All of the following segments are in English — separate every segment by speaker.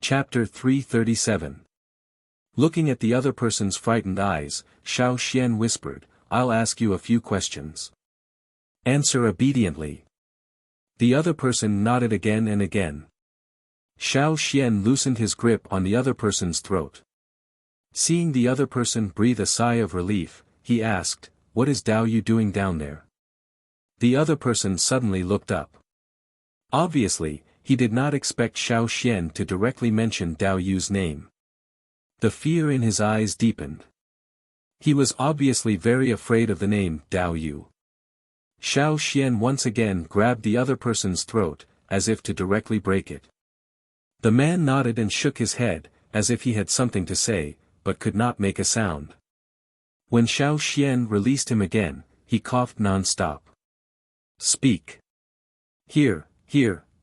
Speaker 1: Chapter 337. Looking at the other person's frightened eyes, Xiao Xian whispered, "I'll ask you a few questions. Answer obediently." The other person nodded again and again. Xiao Xian loosened his grip on the other person's throat. Seeing the other person breathe a sigh of relief, he asked, "What is Dao Yu doing down there?" The other person suddenly looked up. Obviously, he did not expect Xiao Xian to directly mention Dao Yu's name. The fear in his eyes deepened. He was obviously very afraid of the name Dao Yu. Xiao Xian once again grabbed the other person's throat, as if to directly break it. The man nodded and shook his head, as if he had something to say, but could not make a sound. When Xiao Xian released him again, he coughed non-stop. "Speak. Here,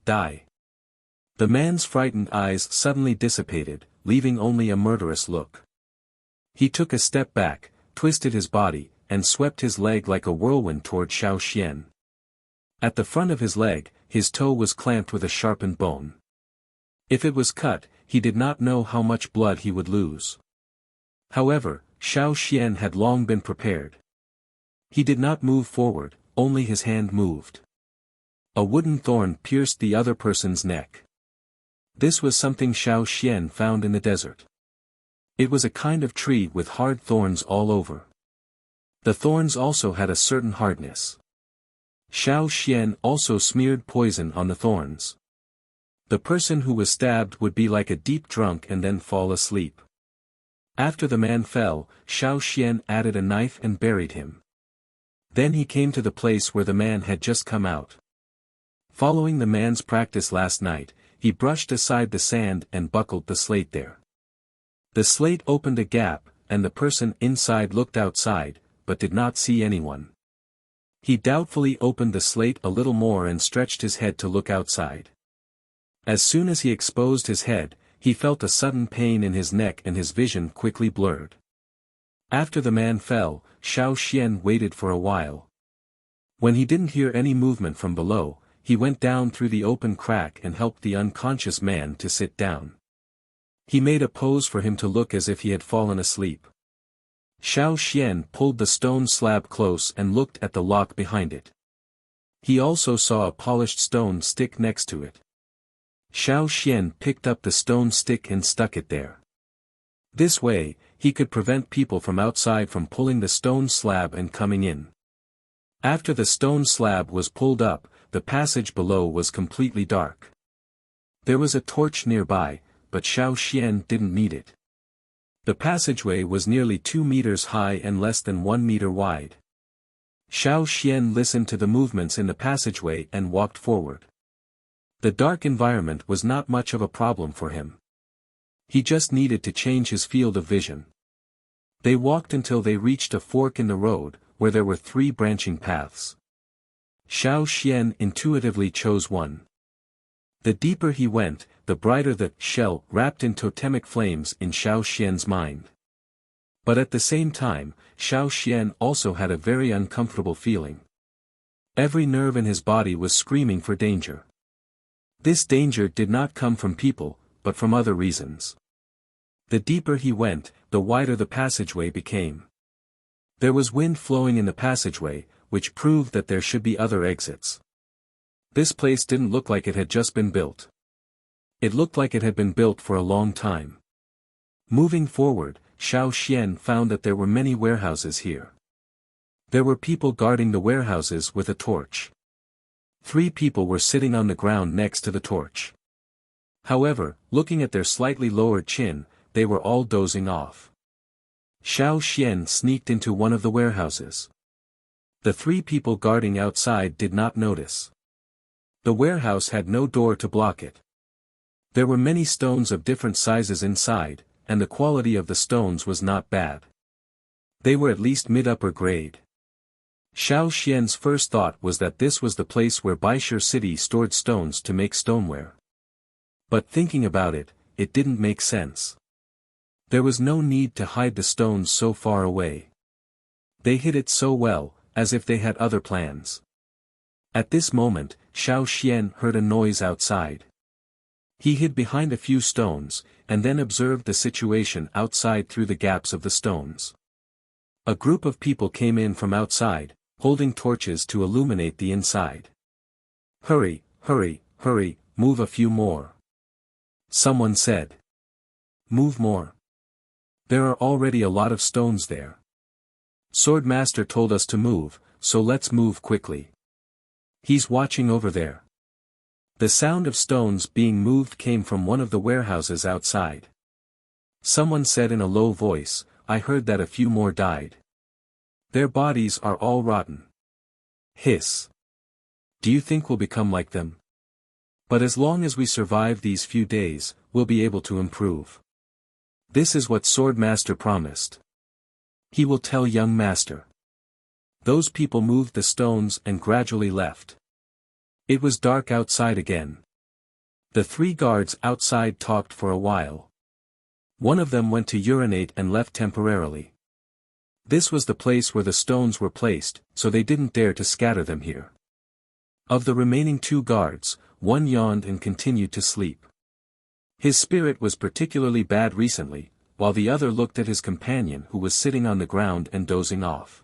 Speaker 1: die." The man's frightened eyes suddenly dissipated, leaving only a murderous look. He took a step back, twisted his body, and swept his leg like a whirlwind toward Xiao Xian. At the front of his leg, his toe was clamped with a sharpened bone. If it was cut, he did not know how much blood he would lose. However, Xiao Xian had long been prepared. He did not move forward, only his hand moved. A wooden thorn pierced the other person's neck. This was something Xiao Xian found in the desert. It was a kind of tree with hard thorns all over. The thorns also had a certain hardness. Xiao Xian also smeared poison on the thorns. The person who was stabbed would be like a deep drunk and then fall asleep. After the man fell, Xiao Xian added a knife and buried him. Then he came to the place where the man had just come out. Following the man's practice last night, he brushed aside the sand and buckled the slate there. The slate opened a gap, and the person inside looked outside, but did not see anyone. He doubtfully opened the slate a little more and stretched his head to look outside. As soon as he exposed his head, he felt a sudden pain in his neck and his vision quickly blurred. After the man fell, Xiao Xian waited for a while. When he didn't hear any movement from below, he went down through the open crack and helped the unconscious man to sit down. He made a pose for him to look as if he had fallen asleep. Xiao Xian pulled the stone slab close and looked at the lock behind it. He also saw a polished stone stick next to it. Xiao Xian picked up the stone stick and stuck it there. This way, he could prevent people from outside from pulling the stone slab and coming in. After the stone slab was pulled up, the passage below was completely dark. There was a torch nearby, but Xiao Xian didn't need it. The passageway was nearly 2 meters high and less than 1 meter wide. Xiao Xian listened to the movements in the passageway and walked forward. The dark environment was not much of a problem for him. He just needed to change his field of vision. They walked until they reached a fork in the road, where there were 3 branching paths. Xiao Xian intuitively chose one. The deeper he went, the brighter the shell wrapped in totemic flames in Xiao Xian's mind. But at the same time, Xiao Xian also had a very uncomfortable feeling. Every nerve in his body was screaming for danger. This danger did not come from people, but from other reasons. The deeper he went, the wider the passageway became. There was wind flowing in the passageway, which proved that there should be other exits. This place didn't look like it had just been built. It looked like it had been built for a long time. Moving forward, Xiao Xian found that there were many warehouses here. There were people guarding the warehouses with a torch. 3 people were sitting on the ground next to the torch. However, looking at their slightly lowered chin, they were all dozing off. Xiao Xian sneaked into one of the warehouses. The 3 people guarding outside did not notice. The warehouse had no door to block it. There were many stones of different sizes inside, and the quality of the stones was not bad. They were at least mid-upper grade. Xiao Xian's first thought was that this was the place where Baishur City stored stones to make stoneware. But thinking about it, it didn't make sense. There was no need to hide the stones so far away. They hid it so well, as if they had other plans. At this moment, Xiao Xian heard a noise outside. He hid behind a few stones, and then observed the situation outside through the gaps of the stones. A group of people came in from outside, holding torches to illuminate the inside. "Hurry, hurry, hurry, move a few more," someone said. "Move more. There are already a lot of stones there. Swordmaster told us to move, so let's move quickly. He's watching over there." The sound of stones being moved came from one of the warehouses outside. Someone said in a low voice, "I heard that a few more died. Their bodies are all rotten." Hiss. "Do you think we'll become like them? But as long as we survive these few days, we'll be able to improve. This is what Swordmaster promised. He will tell young master." Those people moved the stones and gradually left. It was dark outside again. The 3 guards outside talked for a while. One of them went to urinate and left temporarily. This was the place where the stones were placed, so they didn't dare to scatter them here. Of the remaining 2 guards, one yawned and continued to sleep. His spirit was particularly bad recently, while the other looked at his companion who was sitting on the ground and dozing off.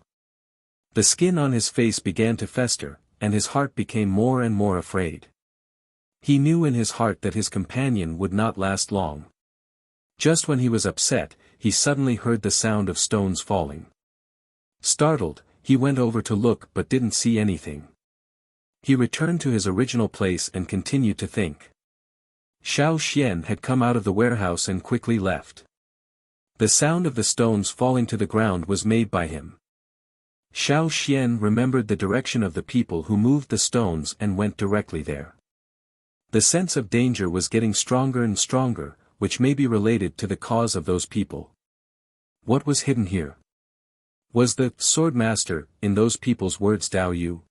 Speaker 1: The skin on his face began to fester, and his heart became more and more afraid. He knew in his heart that his companion would not last long. Just when he was upset, he suddenly heard the sound of stones falling. Startled, he went over to look but didn't see anything. He returned to his original place and continued to think. Xiao Xian had come out of the warehouse and quickly left. The sound of the stones falling to the ground was made by him. Xiao Xian remembered the direction of the people who moved the stones and went directly there. The sense of danger was getting stronger and stronger, which may be related to the cause of those people. What was hidden here? Was the Swordmaster, in those people's words, Dao Yu?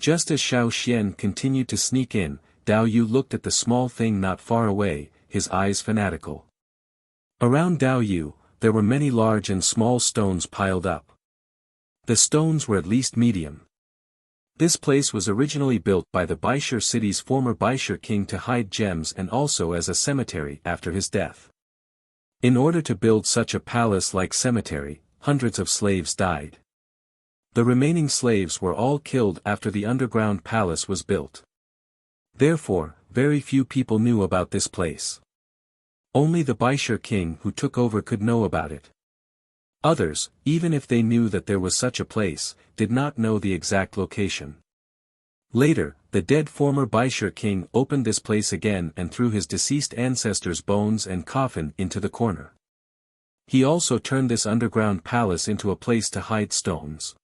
Speaker 1: Just as Xiao Xian continued to sneak in, Dao Yu looked at the small thing not far away, his eyes fanatical. Around Dao Yu, there were many large and small stones piled up. The stones were at least medium. This place was originally built by the Baishir city's former Baishir king to hide gems and also as a cemetery after his death. In order to build such a palace-like cemetery, hundreds of slaves died. The remaining slaves were all killed after the underground palace was built. Therefore, very few people knew about this place. Only the Baishir king who took over could know about it. Others, even if they knew that there was such a place, did not know the exact location. Later, the dead former Baishir king opened this place again and threw his deceased ancestors' bones and coffin into the corner. He also turned this underground palace into a place to hide stones.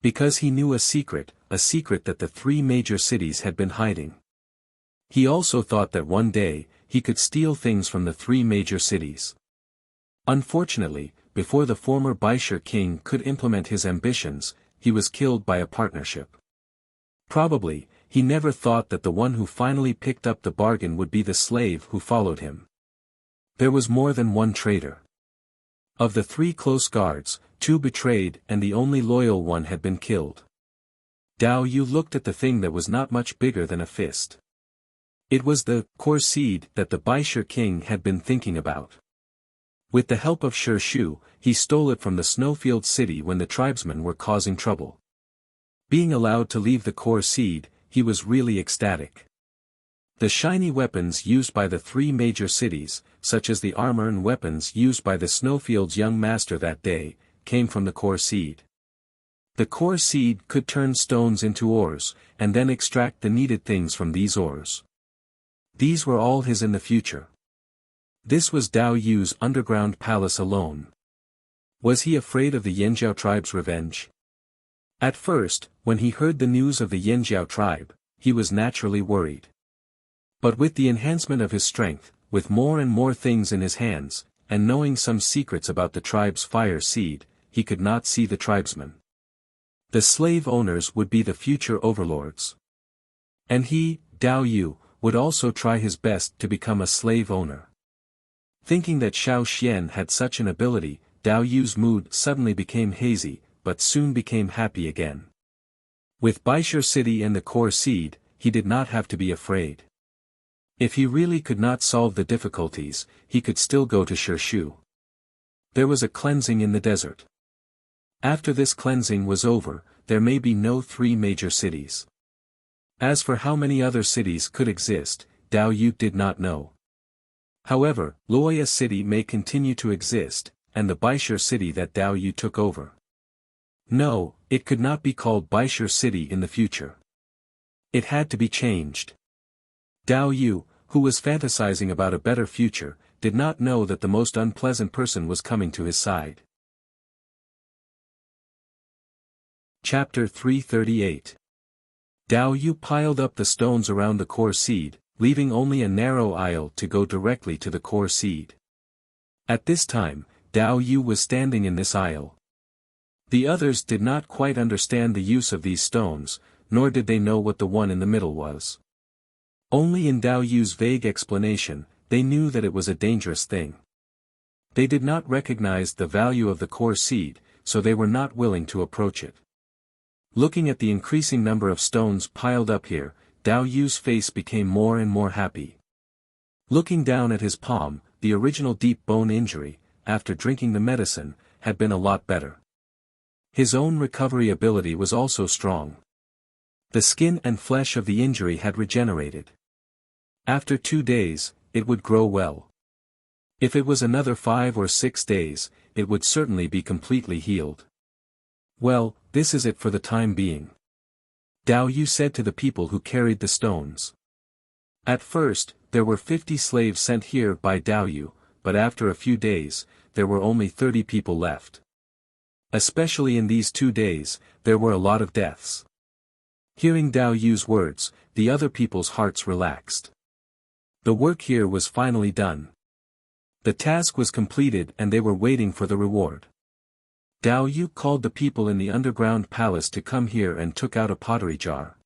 Speaker 1: Because he knew a secret that the 3 major cities had been hiding. He also thought that one day, he could steal things from the 3 major cities. Unfortunately, before the former Baishir king could implement his ambitions, he was killed by a partnership. Probably, he never thought that the one who finally picked up the bargain would be the slave who followed him. There was more than one traitor. Of the 3 close guards, 2 betrayed and the only loyal one had been killed. Dao Yu looked at the thing that was not much bigger than a fist. It was the core seed that the Baishir king had been thinking about. With the help of Shi Shu, he stole it from the snowfield city when the tribesmen were causing trouble. Being allowed to leave the core seed, he was really ecstatic. The shiny weapons used by the 3 major cities, such as the armor and weapons used by the snowfield's young master that day, came from the core seed. The core seed could turn stones into ores, and then extract the needed things from these ores. These were all his in the future. This was Dao Yu's underground palace alone. Was he afraid of the Yanjiao tribe's revenge? At first, when he heard the news of the Yanjiao tribe, he was naturally worried. But with the enhancement of his strength, with more and more things in his hands, and knowing some secrets about the tribe's fire seed, he could not see the tribesmen. The slave owners would be the future overlords. And he, Dao Yu, would also try his best to become a slave owner. Thinking that Xiao Xian had such an ability, Dao Yu's mood suddenly became hazy, but soon became happy again. With Baishir City and the core seed, he did not have to be afraid. If he really could not solve the difficulties, he could still go to Shirshu. There was a cleansing in the desert. After this cleansing was over, there may be no 3 major cities. As for how many other cities could exist, Dao Yu did not know. However, Loya city may continue to exist, and the Baishur city that Dao Yu took over. No, it could not be called Baishur city in the future. It had to be changed. Dao Yu, who was fantasizing about a better future, did not know that the most unpleasant person was coming to his side. Chapter 338. Dao Yu piled up the stones around the core seed, leaving only a narrow aisle to go directly to the core seed. At this time, Dao Yu was standing in this aisle. The others did not quite understand the use of these stones, nor did they know what the one in the middle was. Only in Dao Yu's vague explanation, they knew that it was a dangerous thing. They did not recognize the value of the core seed, so they were not willing to approach it. Looking at the increasing number of stones piled up here, Dao Yu's face became more and more happy. Looking down at his palm, the original deep bone injury, after drinking the medicine, had been a lot better. His own recovery ability was also strong. The skin and flesh of the injury had regenerated. After 2 days, it would grow well. If it was another 5 or 6 days, it would certainly be completely healed. Well, this is it for the time being. Dao Yu said to the people who carried the stones. At first, there were 50 slaves sent here by Dao Yu, but after a few days, there were only 30 people left. Especially in these 2 days, there were a lot of deaths. Hearing Dao Yu's words, the other people's hearts relaxed. The work here was finally done. The task was completed and they were waiting for the reward. Dao Yu called the people in the underground palace to come here and took out a pottery jar.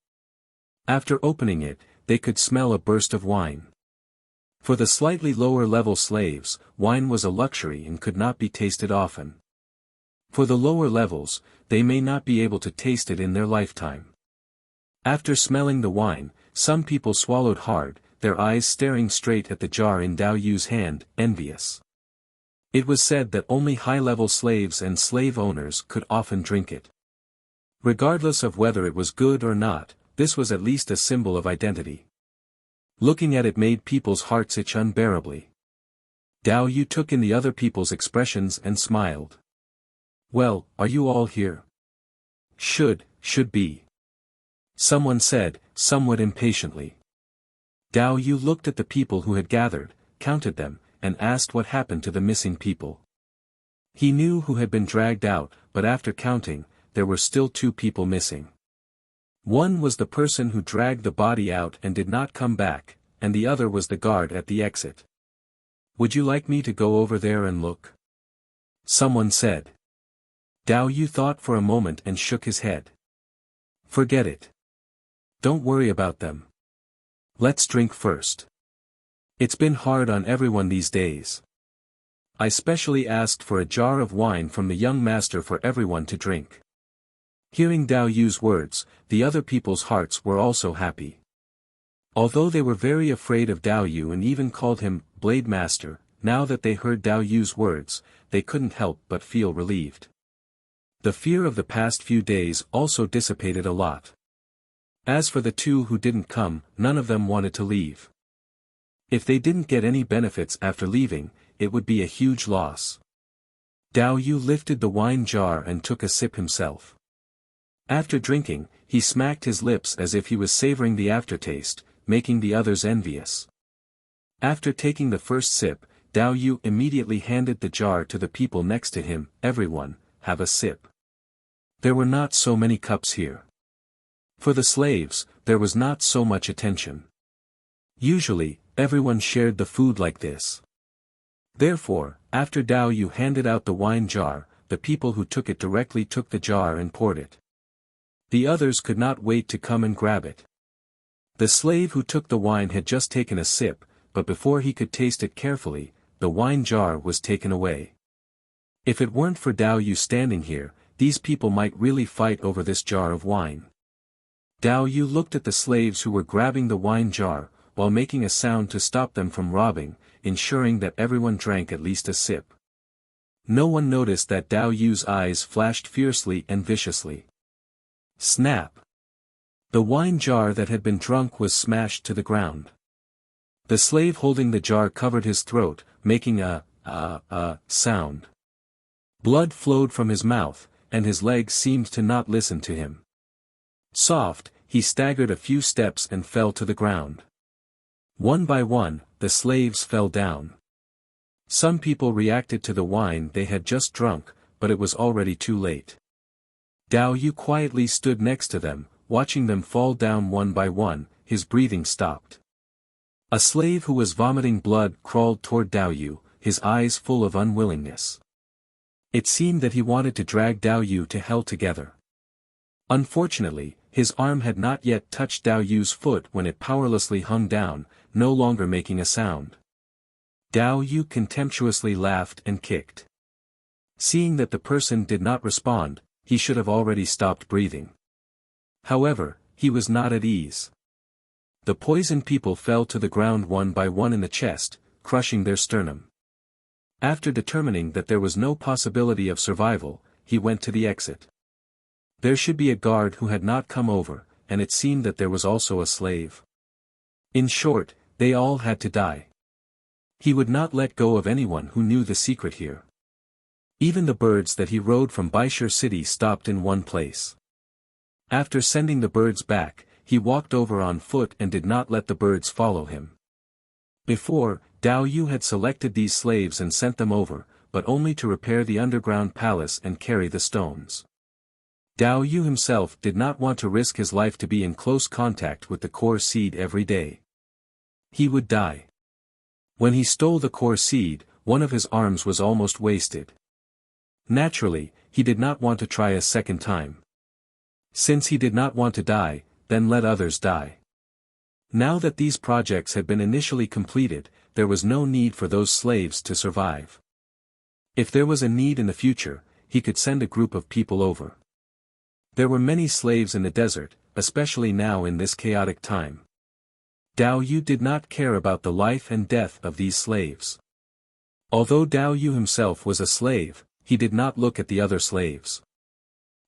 Speaker 1: After opening it, they could smell a burst of wine. For the slightly lower level slaves, wine was a luxury and could not be tasted often. For the lower levels, they may not be able to taste it in their lifetime. After smelling the wine, some people swallowed hard, their eyes staring straight at the jar in Dao Yu's hand, envious. It was said that only high-level slaves and slave owners could often drink it. Regardless of whether it was good or not, this was at least a symbol of identity. Looking at it made people's hearts itch unbearably. Dao Yu took in the other people's expressions and smiled. Well, are you all here? Should be. Someone said, somewhat impatiently. Dao Yu looked at the people who had gathered, counted them, and asked what happened to the missing people. He knew who had been dragged out, but after counting, there were still 2 people missing. One was the person who dragged the body out and did not come back, and the other was the guard at the exit. Would you like me to go over there and look? Someone said. Dao Yu thought for a moment and shook his head. Forget it. Don't worry about them. Let's drink first. It's been hard on everyone these days. I specially asked for a jar of wine from the young master for everyone to drink. Hearing Dao Yu's words, the other people's hearts were also happy. Although they were very afraid of Dao Yu and even called him Blade Master, now that they heard Dao Yu's words, they couldn't help but feel relieved. The fear of the past few days also dissipated a lot. As for the 2 who didn't come, none of them wanted to leave. If they didn't get any benefits after leaving, it would be a huge loss. Dao Yu lifted the wine jar and took a sip himself. After drinking, he smacked his lips as if he was savoring the aftertaste, making the others envious. After taking the first sip, Dao Yu immediately handed the jar to the people next to him. Everyone, have a sip. There were not so many cups here. For the slaves, there was not so much attention. Usually, everyone shared the food like this. Therefore, after Dao Yu handed out the wine jar, the people who took it directly took the jar and poured it. The others could not wait to come and grab it. The slave who took the wine had just taken a sip, but before he could taste it carefully, the wine jar was taken away. If it weren't for Dao Yu standing here, these people might really fight over this jar of wine. Dao Yu looked at the slaves who were grabbing the wine jar, while making a sound to stop them from robbing, ensuring that everyone drank at least a sip. No one noticed that Dao Yu's eyes flashed fiercely and viciously. Snap! The wine jar that had been drunk was smashed to the ground. The slave holding the jar covered his throat, making a sound. Blood flowed from his mouth, and his legs seemed to not listen to him. Soft, he staggered a few steps and fell to the ground. One by one, the slaves fell down. Some people reacted to the wine they had just drunk, but it was already too late. Dao Yu quietly stood next to them, watching them fall down one by one. His breathing stopped. A slave who was vomiting blood crawled toward Dao Yu, his eyes full of unwillingness. It seemed that he wanted to drag Dao Yu to hell together. Unfortunately, his arm had not yet touched Dao Yu's foot when it powerlessly hung down, no longer making a sound. Dao Yu contemptuously laughed and kicked. Seeing that the person did not respond, he should have already stopped breathing. However, he was not at ease. The poisoned people fell to the ground one by one in the chest, crushing their sternum. After determining that there was no possibility of survival, he went to the exit. There should be a guard who had not come over, and it seemed that there was also a slave. In short, they all had to die. He would not let go of anyone who knew the secret here. Even the birds that he rode from Baishur city stopped in one place. After sending the birds back, he walked over on foot and did not let the birds follow him. Before, Dao Yu had selected these slaves and sent them over, but only to repair the underground palace and carry the stones. Dao Yu himself did not want to risk his life to be in close contact with the core seed every day. He would die. When he stole the core seed, one of his arms was almost wasted. Naturally, he did not want to try a second time. Since he did not want to die, then let others die. Now that these projects had been initially completed, there was no need for those slaves to survive. If there was a need in the future, he could send a group of people over. There were many slaves in the desert, especially now in this chaotic time. Dao Yu did not care about the life and death of these slaves. Although Dao Yu himself was a slave, he did not look at the other slaves.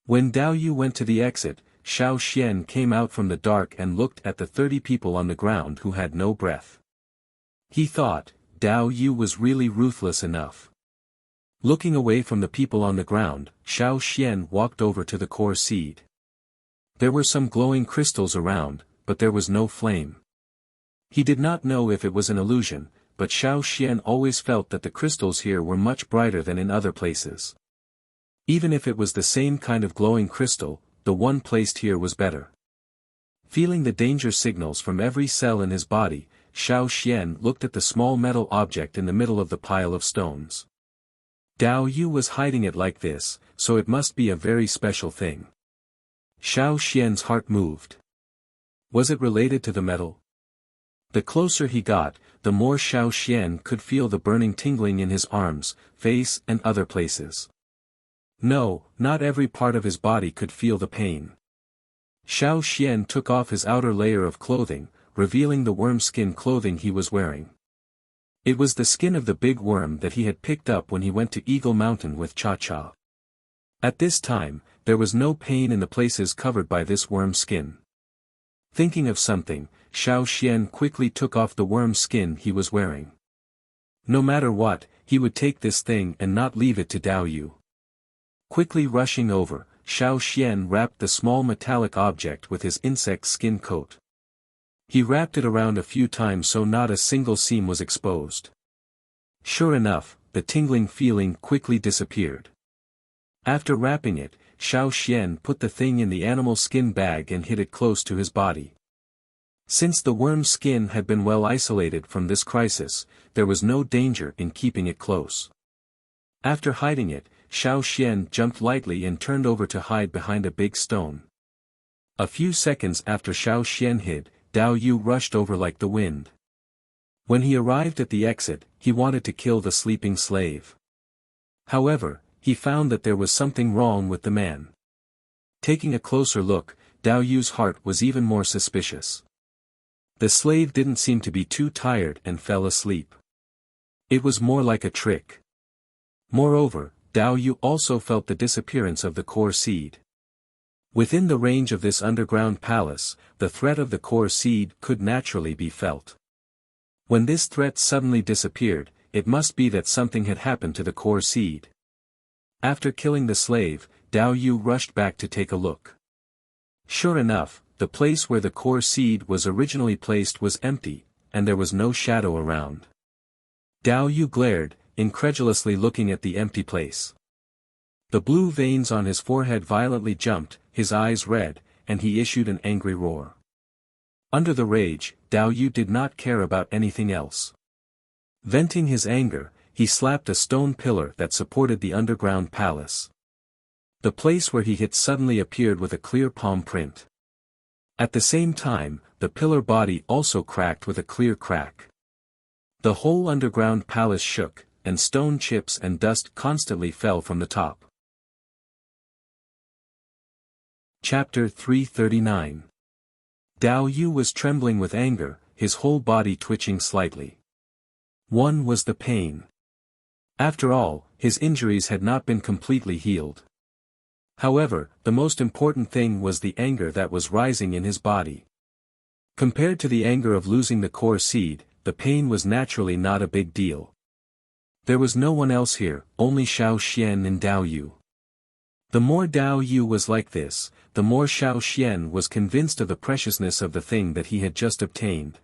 Speaker 1: When Dao Yu went to the exit, Xiao Xian came out from the dark and looked at the 30 people on the ground who had no breath. He thought, Dao Yu was really ruthless enough. Looking away from the people on the ground, Xiao Xian walked over to the core seed. There were some glowing crystals around, but there was no flame. He did not know if it was an illusion, but Xiao Xian always felt that the crystals here were much brighter than in other places. Even if it was the same kind of glowing crystal, the one placed here was better. Feeling the danger signals from every cell in his body, Xiao Xian looked at the small metal object in the middle of the pile of stones. Dao Yu was hiding it like this, so it must be a very special thing. Xiao Xian's heart moved. Was it related to the metal? The closer he got, the more Xiao Xian could feel the burning tingling in his arms, face and other places. No, not every part of his body could feel the pain. Xiao Xian took off his outer layer of clothing, revealing the worm skin clothing he was wearing. It was the skin of the big worm that he had picked up when he went to Eagle Mountain with Cha Cha. At this time, there was no pain in the places covered by this worm skin. Thinking of something, Xiao Xian quickly took off the worm skin he was wearing. No matter what, he would take this thing and not leave it to Dao Yu. Quickly rushing over, Xiao Xian wrapped the small metallic object with his insect skin coat. He wrapped it around a few times so not a single seam was exposed. Sure enough, the tingling feeling quickly disappeared. After wrapping it, Xiao Xian put the thing in the animal skin bag and hid it close to his body. Since the worm's skin had been well isolated from this crisis, there was no danger in keeping it close. After hiding it, Xiao Xian jumped lightly and turned over to hide behind a big stone. A few seconds after Xiao Xian hid, Dao Yu rushed over like the wind. When he arrived at the exit, he wanted to kill the sleeping slave. However, he found that there was something wrong with the man. Taking a closer look, Dao Yu's heart was even more suspicious. The slave didn't seem to be too tired and fell asleep. It was more like a trick. Moreover, Dao Yu also felt the disappearance of the core seed. Within the range of this underground palace, the threat of the core seed could naturally be felt. When this threat suddenly disappeared, it must be that something had happened to the core seed. After killing the slave, Dao Yu rushed back to take a look. Sure enough, the place where the core seed was originally placed was empty, and there was no shadow around. Dao Yu glared, incredulously looking at the empty place. The blue veins on his forehead violently jumped, his eyes red, and he issued an angry roar. Under the rage, Dao Yu did not care about anything else. Venting his anger, he slapped a stone pillar that supported the underground palace. The place where he hit suddenly appeared with a clear palm print. At the same time, the pillar body also cracked with a clear crack. The whole underground palace shook, and stone chips and dust constantly fell from the top. Chapter 339. Dao Yu was trembling with anger, his whole body twitching slightly. One was the pain. After all, his injuries had not been completely healed. However, the most important thing was the anger that was rising in his body. Compared to the anger of losing the core seed, the pain was naturally not a big deal. There was no one else here, only Xiao Xian and Dao Yu. The more Dao Yu was like this, the more Xiao Xian was convinced of the preciousness of the thing that he had just obtained.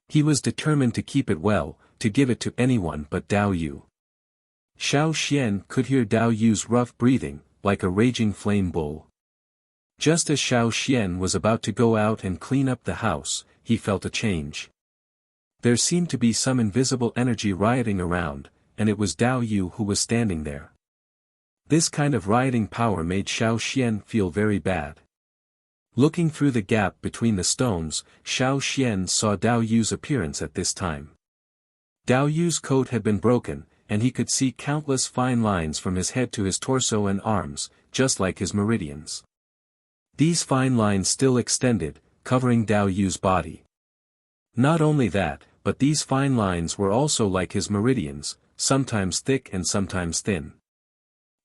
Speaker 1: He was determined to keep it well, to give it to anyone but Dao Yu. Xiao Xian could hear Dao Yu's rough breathing, like a raging flame bull. Just as Xiao Xian was about to go out and clean up the house, he felt a change. There seemed to be some invisible energy rioting around, and it was Dao Yu who was standing there. This kind of rioting power made Xiao Xian feel very bad. Looking through the gap between the stones, Xiao Xian saw Dao Yu's appearance at this time. Dao Yu's coat had been broken, and he could see countless fine lines from his head to his torso and arms, just like his meridians. These fine lines still extended, covering Dao Yu's body. Not only that, but these fine lines were also like his meridians, sometimes thick and sometimes thin.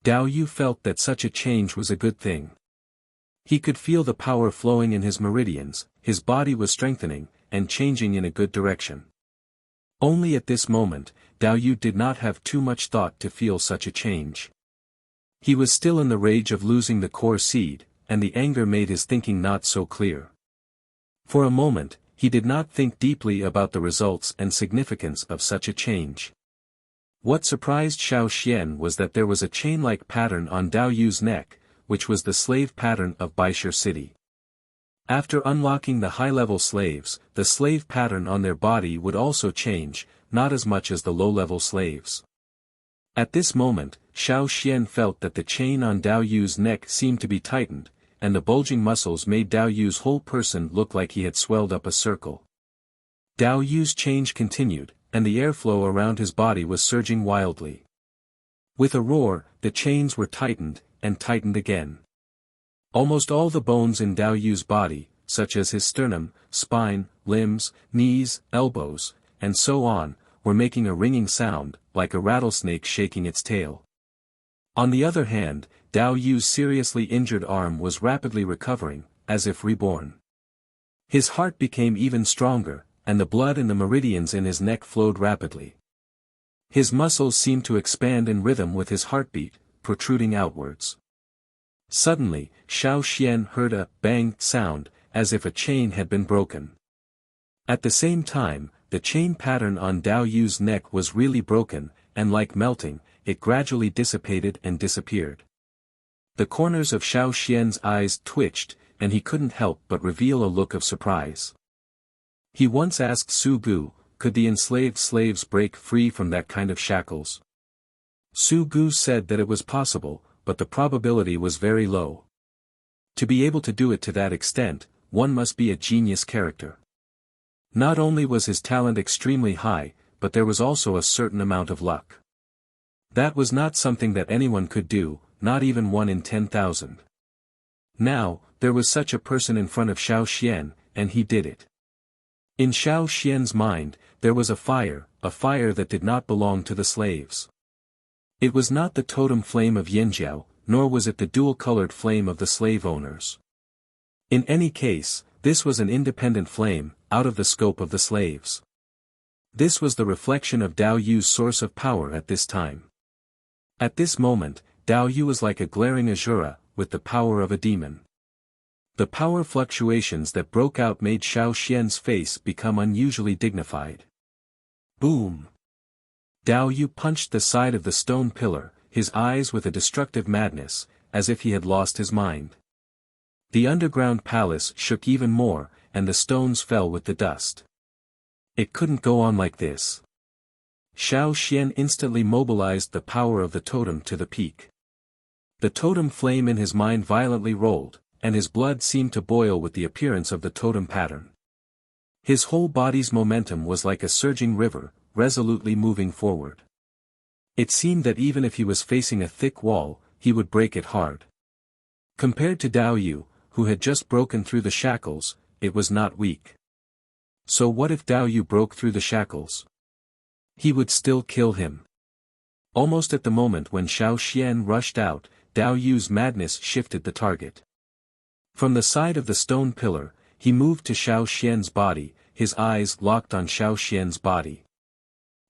Speaker 1: Dao Yu felt that such a change was a good thing. He could feel the power flowing in his meridians, his body was strengthening, and changing in a good direction. Only at this moment, Dao Yu did not have too much thought to feel such a change. He was still in the rage of losing the core seed, and the anger made his thinking not so clear. For a moment, he did not think deeply about the results and significance of such a change. What surprised Xiao Xian was that there was a chain-like pattern on Dao Yu's neck, which was the slave pattern of Baishir City. After unlocking the high-level slaves, the slave pattern on their body would also change, not as much as the low-level slaves. At this moment, Xiao Xian felt that the chain on Dao Yu's neck seemed to be tightened, and the bulging muscles made Dao Yu's whole person look like he had swelled up a circle. Dao Yu's change continued, and the airflow around his body was surging wildly. With a roar, the chains were tightened, and tightened again. Almost all the bones in Dao Yu's body, such as his sternum, spine, limbs, knees, elbows, and so on, were making a ringing sound, like a rattlesnake shaking its tail. On the other hand, Dao Yu's seriously injured arm was rapidly recovering, as if reborn. His heart became even stronger, and the blood in the meridians in his neck flowed rapidly. His muscles seemed to expand in rhythm with his heartbeat, protruding outwards. Suddenly, Xiao Xian heard a bang sound, as if a chain had been broken. At the same time, the chain pattern on Dao Yu's neck was really broken, and like melting, it gradually dissipated and disappeared. The corners of Xiao Xian's eyes twitched, and he couldn't help but reveal a look of surprise. He once asked Su Gu, could the enslaved slaves break free from that kind of shackles? Su Gu said that it was possible, but the probability was very low. To be able to do it to that extent, one must be a genius character. Not only was his talent extremely high, but there was also a certain amount of luck. That was not something that anyone could do, not even 1 in 10,000. Now, there was such a person in front of Xiao Xian, and he did it. In Xiao Xian's mind, there was a fire that did not belong to the slaves. It was not the totem flame of Yanjiao, nor was it the dual-colored flame of the slave owners. In any case, this was an independent flame, out of the scope of the slaves. This was the reflection of Dao Yu's source of power at this time. At this moment, Dao Yu was like a glaring Azura, with the power of a demon. The power fluctuations that broke out made Xiao Xian's face become unusually dignified. Boom! Dao Yu punched the side of the stone pillar, his eyes with a destructive madness, as if he had lost his mind. The underground palace shook even more, and the stones fell with the dust. It couldn't go on like this. Xiao Xian instantly mobilized the power of the totem to the peak. The totem flame in his mind violently rolled, and his blood seemed to boil with the appearance of the totem pattern. His whole body's momentum was like a surging river, resolutely moving forward. It seemed that even if he was facing a thick wall, he would break it hard. Compared to Dao Yu, who had just broken through the shackles, it was not weak. So what if Dao Yu broke through the shackles? He would still kill him. Almost at the moment when Xiao Xian rushed out, Dao Yu's madness shifted the target. From the side of the stone pillar, he moved to Xiao Xian's body, his eyes locked on Xiao Xian's body.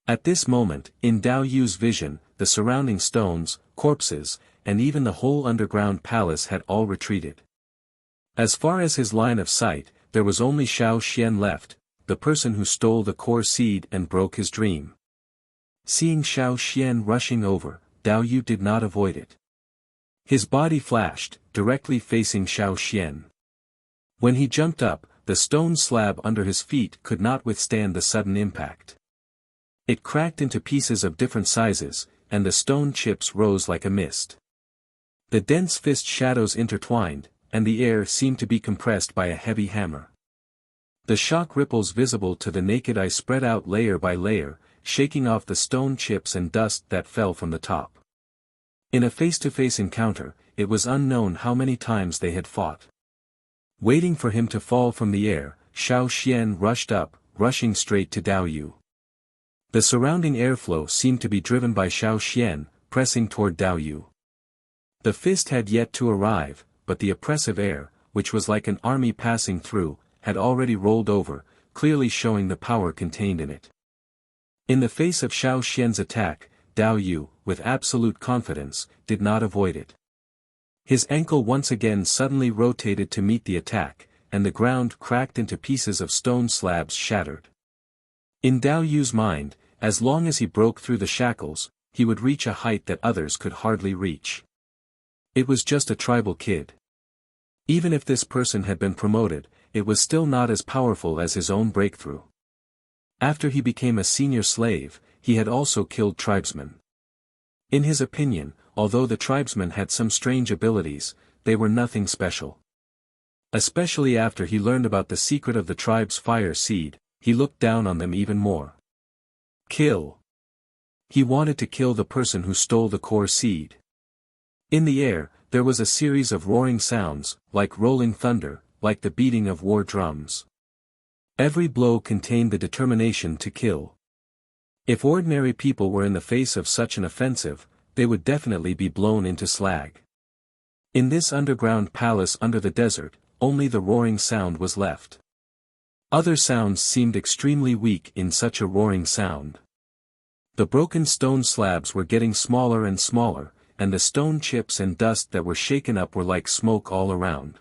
Speaker 1: At this moment, in Dao Yu's vision, the surrounding stones, corpses, and even the whole underground palace had all retreated. As far as his line of sight, there was only Xiao Xian left, the person who stole the core seed and broke his dream. Seeing Xiao Xian rushing over, Dao Yu did not avoid it. His body flashed, directly facing Xiao Xian. When he jumped up, the stone slab under his feet could not withstand the sudden impact. It cracked into pieces of different sizes, and the stone chips rose like a mist. The dense fist shadows intertwined, and the air seemed to be compressed by a heavy hammer. The shock ripples visible to the naked eye spread out layer by layer, shaking off the stone chips and dust that fell from the top. In a face-to-face encounter, it was unknown how many times they had fought. Waiting for him to fall from the air, Xiao Xian rushed up, rushing straight to Dao Yu. The surrounding airflow seemed to be driven by Xiao Xian, pressing toward Dao Yu. The fist had yet to arrive, but the oppressive air, which was like an army passing through, had already rolled over, clearly showing the power contained in it. In the face of Xiao Xian's attack, Dao Yu, with absolute confidence, did not avoid it. His ankle once again suddenly rotated to meet the attack, and the ground cracked into pieces of stone slabs shattered. In Dao Yu's mind, as long as he broke through the shackles, he would reach a height that others could hardly reach. It was just a tribal kid. Even if this person had been promoted, it was still not as powerful as his own breakthrough. After he became a senior slave, he had also killed tribesmen. In his opinion, although the tribesmen had some strange abilities, they were nothing special. Especially after he learned about the secret of the tribe's fire seed, he looked down on them even more. Kill. He wanted to kill the person who stole the core seed. In the air, there was a series of roaring sounds, like rolling thunder, like the beating of war drums. Every blow contained the determination to kill. If ordinary people were in the face of such an offensive, they would definitely be blown into slag. In this underground palace under the desert, only the roaring sound was left. Other sounds seemed extremely weak in such a roaring sound. The broken stone slabs were getting smaller and smaller, and the stone chips and dust that were shaken up were like smoke all around.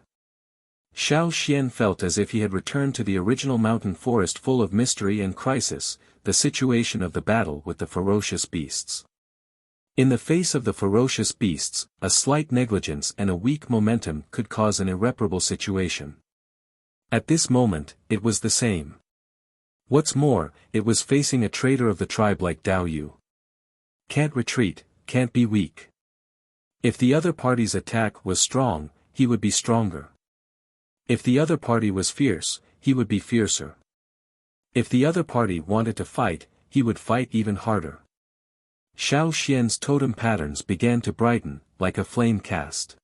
Speaker 1: Xiao Xian felt as if he had returned to the original mountain forest full of mystery and crisis, the situation of the battle with the ferocious beasts. In the face of the ferocious beasts, a slight negligence and a weak momentum could cause an irreparable situation. At this moment, it was the same. What's more, it was facing a traitor of the tribe like Dao Yu. Can't retreat, can't be weak. If the other party's attack was strong, he would be stronger. If the other party was fierce, he would be fiercer. If the other party wanted to fight, he would fight even harder. Xiao Xian's totem patterns began to brighten, like a flame cast.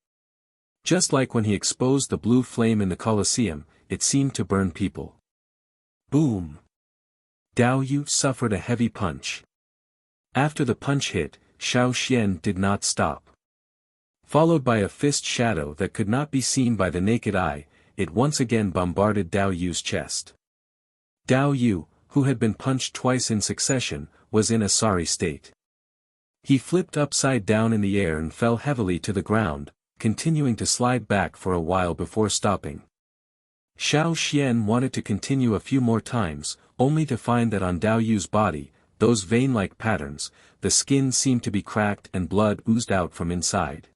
Speaker 1: Just like when he exposed the blue flame in the Colosseum, it seemed to burn people. Boom! Dao Yu suffered a heavy punch. After the punch hit, Xiao Xian did not stop. Followed by a fist shadow that could not be seen by the naked eye, it once again bombarded Dao Yu's chest. Dao Yu, who had been punched twice in succession, was in a sorry state. He flipped upside down in the air and fell heavily to the ground, continuing to slide back for a while before stopping. Xiao Xian wanted to continue a few more times, only to find that on Dao Yu's body, those vein-like patterns, the skin seemed to be cracked and blood oozed out from inside.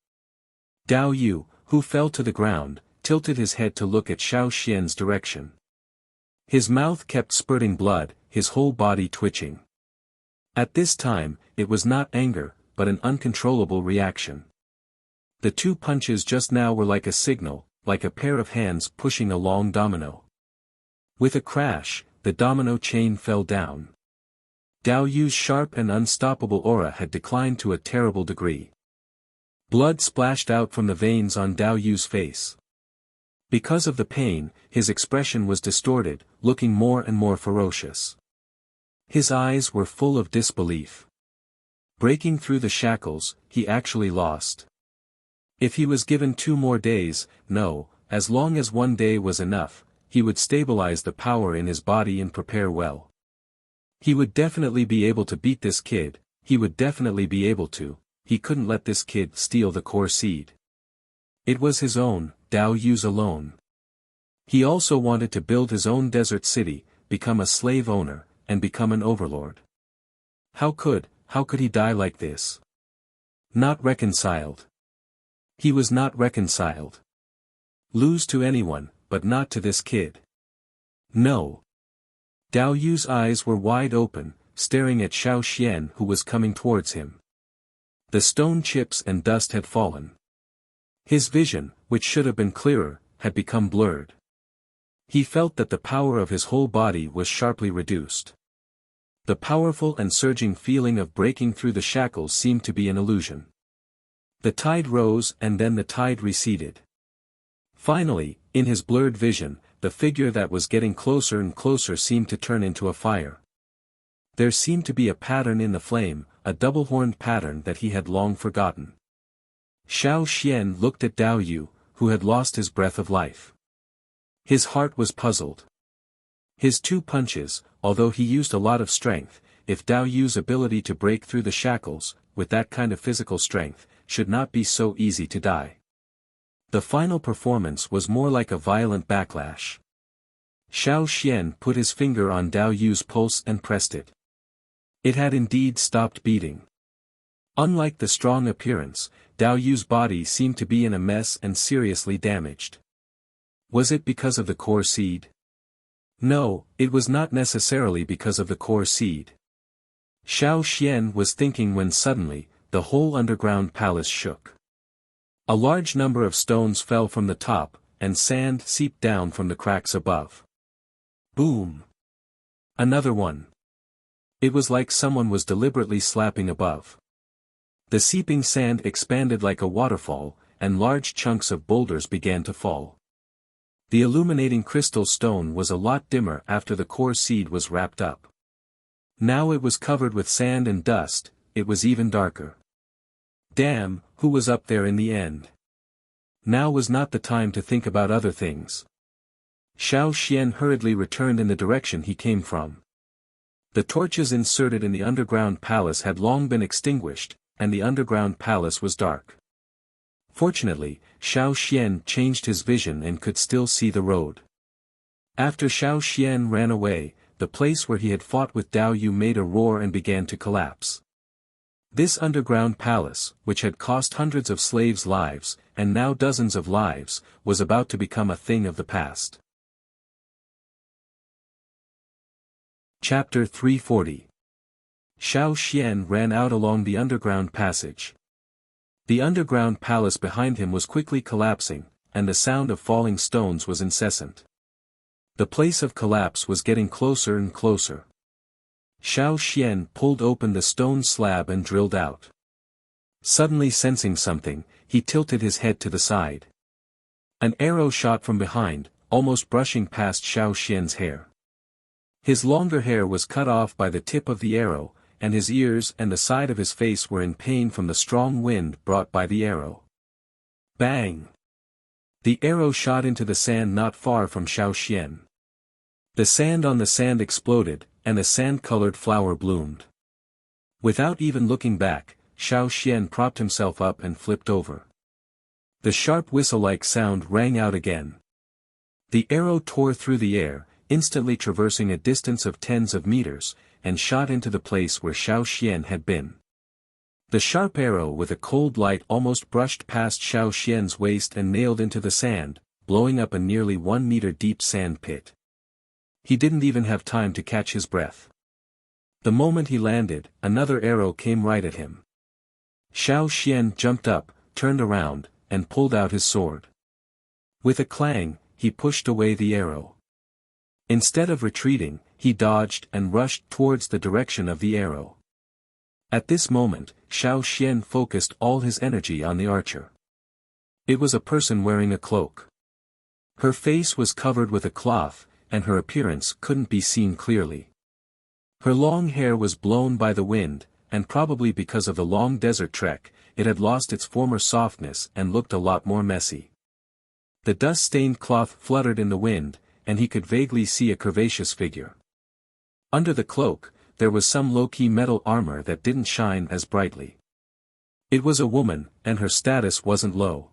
Speaker 1: Dao Yu, who fell to the ground, tilted his head to look at Xiao Xian's direction. His mouth kept spurting blood, his whole body twitching. At this time, it was not anger, but an uncontrollable reaction. The two punches just now were like a signal, like a pair of hands pushing a long domino. With a crash, the domino chain fell down. Dao Yu's sharp and unstoppable aura had declined to a terrible degree. Blood splashed out from the veins on Dao Yu's face. Because of the pain, his expression was distorted, looking more and more ferocious. His eyes were full of disbelief. Breaking through the shackles, he actually lost. If he was given 2 more days, no, as long as 1 day was enough, he would stabilize the power in his body and prepare well. He would definitely be able to beat this kid, he would definitely be able to, he couldn't let this kid steal the core seed. It was his own, Dao Yu's alone. He also wanted to build his own desert city, become a slave owner, and become an overlord. How could he die like this? Not reconciled. He was not reconciled. Lose to anyone, but not to this kid. No. Dao Yu's eyes were wide open, staring at Xiao Xian who was coming towards him. The stone chips and dust had fallen. His vision, which should have been clearer, had become blurred. He felt that the power of his whole body was sharply reduced. The powerful and surging feeling of breaking through the shackles seemed to be an illusion. The tide rose and then the tide receded. Finally, in his blurred vision, the figure that was getting closer and closer seemed to turn into a fire. There seemed to be a pattern in the flame, a double-horned pattern that he had long forgotten. Xiao Xian looked at Dao Yu, who had lost his breath of life. His heart was puzzled. His 2 punches, although he used a lot of strength, if Dao Yu's ability to break through the shackles, with that kind of physical strength, should not be so easy to die. The final performance was more like a violent backlash. Xiao Xian put his finger on Dao Yu's pulse and pressed it. It had indeed stopped beating. Unlike the strong appearance, Dao Yu's body seemed to be in a mess and seriously damaged. Was it because of the core seed? No, it was not necessarily because of the core seed. Xiao Xian was thinking when suddenly, the whole underground palace shook. A large number of stones fell from the top, and sand seeped down from the cracks above. Boom! Another one. It was like someone was deliberately slapping above. The seeping sand expanded like a waterfall, and large chunks of boulders began to fall. The illuminating crystal stone was a lot dimmer after the core seed was wrapped up. Now it was covered with sand and dust, it was even darker. Damn, who was up there in the end? Now was not the time to think about other things. Xiao Xian hurriedly returned in the direction he came from. The torches inserted in the underground palace had long been extinguished, and the underground palace was dark. Fortunately, Xiao Xian changed his vision and could still see the road. After Xiao Xian ran away, the place where he had fought with Dao Yu made a roar and began to collapse. This underground palace, which had cost hundreds of slaves' lives, and now dozens of lives, was about to become a thing of the past. Chapter 340. Xiao Xian ran out along the underground passage. The underground palace behind him was quickly collapsing, and the sound of falling stones was incessant. The place of collapse was getting closer and closer. Xiao Xian pulled open the stone slab and drilled out. Suddenly sensing something, he tilted his head to the side. An arrow shot from behind, almost brushing past Xiao Xian's hair. His longer hair was cut off by the tip of the arrow, and his ears and the side of his face were in pain from the strong wind brought by the arrow. Bang! The arrow shot into the sand not far from Xiao Xian. The sand on the sand exploded, and a sand-colored flower bloomed. Without even looking back, Xiao Xian propped himself up and flipped over. The sharp whistle-like sound rang out again. The arrow tore through the air, instantly traversing a distance of tens of meters, and shot into the place where Xiao Xian had been. The sharp arrow with a cold light almost brushed past Xiao Xian's waist and nailed into the sand, blowing up a nearly 1 meter deep sand pit. He didn't even have time to catch his breath. The moment he landed, another arrow came right at him. Xiao Xian jumped up, turned around, and pulled out his sword. With a clang, he pushed away the arrow. Instead of retreating, he dodged and rushed towards the direction of the arrow. At this moment, Xiao Xian focused all his energy on the archer. It was a person wearing a cloak. Her face was covered with a cloth, and her appearance couldn't be seen clearly. Her long hair was blown by the wind, and probably because of the long desert trek, it had lost its former softness and looked a lot more messy. The dust-stained cloth fluttered in the wind, and he could vaguely see a curvaceous figure. Under the cloak, there was some low-key metal armor that didn't shine as brightly. It was a woman, and her status wasn't low.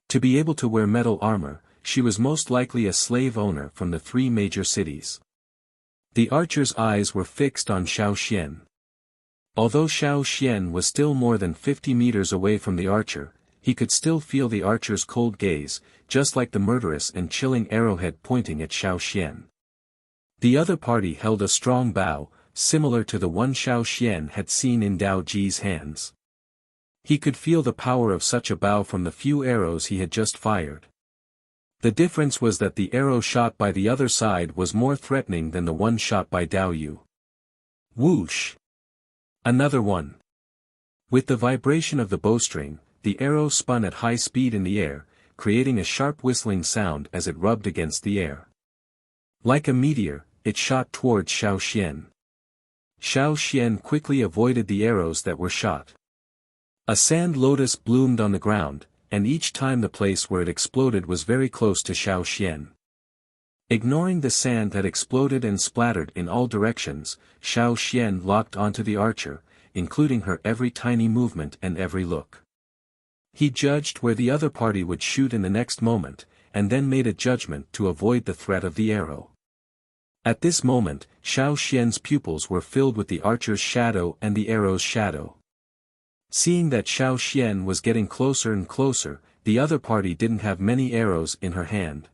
Speaker 1: To be able to wear metal armor, she was most likely a slave owner from the 3 major cities. The archer's eyes were fixed on Xiao Xian. Although Xiao Xian was still more than 50 meters away from the archer, he could still feel the archer's cold gaze, just like the murderous and chilling arrowhead pointing at Xiao Xian. The other party held a strong bow, similar to the one Xiao Xian had seen in Dao Ji's hands. He could feel the power of such a bow from the few arrows he had just fired. The difference was that the arrow shot by the other side was more threatening than the one shot by Dao Yu. Whoosh! Another one. With the vibration of the bowstring, the arrow spun at high speed in the air, creating a sharp whistling sound as it rubbed against the air. Like a meteor, it shot towards Xiao Xian. Xiao Xian quickly avoided the arrows that were shot. A sand lotus bloomed on the ground, and each time the place where it exploded was very close to Xiao Xian. Ignoring the sand that exploded and splattered in all directions, Xiao Xian locked onto the archer, including her every tiny movement and every look. He judged where the other party would shoot in the next moment, and then made a judgment to avoid the threat of the arrow. At this moment, Xiao Xian's pupils were filled with the archer's shadow and the arrow's shadow. Seeing that Xiao Xian was getting closer and closer, the other party didn't have many arrows in her hand.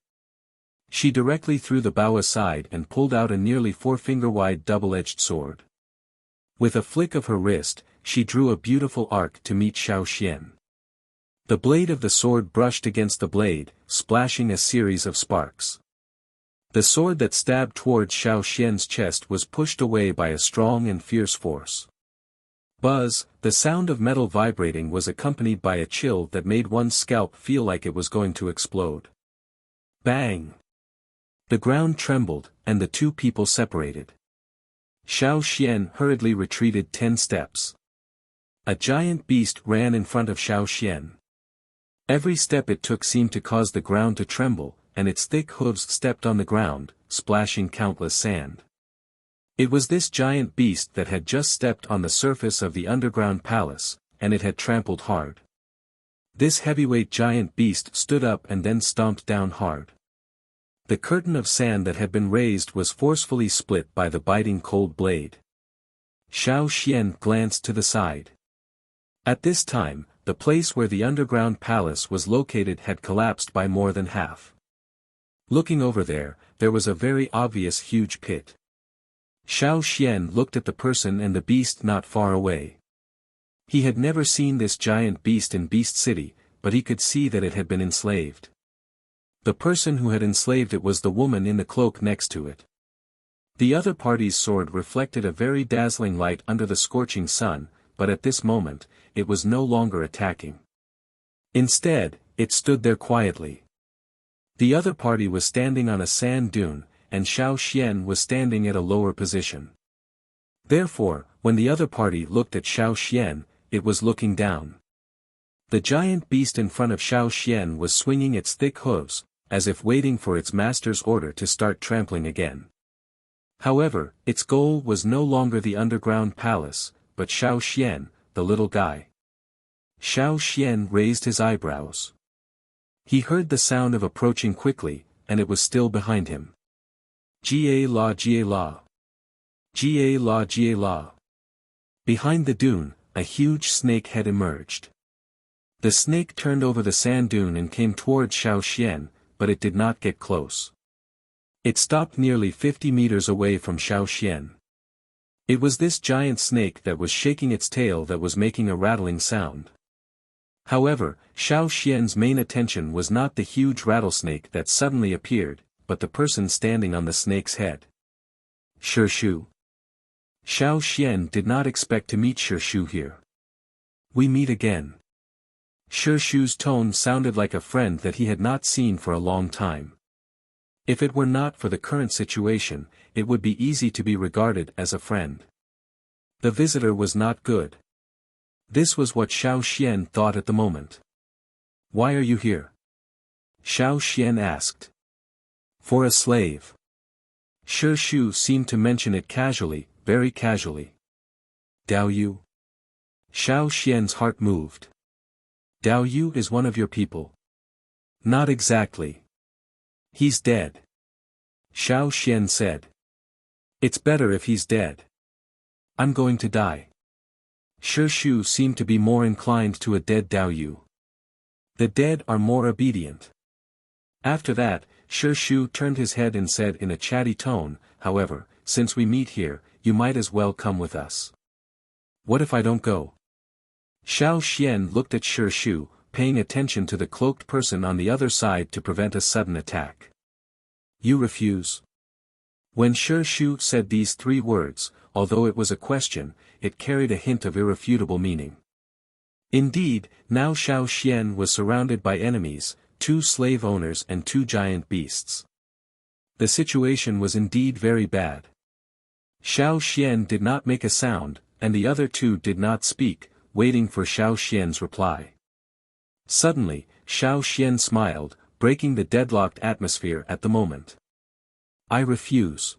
Speaker 1: She directly threw the bow aside and pulled out a nearly 4-finger-wide double-edged sword. With a flick of her wrist, she drew a beautiful arc to meet Xiao Xian. The blade of the sword brushed against the blade, splashing a series of sparks. The sword that stabbed towards Xiao Xian's chest was pushed away by a strong and fierce force. Buzz, the sound of metal vibrating was accompanied by a chill that made one's scalp feel like it was going to explode. Bang! The ground trembled, and the two people separated. Xiao Xian hurriedly retreated 10 steps. A giant beast ran in front of Xiao Xian. Every step it took seemed to cause the ground to tremble, and its thick hooves stepped on the ground, splashing countless sand. It was this giant beast that had just stepped on the surface of the underground palace, and it had trampled hard. This heavyweight giant beast stood up and then stomped down hard. The curtain of sand that had been raised was forcefully split by the biting cold blade. Xiao Xian glanced to the side. At this time, the place where the underground palace was located had collapsed by more than half. Looking over there was a very obvious huge pit. Xiao Xian looked at the person and the beast not far away. He had never seen this giant beast in Beast City, but he could see that it had been enslaved. The person who had enslaved it was the woman in the cloak next to it. The other party's sword reflected a very dazzling light under the scorching sun, but at this moment, it was no longer attacking. Instead, it stood there quietly. The other party was standing on a sand dune, and Xiao Xian was standing at a lower position. Therefore, when the other party looked at Xiao Xian, it was looking down. The giant beast in front of Xiao Xian was swinging its thick hooves, as if waiting for its master's order to start trampling again. However, its goal was no longer the underground palace, but Xiao Xian, the little guy. Xiao Xian raised his eyebrows. He heard the sound of approaching quickly, and it was still behind him. Jie la jie la. Jie la jie la. Behind the dune, a huge snake had emerged. The snake turned over the sand dune and came towards Xiao Xian, but it did not get close. It stopped nearly 50 meters away from Xiao Xian. It was this giant snake that was shaking its tail that was making a rattling sound. However, Xiao Xian's main attention was not the huge rattlesnake that suddenly appeared, but the person standing on the snake's head. Shu. Xiao Xian did not expect to meet Shu here. We meet again. Shu's tone sounded like a friend that he had not seen for a long time. If it were not for the current situation, it would be easy to be regarded as a friend. The visitor was not good. This was what Xiao Xian thought at the moment. Why are you here? Xiao Xian asked. For a slave. Shu seemed to mention it casually, very casually. Dao Yu? Xiao Xian's heart moved. Dao Yu is one of your people. Not exactly. He's dead. Xiao Xian said. It's better if he's dead. I'm going to die. Shu seemed to be more inclined to a dead Dao Yu. The dead are more obedient. After that, Shu turned his head and said in a chatty tone, however, since we meet here, you might as well come with us. What if I don't go? Xiao Xian looked at Shu, paying attention to the cloaked person on the other side to prevent a sudden attack. You refuse? When Shu said these three words, although it was a question, it carried a hint of irrefutable meaning. Indeed, now Xiao Xian was surrounded by enemies, 2 slave owners and 2 giant beasts. The situation was indeed very bad. Xiao Xian did not make a sound, and the other 2 did not speak, waiting for Xiao Xian's reply. Suddenly, Xiao Xian smiled, breaking the deadlocked atmosphere at the moment. I refuse.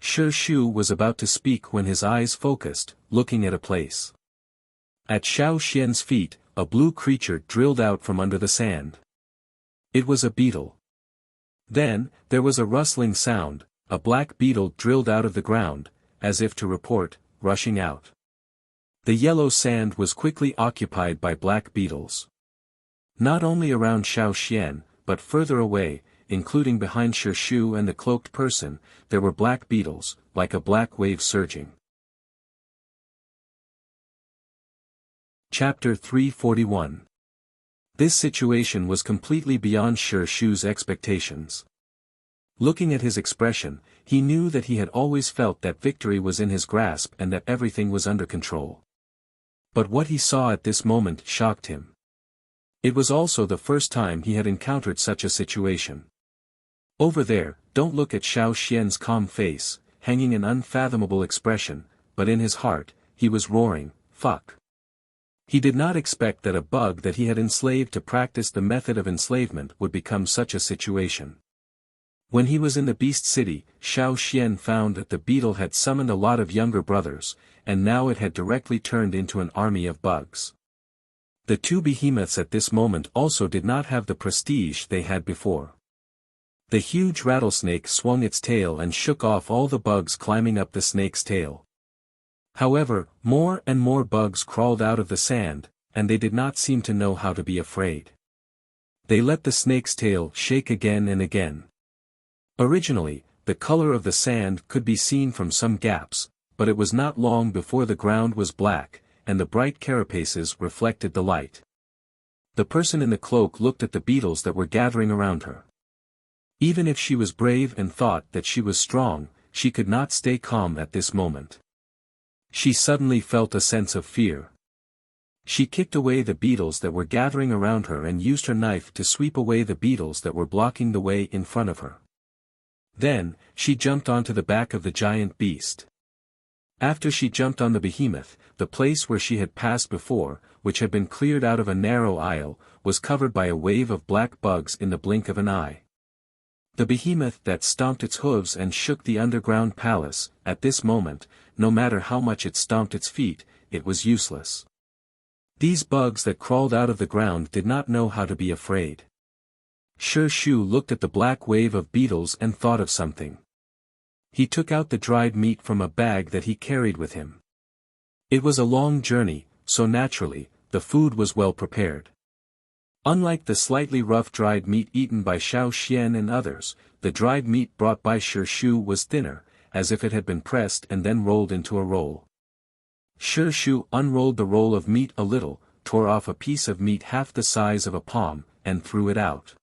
Speaker 1: Shu was about to speak when his eyes focused, looking at a place. At Xiao Xian's feet, a blue creature drilled out from under the sand. It was a beetle. Then, there was a rustling sound, a black beetle drilled out of the ground, as if to report, rushing out. The yellow sand was quickly occupied by black beetles. Not only around Xiao Xian, but further away, including behind Shu and the cloaked person, there were black beetles, like a black wave surging. Chapter 341. This situation was completely beyond Shu's expectations. Looking at his expression, he knew that he had always felt that victory was in his grasp and that everything was under control. But what he saw at this moment shocked him. It was also the first time he had encountered such a situation. Over there, don't look at Xiao Xian's calm face, hanging an unfathomable expression, but in his heart, he was roaring, fuck. He did not expect that a bug that he had enslaved to practice the method of enslavement would become such a situation. When he was in the Beast City, Xiao Xian found that the beetle had summoned a lot of younger brothers, and now it had directly turned into an army of bugs. The 2 behemoths at this moment also did not have the prestige they had before. The huge rattlesnake swung its tail and shook off all the bugs climbing up the snake's tail. However, more and more bugs crawled out of the sand, and they did not seem to know how to be afraid. They let the snake's tail shake again and again. Originally, the color of the sand could be seen from some gaps, but it was not long before the ground was black, and the bright carapaces reflected the light. The person in the cloak looked at the beetles that were gathering around her. Even if she was brave and thought that she was strong, she could not stay calm at this moment. She suddenly felt a sense of fear. She kicked away the beetles that were gathering around her and used her knife to sweep away the beetles that were blocking the way in front of her. Then, she jumped onto the back of the giant beast. After she jumped on the behemoth, the place where she had passed before, which had been cleared out of a narrow aisle, was covered by a wave of black bugs in the blink of an eye. The behemoth that stomped its hooves and shook the underground palace, at this moment, no matter how much it stomped its feet, it was useless. These bugs that crawled out of the ground did not know how to be afraid. Shu looked at the black wave of beetles and thought of something. He took out the dried meat from a bag that he carried with him. It was a long journey, so naturally, the food was well prepared. Unlike the slightly rough dried meat eaten by Xiao Xian and others, the dried meat brought by Shu was thinner, as if it had been pressed and then rolled into a roll. Shu unrolled the roll of meat a little, tore off a piece of meat half the size of a palm, and threw it out.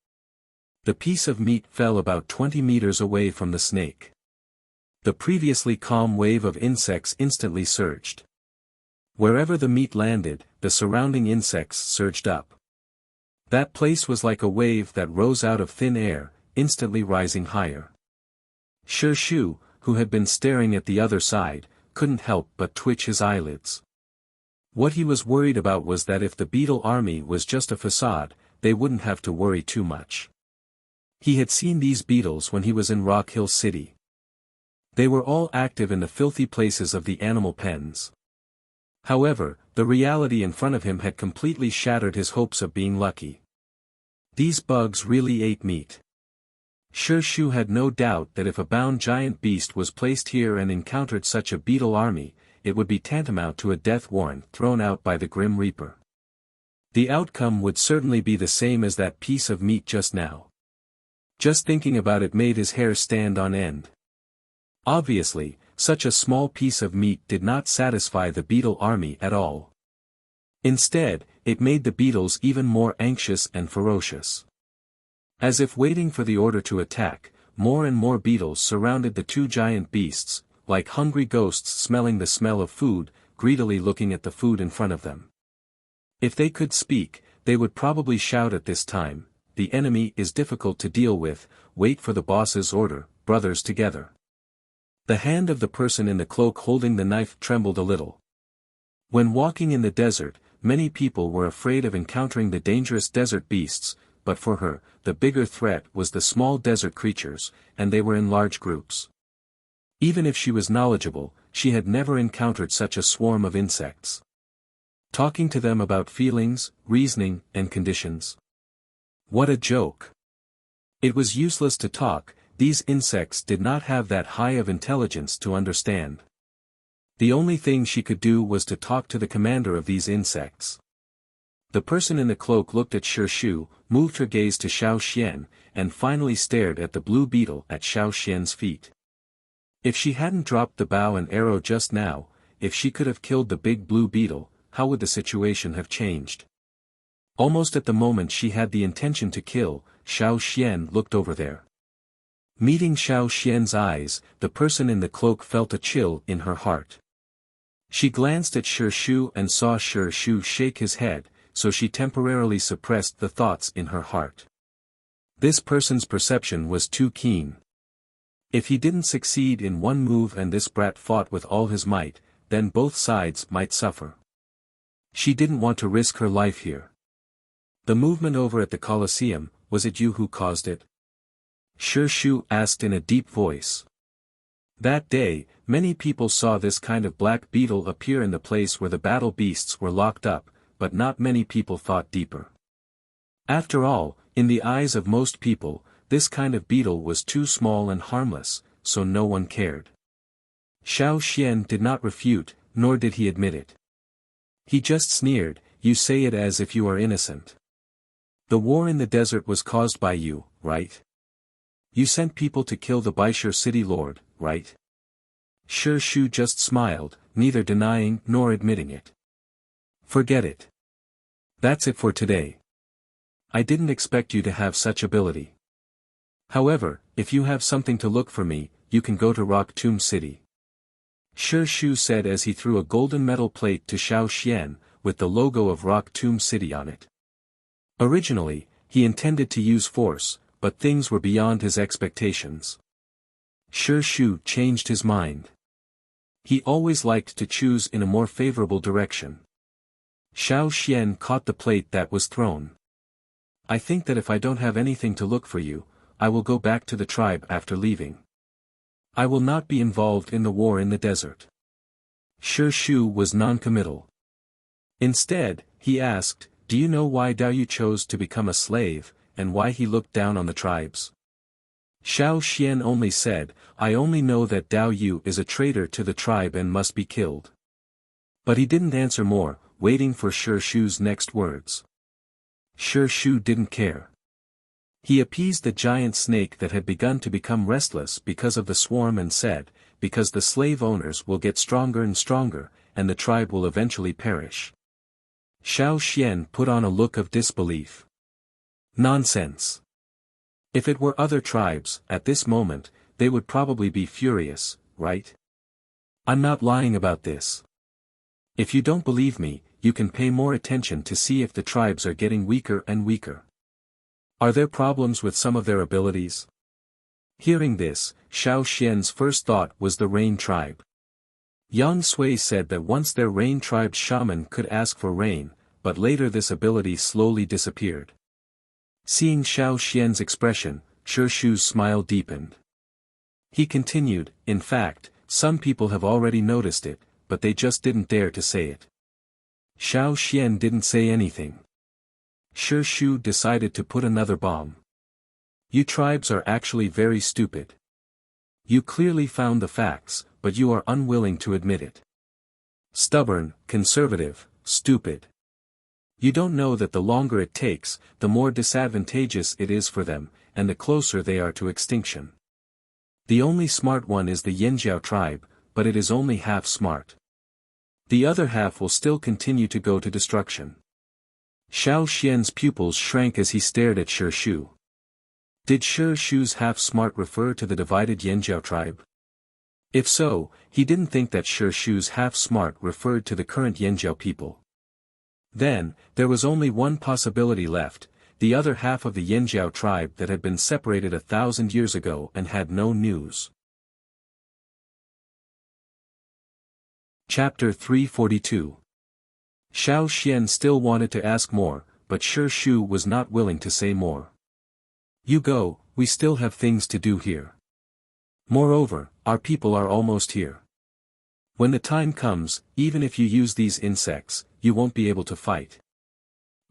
Speaker 1: The piece of meat fell about 20 meters away from the snake. The previously calm wave of insects instantly surged. Wherever the meat landed, the surrounding insects surged up. That place was like a wave that rose out of thin air, instantly rising higher. Shu, who had been staring at the other side, couldn't help but twitch his eyelids. What he was worried about was that if the beetle army was just a facade, they wouldn't have to worry too much. He had seen these beetles when he was in Rock Hill City. They were all active in the filthy places of the animal pens. However, the reality in front of him had completely shattered his hopes of being lucky. These bugs really ate meat. Shu had no doubt that if a bound giant beast was placed here and encountered such a beetle army, it would be tantamount to a death warrant thrown out by the Grim Reaper. The outcome would certainly be the same as that piece of meat just now. Just thinking about it made his hair stand on end. Obviously, such a small piece of meat did not satisfy the beetle army at all. Instead, it made the beetles even more anxious and ferocious. As if waiting for the order to attack, more and more beetles surrounded the two giant beasts, like hungry ghosts smelling the smell of food, greedily looking at the food in front of them. If they could speak, they would probably shout at this time, "The enemy is difficult to deal with, wait for the boss's order, brothers together." The hand of the person in the cloak holding the knife trembled a little. When walking in the desert, many people were afraid of encountering the dangerous desert beasts, but for her, the bigger threat was the small desert creatures, and they were in large groups. Even if she was knowledgeable, she had never encountered such a swarm of insects. Talking to them about feelings, reasoning, and conditions. What a joke. It was useless to talk, these insects did not have that high of intelligence to understand. The only thing she could do was to talk to the commander of these insects. The person in the cloak looked at Shu, moved her gaze to Xiao Xian, and finally stared at the blue beetle at Xiao Xian's feet. If she hadn't dropped the bow and arrow just now, if she could have killed the big blue beetle, how would the situation have changed? Almost at the moment she had the intention to kill, Xiao Xian looked over there. Meeting Xiao Xian's eyes, the person in the cloak felt a chill in her heart. She glanced at Shu and saw Shu shake his head, so she temporarily suppressed the thoughts in her heart. This person's perception was too keen. If he didn't succeed in one move and this brat fought with all his might, then both sides might suffer. She didn't want to risk her life here. The movement over at the Colosseum, was it you who caused it? Shu asked in a deep voice. That day, many people saw this kind of black beetle appear in the place where the battle beasts were locked up, but not many people thought deeper. After all, in the eyes of most people, this kind of beetle was too small and harmless, so no one cared. Xiao Xian did not refute, nor did he admit it. He just sneered, "You say it as if you are innocent. The war in the desert was caused by you, right? You sent people to kill the Baishur city lord, right?" Shu just smiled, neither denying nor admitting it. "Forget it. That's it for today. I didn't expect you to have such ability. However, if you have something to look for me, you can go to Rock Tomb City." Shu said as he threw a golden metal plate to Xiao Xian, with the logo of Rock Tomb City on it. Originally, he intended to use force, but things were beyond his expectations. Shu changed his mind. He always liked to choose in a more favorable direction. Xiao Xian caught the plate that was thrown. I think that if I don't have anything to look for you, I will go back to the tribe after leaving. I will not be involved in the war in the desert. Shu was non-committal. Instead, he asked, do you know why Dao Yu chose to become a slave, and why he looked down on the tribes? Xiao Xian only said, I only know that Dao Yu is a traitor to the tribe and must be killed. But he didn't answer more, waiting for Shu's next words. Shu didn't care. He appeased the giant snake that had begun to become restless because of the swarm and said, because the slave owners will get stronger and stronger, and the tribe will eventually perish. Xiao Xian put on a look of disbelief. Nonsense. If it were other tribes, at this moment, they would probably be furious, right? I'm not lying about this. If you don't believe me, you can pay more attention to see if the tribes are getting weaker and weaker. Are there problems with some of their abilities? Hearing this, Xiao Xian's first thought was the Rain tribe. Yang Sui said that once their Rain tribe's shaman could ask for rain, but later this ability slowly disappeared. Seeing Xiao Xian's expression, Shu's smile deepened. He continued, in fact, some people have already noticed it, but they just didn't dare to say it. Xiao Xian didn't say anything. Shu decided to put another bomb. You tribes are actually very stupid. You clearly found the facts, but you are unwilling to admit it. Stubborn, conservative, stupid. You don't know that the longer it takes, the more disadvantageous it is for them, and the closer they are to extinction. The only smart one is the Yanjiao tribe, but it is only half smart. The other half will still continue to go to destruction. Xiao Xian's pupils shrank as he stared at Shu. Did Shu's half-smart refer to the divided Yanjiao tribe? If so, he didn't think that Shu's half-smart referred to the current Yanjiao people. Then, there was only one possibility left, the other half of the Yanjiao tribe that had been separated 1,000 years ago and had no news. Chapter 342. Xiao Xian still wanted to ask more, but Shu was not willing to say more. You go, we still have things to do here. Moreover, our people are almost here. When the time comes, even if you use these insects, you won't be able to fight.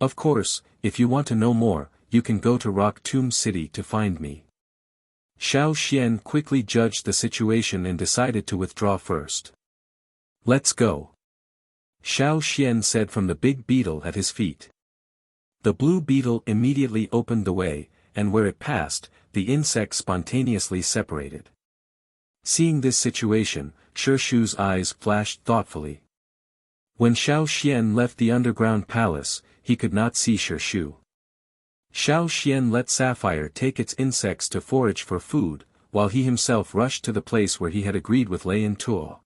Speaker 1: Of course, if you want to know more, you can go to Rock Tomb City to find me. Xiao Xian quickly judged the situation and decided to withdraw first. Let's go. Xiao Xian said from the big beetle at his feet. The blue beetle immediately opened the way, and where it passed, the insects spontaneously separated. Seeing this situation, Shu's eyes flashed thoughtfully. When Xiao Xian left the underground palace, he could not see Shu. Xiao Xian let Sapphire take its insects to forage for food, while he himself rushed to the place where he had agreed with Lei and Tuo.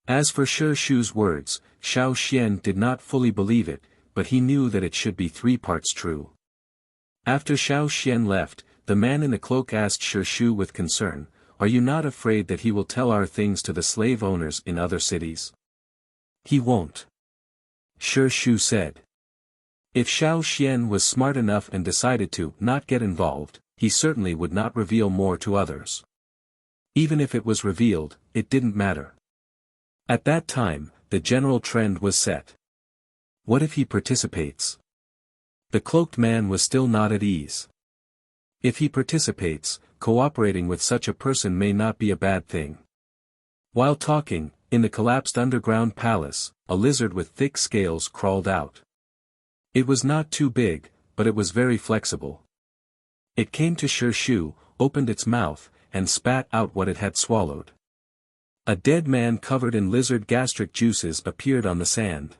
Speaker 1: As for Shu's words, Xiao Xian did not fully believe it, but he knew that it should be 3 parts true. After Xiao Xian left, the man in the cloak asked Shu with concern, Are you not afraid that he will tell our things to the slave owners in other cities? He won't. Shu said. If Xiao Xian was smart enough and decided to not get involved, he certainly would not reveal more to others. Even if it was revealed, it didn't matter. At that time, the general trend was set. What if he participates? The cloaked man was still not at ease. If he participates, cooperating with such a person may not be a bad thing. While talking, in the collapsed underground palace, a lizard with thick scales crawled out. It was not too big, but it was very flexible. It came to Shu, opened its mouth, and spat out what it had swallowed. A dead man covered in lizard gastric juices appeared on the sand.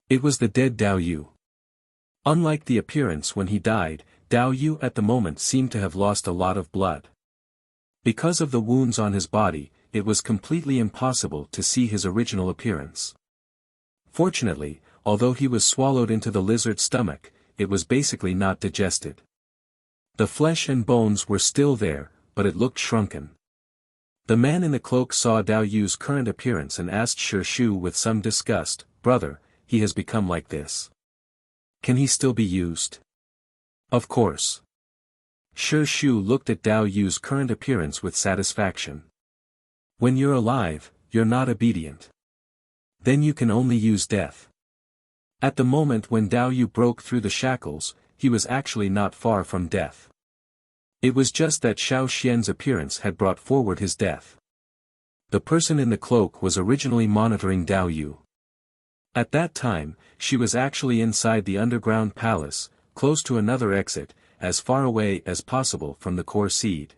Speaker 1: It was the dead Dao Yu. Unlike the appearance when he died, Dao Yu at the moment seemed to have lost a lot of blood. Because of the wounds on his body, it was completely impossible to see his original appearance. Fortunately, although he was swallowed into the lizard's stomach, it was basically not digested. The flesh and bones were still there, but it looked shrunken. The man in the cloak saw Dao Yu's current appearance and asked Shi Shu with some disgust, "Brother, he has become like this. Can he still be used?" "Of course." Shi Shu looked at Dao Yu's current appearance with satisfaction. "When you're alive, you're not obedient. Then you can only use death." At the moment when Dao Yu broke through the shackles, he was actually not far from death. It was just that Xiao Xian's appearance had brought forward his death. The person in the cloak was originally monitoring Dao Yu. At that time, she was actually inside the underground palace, close to another exit, as far away as possible from the core seed.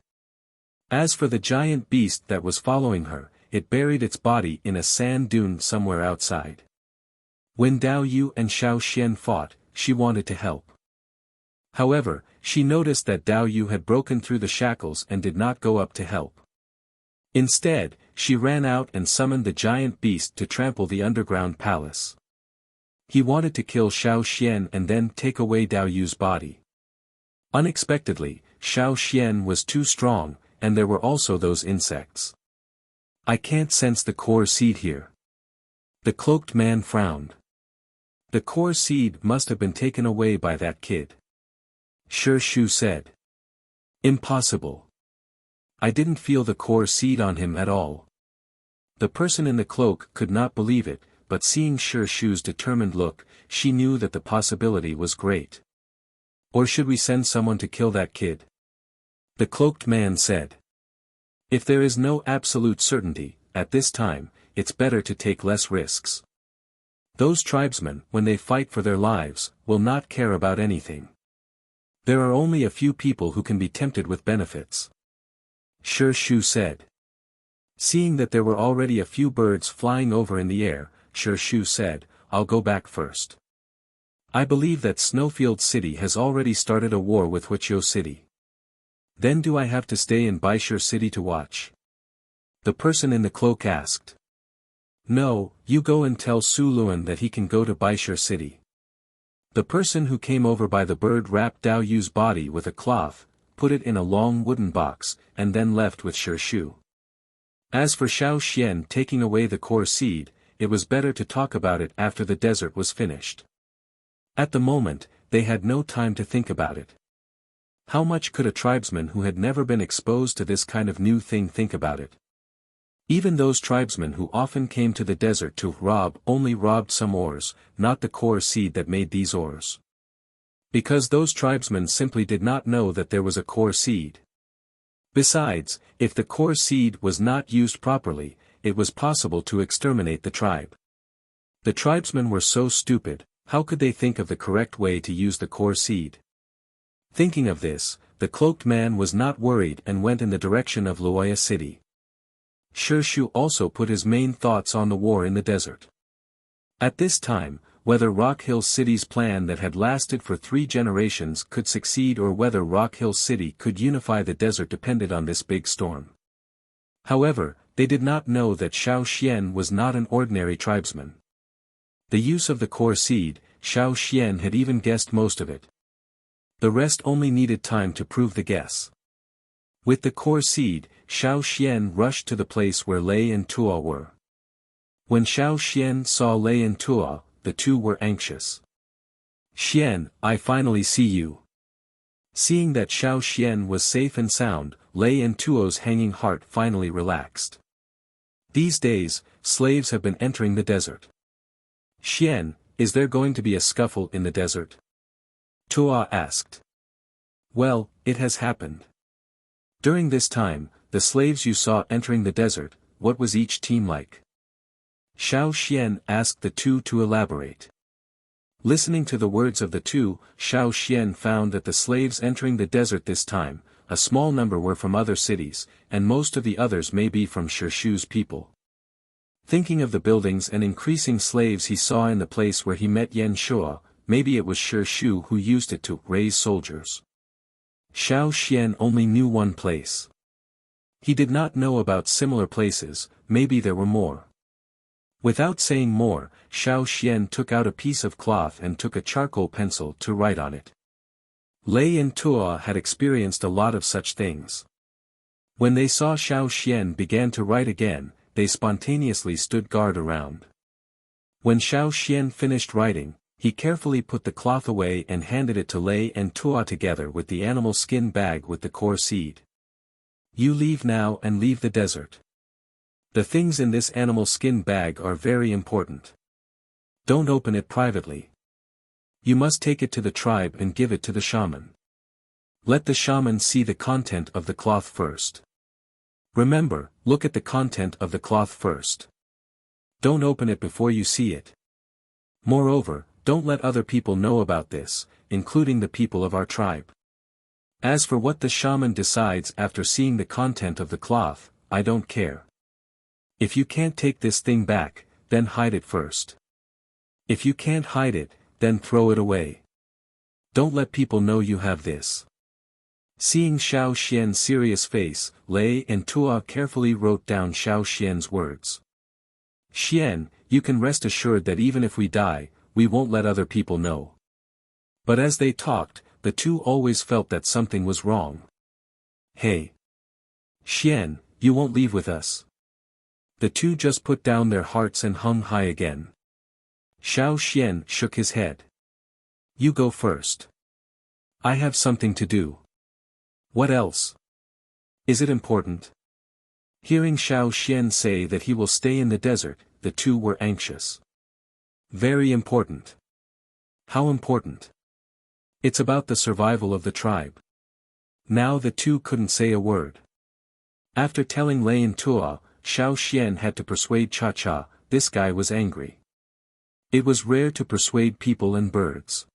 Speaker 1: As for the giant beast that was following her, it buried its body in a sand dune somewhere outside. When Dao Yu and Xiao Xian fought, she wanted to help. However, she noticed that Dao Yu had broken through the shackles and did not go up to help. Instead, she ran out and summoned the giant beast to trample the underground palace. He wanted to kill Xiao Xian and then take away Dao Yu's body. Unexpectedly, Xiao Xian was too strong, and there were also those insects. "I can't sense the core seed here." The cloaked man frowned. "The core seed must have been taken away by that kid." Shi Shu said. "Impossible. I didn't feel the core seed on him at all." The person in the cloak could not believe it, but seeing Shi Shu's determined look, she knew that the possibility was great. "Or should we send someone to kill that kid?" The cloaked man said. "If there is no absolute certainty, at this time, it's better to take less risks. Those tribesmen, when they fight for their lives, will not care about anything. There are only a few people who can be tempted with benefits." Shi Shu said. Seeing that there were already a few birds flying over in the air, Shi Shu said, "I'll go back first. I believe that Snowfield City has already started a war with Wuxia City. Then do I have to stay in Baishur City to watch?" The person in the cloak asked. "No, you go and tell Su Luan that he can go to Baishur City." The person who came over by the bird wrapped Dao Yu's body with a cloth, put it in a long wooden box, and then left with Shi Shu. As for Xiao Xian taking away the core seed, it was better to talk about it after the desert was finished. At the moment, they had no time to think about it. How much could a tribesman who had never been exposed to this kind of new thing think about it? Even those tribesmen who often came to the desert to rob only robbed some ores, not the core seed that made these ores. Because those tribesmen simply did not know that there was a core seed. Besides, if the core seed was not used properly, it was possible to exterminate the tribe. The tribesmen were so stupid, how could they think of the correct way to use the core seed? Thinking of this, the cloaked man was not worried and went in the direction of Luoya City. Shi Shu also put his main thoughts on the war in the desert. At this time, whether Rock Hill City's plan that had lasted for 3 generations could succeed or whether Rock Hill City could unify the desert depended on this big storm. However, they did not know that Xiao Xian was not an ordinary tribesman. The use of the core seed, Xiao Xian had even guessed most of it. The rest only needed time to prove the guess. With the core seed, Xiao Xian rushed to the place where Lei and Tuo were. When Xiao Xian saw Lei and Tuo, the two were anxious. "Xian, I finally see you." Seeing that Xiao Xian was safe and sound, Lei and Tuo's hanging heart finally relaxed. These days, slaves have been entering the desert. "Xian, is there going to be a scuffle in the desert?" Tuo asked. "Well, it has happened. During this time, the slaves you saw entering the desert, what was each team like?" Xiao Xian asked the two to elaborate. Listening to the words of the two, Xiao Xian found that the slaves entering the desert this time, a small number were from other cities, and most of the others may be from Shi Shu's people. Thinking of the buildings and increasing slaves he saw in the place where he met Yan Shua, maybe it was Shi Shu who used it to raise soldiers. Xiao Xian only knew one place. He did not know about similar places, maybe there were more. Without saying more, Xiao Xian took out a piece of cloth and took a charcoal pencil to write on it. Lei and Tuo had experienced a lot of such things. When they saw Xiao Xian began to write again, they spontaneously stood guard around. When Xiao Xian finished writing, he carefully put the cloth away and handed it to Lei and Tua together with the animal skin bag with the core seed. You leave now and leave the desert. The things in this animal skin bag are very important. Don't open it privately. You must take it to the tribe and give it to the shaman. Let the shaman see the content of the cloth first. Remember, look at the content of the cloth first. Don't open it before you see it. Moreover, don't let other people know about this, including the people of our tribe. As for what the shaman decides after seeing the content of the cloth, I don't care. If you can't take this thing back, then hide it first. If you can't hide it, then throw it away. Don't let people know you have this. Seeing Xiao Xian's serious face, Lei and Tua carefully wrote down Xiao Xian's words. Xian, you can rest assured that even if we die, we won't let other people know. But as they talked, the two always felt that something was wrong. Hey! Xian, you won't leave with us. The two just put down their hearts and hung high again. Xiao Xian shook his head. You go first. I have something to do. What else? Is it important? Hearing Xiao Xian say that he will stay in the desert, the two were anxious. Very important. How important? It's about the survival of the tribe. Now the two couldn't say a word. After telling Lei and Tua, Xiao Xian had to persuade Cha-Cha. This guy was angry. It was rare to persuade people and birds.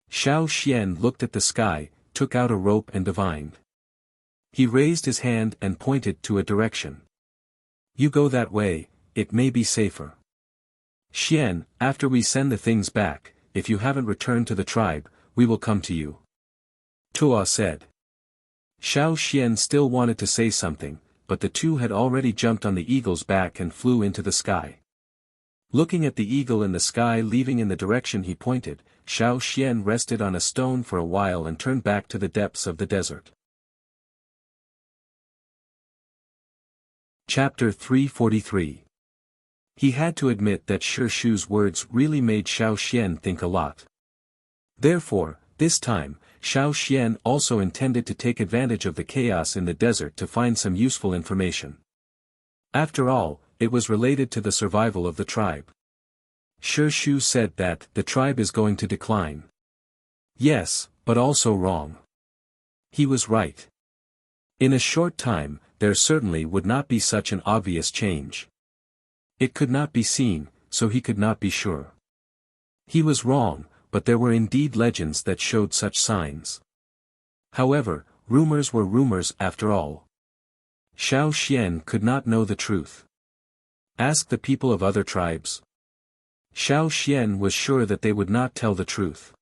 Speaker 1: Xiao Xian looked at the sky, took out a rope and divined. He raised his hand and pointed to a direction. You go that way, it may be safer. Xian, after we send the things back, if you haven't returned to the tribe, we will come to you. Tua said. Xiao Xian still wanted to say something, but the two had already jumped on the eagle's back and flew into the sky. Looking at the eagle in the sky leaving in the direction he pointed, Xiao Xian rested on a stone for a while and turned back to the depths of the desert. Chapter 343. He had to admit that Shi Shu's words really made Xiao Xian think a lot. Therefore, this time, Xiao Xian also intended to take advantage of the chaos in the desert to find some useful information. After all, it was related to the survival of the tribe. Shi Shu said that the tribe is going to decline. Yes, but also wrong. He was right. In a short time, there certainly would not be such an obvious change. It could not be seen, so he could not be sure. He was wrong, but there were indeed legends that showed such signs. However, rumors were rumors after all. Xiao Xian could not know the truth. Ask the people of other tribes. Xiao Xian was sure that they would not tell the truth.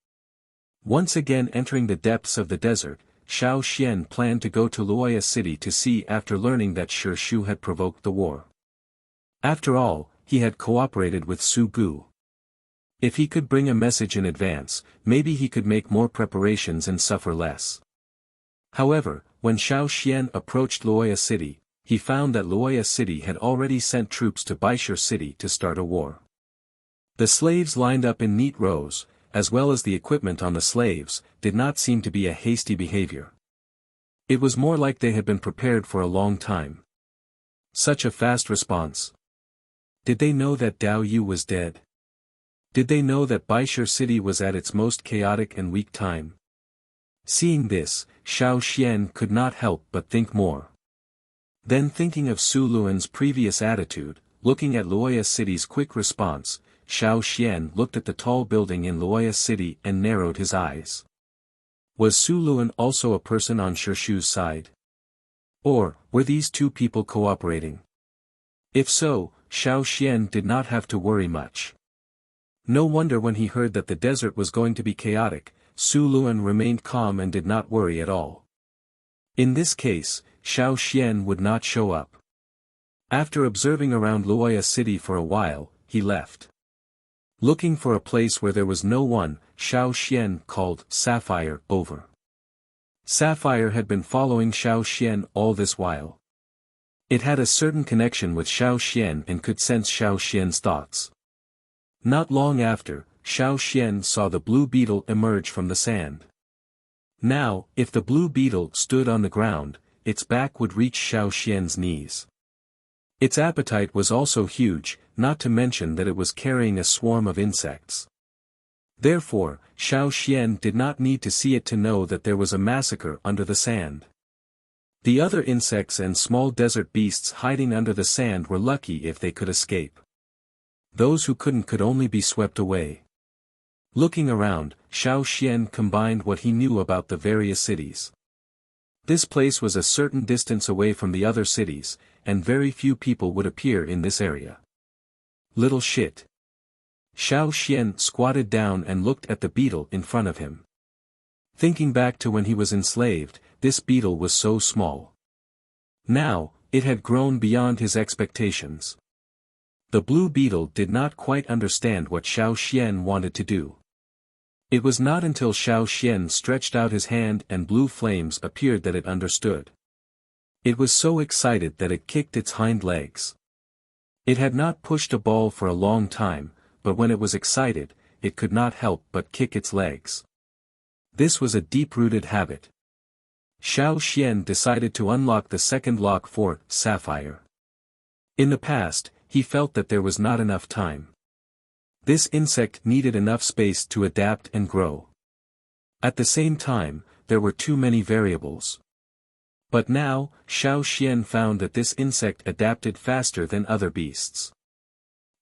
Speaker 1: Once again entering the depths of the desert, Xiao Xian planned to go to Luoya City to see after learning that Shi Shu had provoked the war. After all, he had cooperated with Su Gu. If he could bring a message in advance, maybe he could make more preparations and suffer less. However, when Xiao Xian approached Luoya City, he found that Luoya City had already sent troops to Baishur City to start a war. The slaves lined up in neat rows, as well as the equipment on the slaves, did not seem to be a hasty behavior. It was more like they had been prepared for a long time. Such a fast response. Did they know that Dao Yu was dead? Did they know that Baishur City was at its most chaotic and weak time? Seeing this, Xiao Xian could not help but think more. Then thinking of Su Luan's previous attitude, looking at Luoya City's quick response, Xiao Xian looked at the tall building in Luoya City and narrowed his eyes. Was Su Luan also a person on Shi Shu's side? Or, were these two people cooperating? If so, Xiao Xian did not have to worry much. No wonder when he heard that the desert was going to be chaotic, Su Luan remained calm and did not worry at all. In this case, Xiao Xian would not show up. After observing around Luoya City for a while, he left. Looking for a place where there was no one, Xiao Xian called Sapphire over. Sapphire had been following Xiao Xian all this while. It had a certain connection with Xiao Xian and could sense Xiao Xian's thoughts. Not long after, Xiao Xian saw the blue beetle emerge from the sand. Now, if the blue beetle stood on the ground, its back would reach Xiao Xian's knees. Its appetite was also huge, not to mention that it was carrying a swarm of insects. Therefore, Xiao Xian did not need to see it to know that there was a massacre under the sand. The other insects and small desert beasts hiding under the sand were lucky if they could escape. Those who couldn't could only be swept away. Looking around, Xiao Xian combined what he knew about the various cities. This place was a certain distance away from the other cities, and very few people would appear in this area. Little shit. Xiao Xian squatted down and looked at the beetle in front of him. Thinking back to when he was enslaved, this beetle was so small. Now, it had grown beyond his expectations. The blue beetle did not quite understand what Xiao Xian wanted to do. It was not until Xiao Xian stretched out his hand and blue flames appeared that it understood. It was so excited that it kicked its hind legs. It had not pushed a ball for a long time, but when it was excited, it could not help but kick its legs. This was a deep-rooted habit. Xiao Xian decided to unlock the second lock for Sapphire. In the past, he felt that there was not enough time. This insect needed enough space to adapt and grow. At the same time, there were too many variables. But now, Xiao Xian found that this insect adapted faster than other beasts.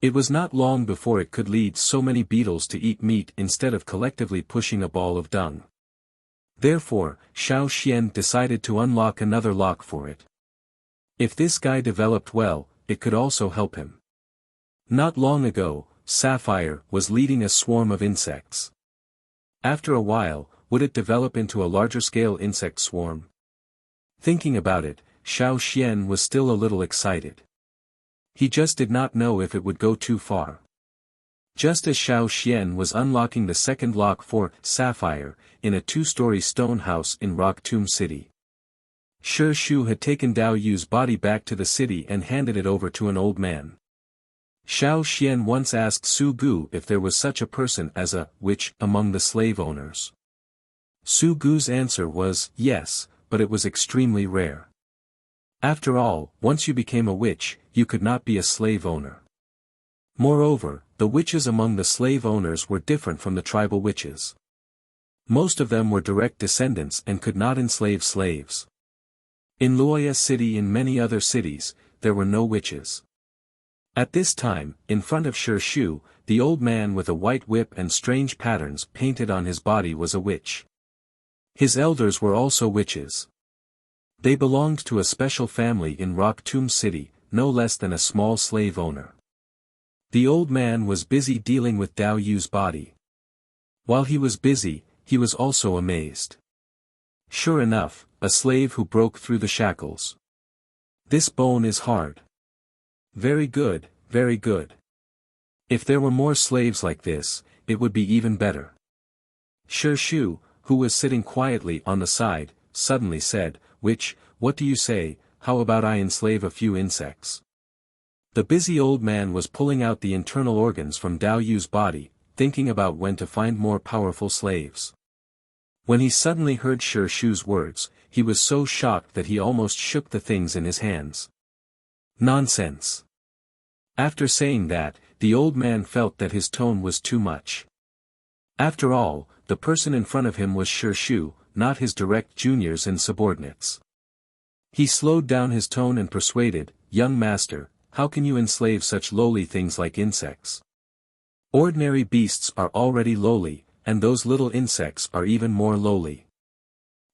Speaker 1: It was not long before it could lead so many beetles to eat meat instead of collectively pushing a ball of dung. Therefore, Xiao Xian decided to unlock another lock for it. If this guy developed well, it could also help him. Not long ago, Sapphire was leading a swarm of insects. After a while, would it develop into a larger-scale insect swarm? Thinking about it, Xiao Xian was still a little excited. He just did not know if it would go too far. Just as Xiao Xian was unlocking the second lock for Sapphire, in a 2-story stone house in Rock Tomb City. Shi Shu had taken Dao Yu's body back to the city and handed it over to an old man. Xiao Xian once asked Su Gu if there was such a person as a witch among the slave owners. Su Gu's answer was yes, but it was extremely rare. After all, once you became a witch, you could not be a slave owner. Moreover, the witches among the slave owners were different from the tribal witches. Most of them were direct descendants and could not enslave slaves. In Luoya City and many other cities, there were no witches. At this time, in front of Shi Shu, the old man with a white whip and strange patterns painted on his body was a witch. His elders were also witches. They belonged to a special family in Rock Tomb City, no less than a small slave owner. The old man was busy dealing with Dao Yu's body. While he was busy, he was also amazed. Sure enough, a slave who broke through the shackles. This bone is hard. Very good, very good. If there were more slaves like this, it would be even better. Shi Shu, who was sitting quietly on the side, suddenly said, "Witch, what do you say, how about I enslave a few insects?" The busy old man was pulling out the internal organs from Dao Yu's body, thinking about when to find more powerful slaves. When he suddenly heard Shi Shu's words, he was so shocked that he almost shook the things in his hands. Nonsense. After saying that, the old man felt that his tone was too much. After all, the person in front of him was Shi Shu, not his direct juniors and subordinates. He slowed down his tone and persuaded, "Young master, how can you enslave such lowly things like insects? Ordinary beasts are already lowly, and those little insects are even more lowly."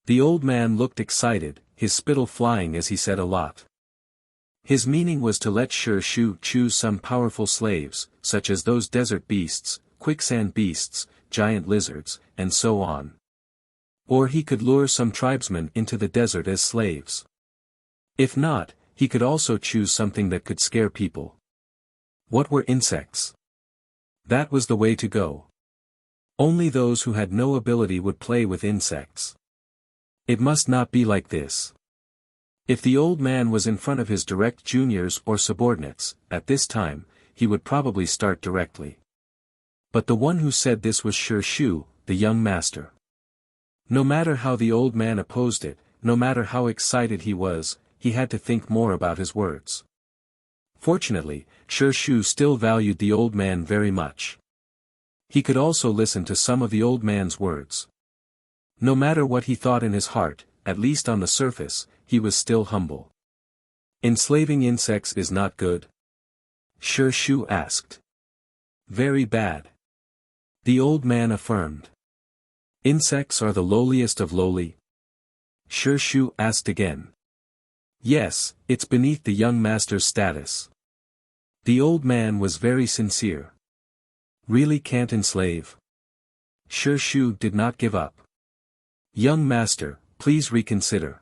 Speaker 1: The old man looked excited, his spittle flying as he said a lot. His meaning was to let Shi Shu choose some powerful slaves, such as those desert beasts, quicksand beasts, giant lizards, and so on. Or he could lure some tribesmen into the desert as slaves. If not, he could also choose something that could scare people. What were insects? That was the way to go. Only those who had no ability would play with insects. It must not be like this. If the old man was in front of his direct juniors or subordinates, at this time, he would probably start directly. But the one who said this was Shi Shu, the young master. No matter how the old man opposed it, no matter how excited he was, he had to think more about his words. Fortunately, Shi Shu still valued the old man very much. He could also listen to some of the old man's words. No matter what he thought in his heart, at least on the surface, he was still humble. Enslaving insects is not good? Shi Shu asked. Very bad. The old man affirmed. Insects are the lowliest of lowly? Shi Shu asked again. Yes, it's beneath the young master's status. The old man was very sincere. Really can't enslave? Shi Shu did not give up. Young master, please reconsider.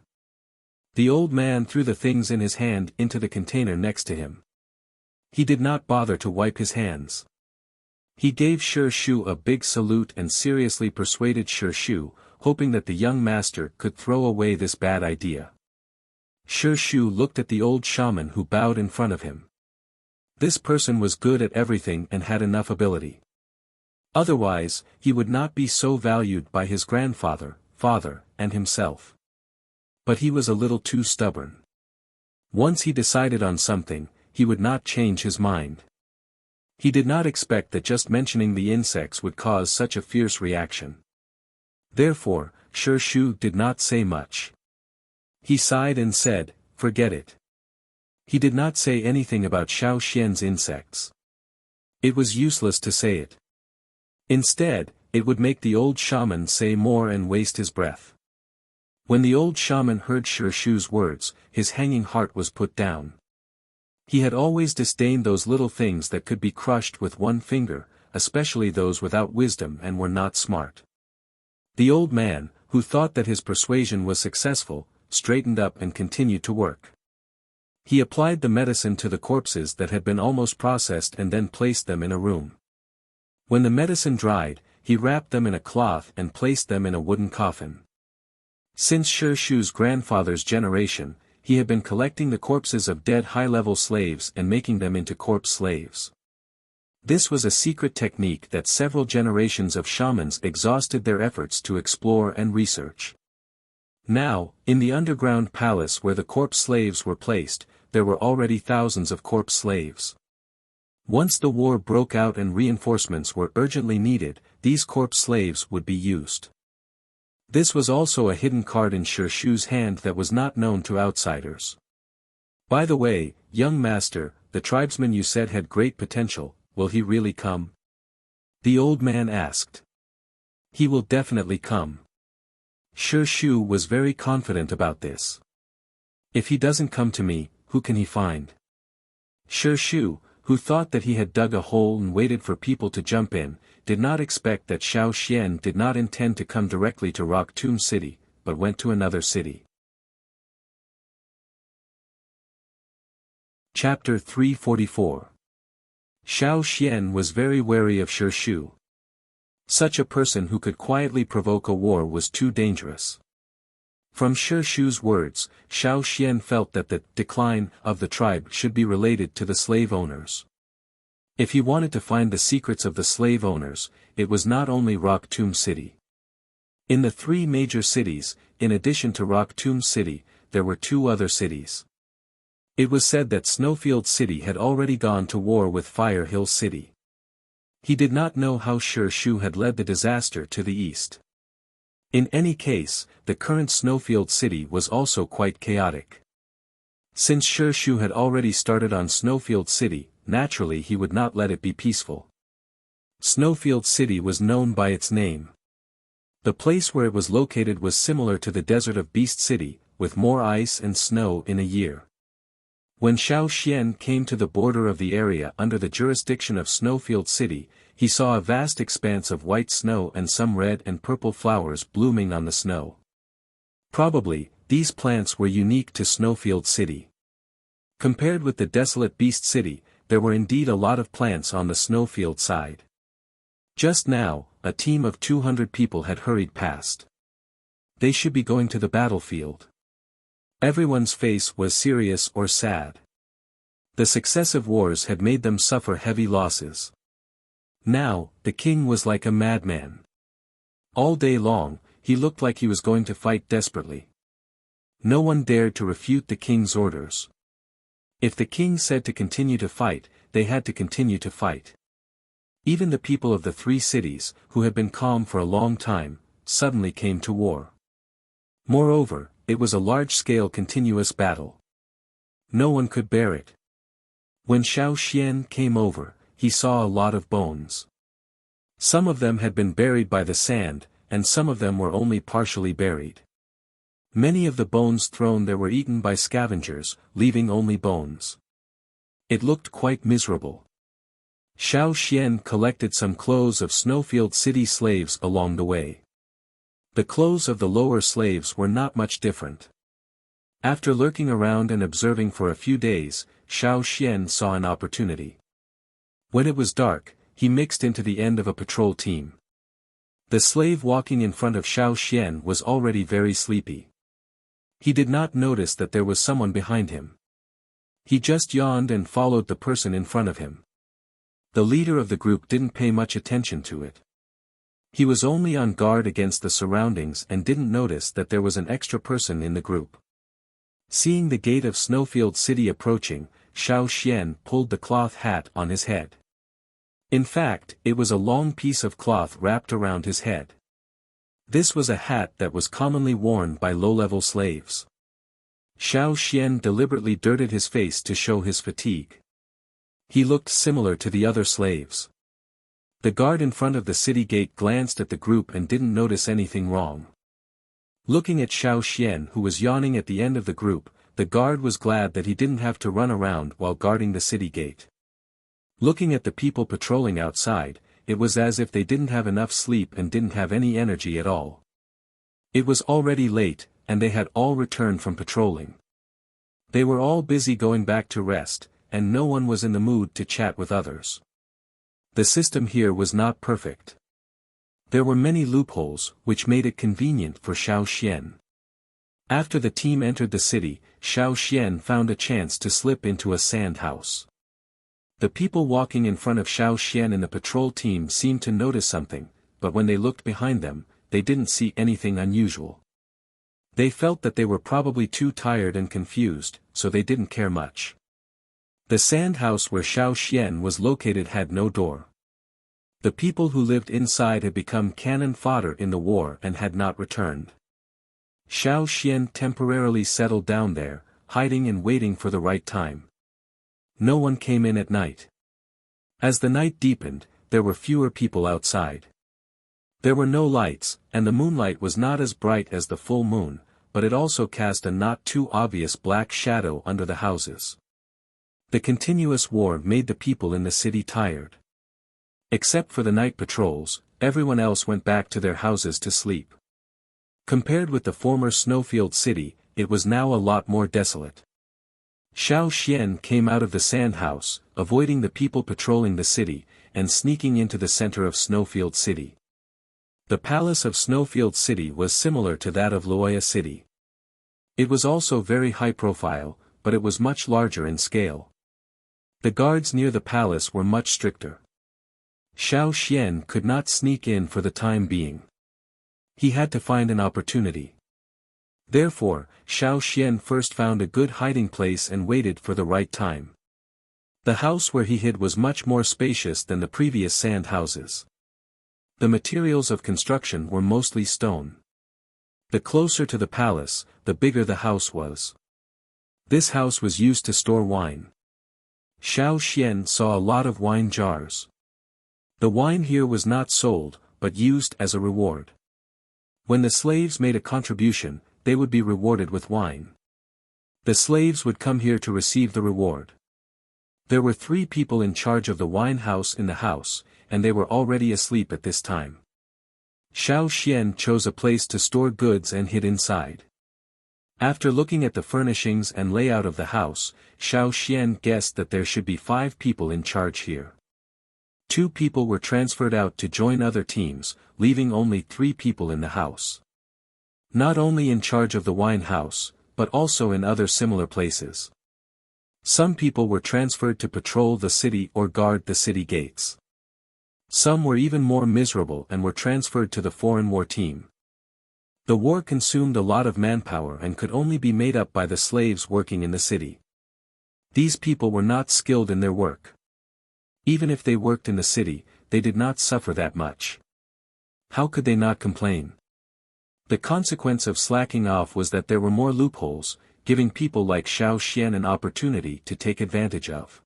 Speaker 1: The old man threw the things in his hand into the container next to him. He did not bother to wipe his hands. He gave Shi Shu a big salute and seriously persuaded Shi Shu, hoping that the young master could throw away this bad idea. Shi Shu looked at the old shaman who bowed in front of him. This person was good at everything and had enough ability. Otherwise, he would not be so valued by his grandfather, father, and himself. But he was a little too stubborn. Once he decided on something, he would not change his mind. He did not expect that just mentioning the insects would cause such a fierce reaction. Therefore, Shi Shu did not say much. He sighed and said, forget it. He did not say anything about Xiao Xian's insects. It was useless to say it. Instead, it would make the old shaman say more and waste his breath. When the old shaman heard Shi Shu's words, his hanging heart was put down. He had always disdained those little things that could be crushed with one finger, especially those without wisdom and were not smart. The old man, who thought that his persuasion was successful, straightened up and continued to work. He applied the medicine to the corpses that had been almost processed and then placed them in a room. When the medicine dried, he wrapped them in a cloth and placed them in a wooden coffin. Since Shi Shu's grandfather's generation, he had been collecting the corpses of dead high-level slaves and making them into corpse slaves. This was a secret technique that several generations of shamans exhausted their efforts to explore and research. Now, in the underground palace where the corpse slaves were placed, there were already thousands of corpse slaves. Once the war broke out and reinforcements were urgently needed, these corpse slaves would be used. This was also a hidden card in Shi Shu's hand that was not known to outsiders. By the way, young master, the tribesman you said had great potential, will he really come? The old man asked. He will definitely come. Shi Shu was very confident about this. If he doesn't come to me, who can he find? Shi Shu, who thought that he had dug a hole and waited for people to jump in, did not expect that Xiao Xian did not intend to come directly to Rock Tomb City, but went to another city. Chapter 344. Xiao Xian was very wary of Shi Shu. Such a person who could quietly provoke a war was too dangerous. From Shi Shu's words, Xiao Xian felt that the decline of the tribe should be related to the slave owners. If he wanted to find the secrets of the slave owners, it was not only Rock Tomb City. In the three major cities, in addition to Rock Tomb City, there were two other cities. It was said that Snowfield City had already gone to war with Fire Hill City. He did not know how Shi Shu had led the disaster to the east. In any case, the current Snowfield City was also quite chaotic. Since Shi Shu had already started on Snowfield City, naturally he would not let it be peaceful. Snowfield City was known by its name. The place where it was located was similar to the desert of Beast City, with more ice and snow in a year. When Xiao Xian came to the border of the area under the jurisdiction of Snowfield City, he saw a vast expanse of white snow and some red and purple flowers blooming on the snow. Probably, these plants were unique to Snowfield City. Compared with the desolate Beast City, there were indeed a lot of plants on the Snowfield side. Just now, a team of 200 people had hurried past. They should be going to the battlefield. Everyone's face was serious or sad. The successive wars had made them suffer heavy losses. Now, the king was like a madman. All day long, he looked like he was going to fight desperately. No one dared to refute the king's orders. If the king said to continue to fight, they had to continue to fight. Even the people of the 3 cities, who had been calm for a long time, suddenly came to war. Moreover, it was a large-scale continuous battle. No one could bear it. When Xiao Xian came over, he saw a lot of bones. Some of them had been buried by the sand, and some of them were only partially buried. Many of the bones thrown there were eaten by scavengers, leaving only bones. It looked quite miserable. Xiao Xian collected some clothes of Snowfield City slaves along the way. The clothes of the lower slaves were not much different. After lurking around and observing for a few days, Xiao Xian saw an opportunity. When it was dark, he mixed into the end of a patrol team. The slave walking in front of Xiao Xian was already very sleepy. He did not notice that there was someone behind him. He just yawned and followed the person in front of him. The leader of the group didn't pay much attention to it. He was only on guard against the surroundings and didn't notice that there was an extra person in the group. Seeing the gate of Snowfield City approaching, Xiao Xian pulled the cloth hat on his head. In fact, it was a long piece of cloth wrapped around his head. This was a hat that was commonly worn by low-level slaves. Xiao Xian deliberately dirted his face to show his fatigue. He looked similar to the other slaves. The guard in front of the city gate glanced at the group and didn't notice anything wrong. Looking at Xiao Xian, who was yawning at the end of the group, the guard was glad that he didn't have to run around while guarding the city gate. Looking at the people patrolling outside, it was as if they didn't have enough sleep and didn't have any energy at all. It was already late, and they had all returned from patrolling. They were all busy going back to rest, and no one was in the mood to chat with others. The system here was not perfect. There were many loopholes, which made it convenient for Xiao Xian. After the team entered the city, Xiao Xian found a chance to slip into a sand house. The people walking in front of Xiao Xian in the patrol team seemed to notice something, but when they looked behind them, they didn't see anything unusual. They felt that they were probably too tired and confused, so they didn't care much. The sand house where Xiao Xian was located had no door. The people who lived inside had become cannon fodder in the war and had not returned. Xiao Xian temporarily settled down there, hiding and waiting for the right time. No one came in at night. As the night deepened, there were fewer people outside. There were no lights, and the moonlight was not as bright as the full moon, but it also cast a not too obvious black shadow under the houses. The continuous war made the people in the city tired. Except for the night patrols, everyone else went back to their houses to sleep. Compared with the former Snowfield City, it was now a lot more desolate. Xiao Xian came out of the sand house, avoiding the people patrolling the city, and sneaking into the center of Snowfield City. The palace of Snowfield City was similar to that of Luoya City. It was also very high profile, but it was much larger in scale. The guards near the palace were much stricter. Xiao Xian could not sneak in for the time being. He had to find an opportunity. Therefore, Xiao Xian first found a good hiding place and waited for the right time. The house where he hid was much more spacious than the previous sand houses. The materials of construction were mostly stone. The closer to the palace, the bigger the house was. This house was used to store wine. Xiao Xian saw a lot of wine jars. The wine here was not sold, but used as a reward. When the slaves made a contribution, they would be rewarded with wine. The slaves would come here to receive the reward. There were 3 people in charge of the wine house in the house, and they were already asleep at this time. Xiao Xian chose a place to store goods and hid inside. After looking at the furnishings and layout of the house, Xiao Xian guessed that there should be 5 people in charge here. 2 people were transferred out to join other teams, leaving only 3 people in the house. Not only in charge of the wine house, but also in other similar places. Some people were transferred to patrol the city or guard the city gates. Some were even more miserable and were transferred to the foreign war team. The war consumed a lot of manpower and could only be made up by the slaves working in the city. These people were not skilled in their work. Even if they worked in the city, they did not suffer that much. How could they not complain? The consequence of slacking off was that there were more loopholes, giving people like Xiao Xian an opportunity to take advantage of.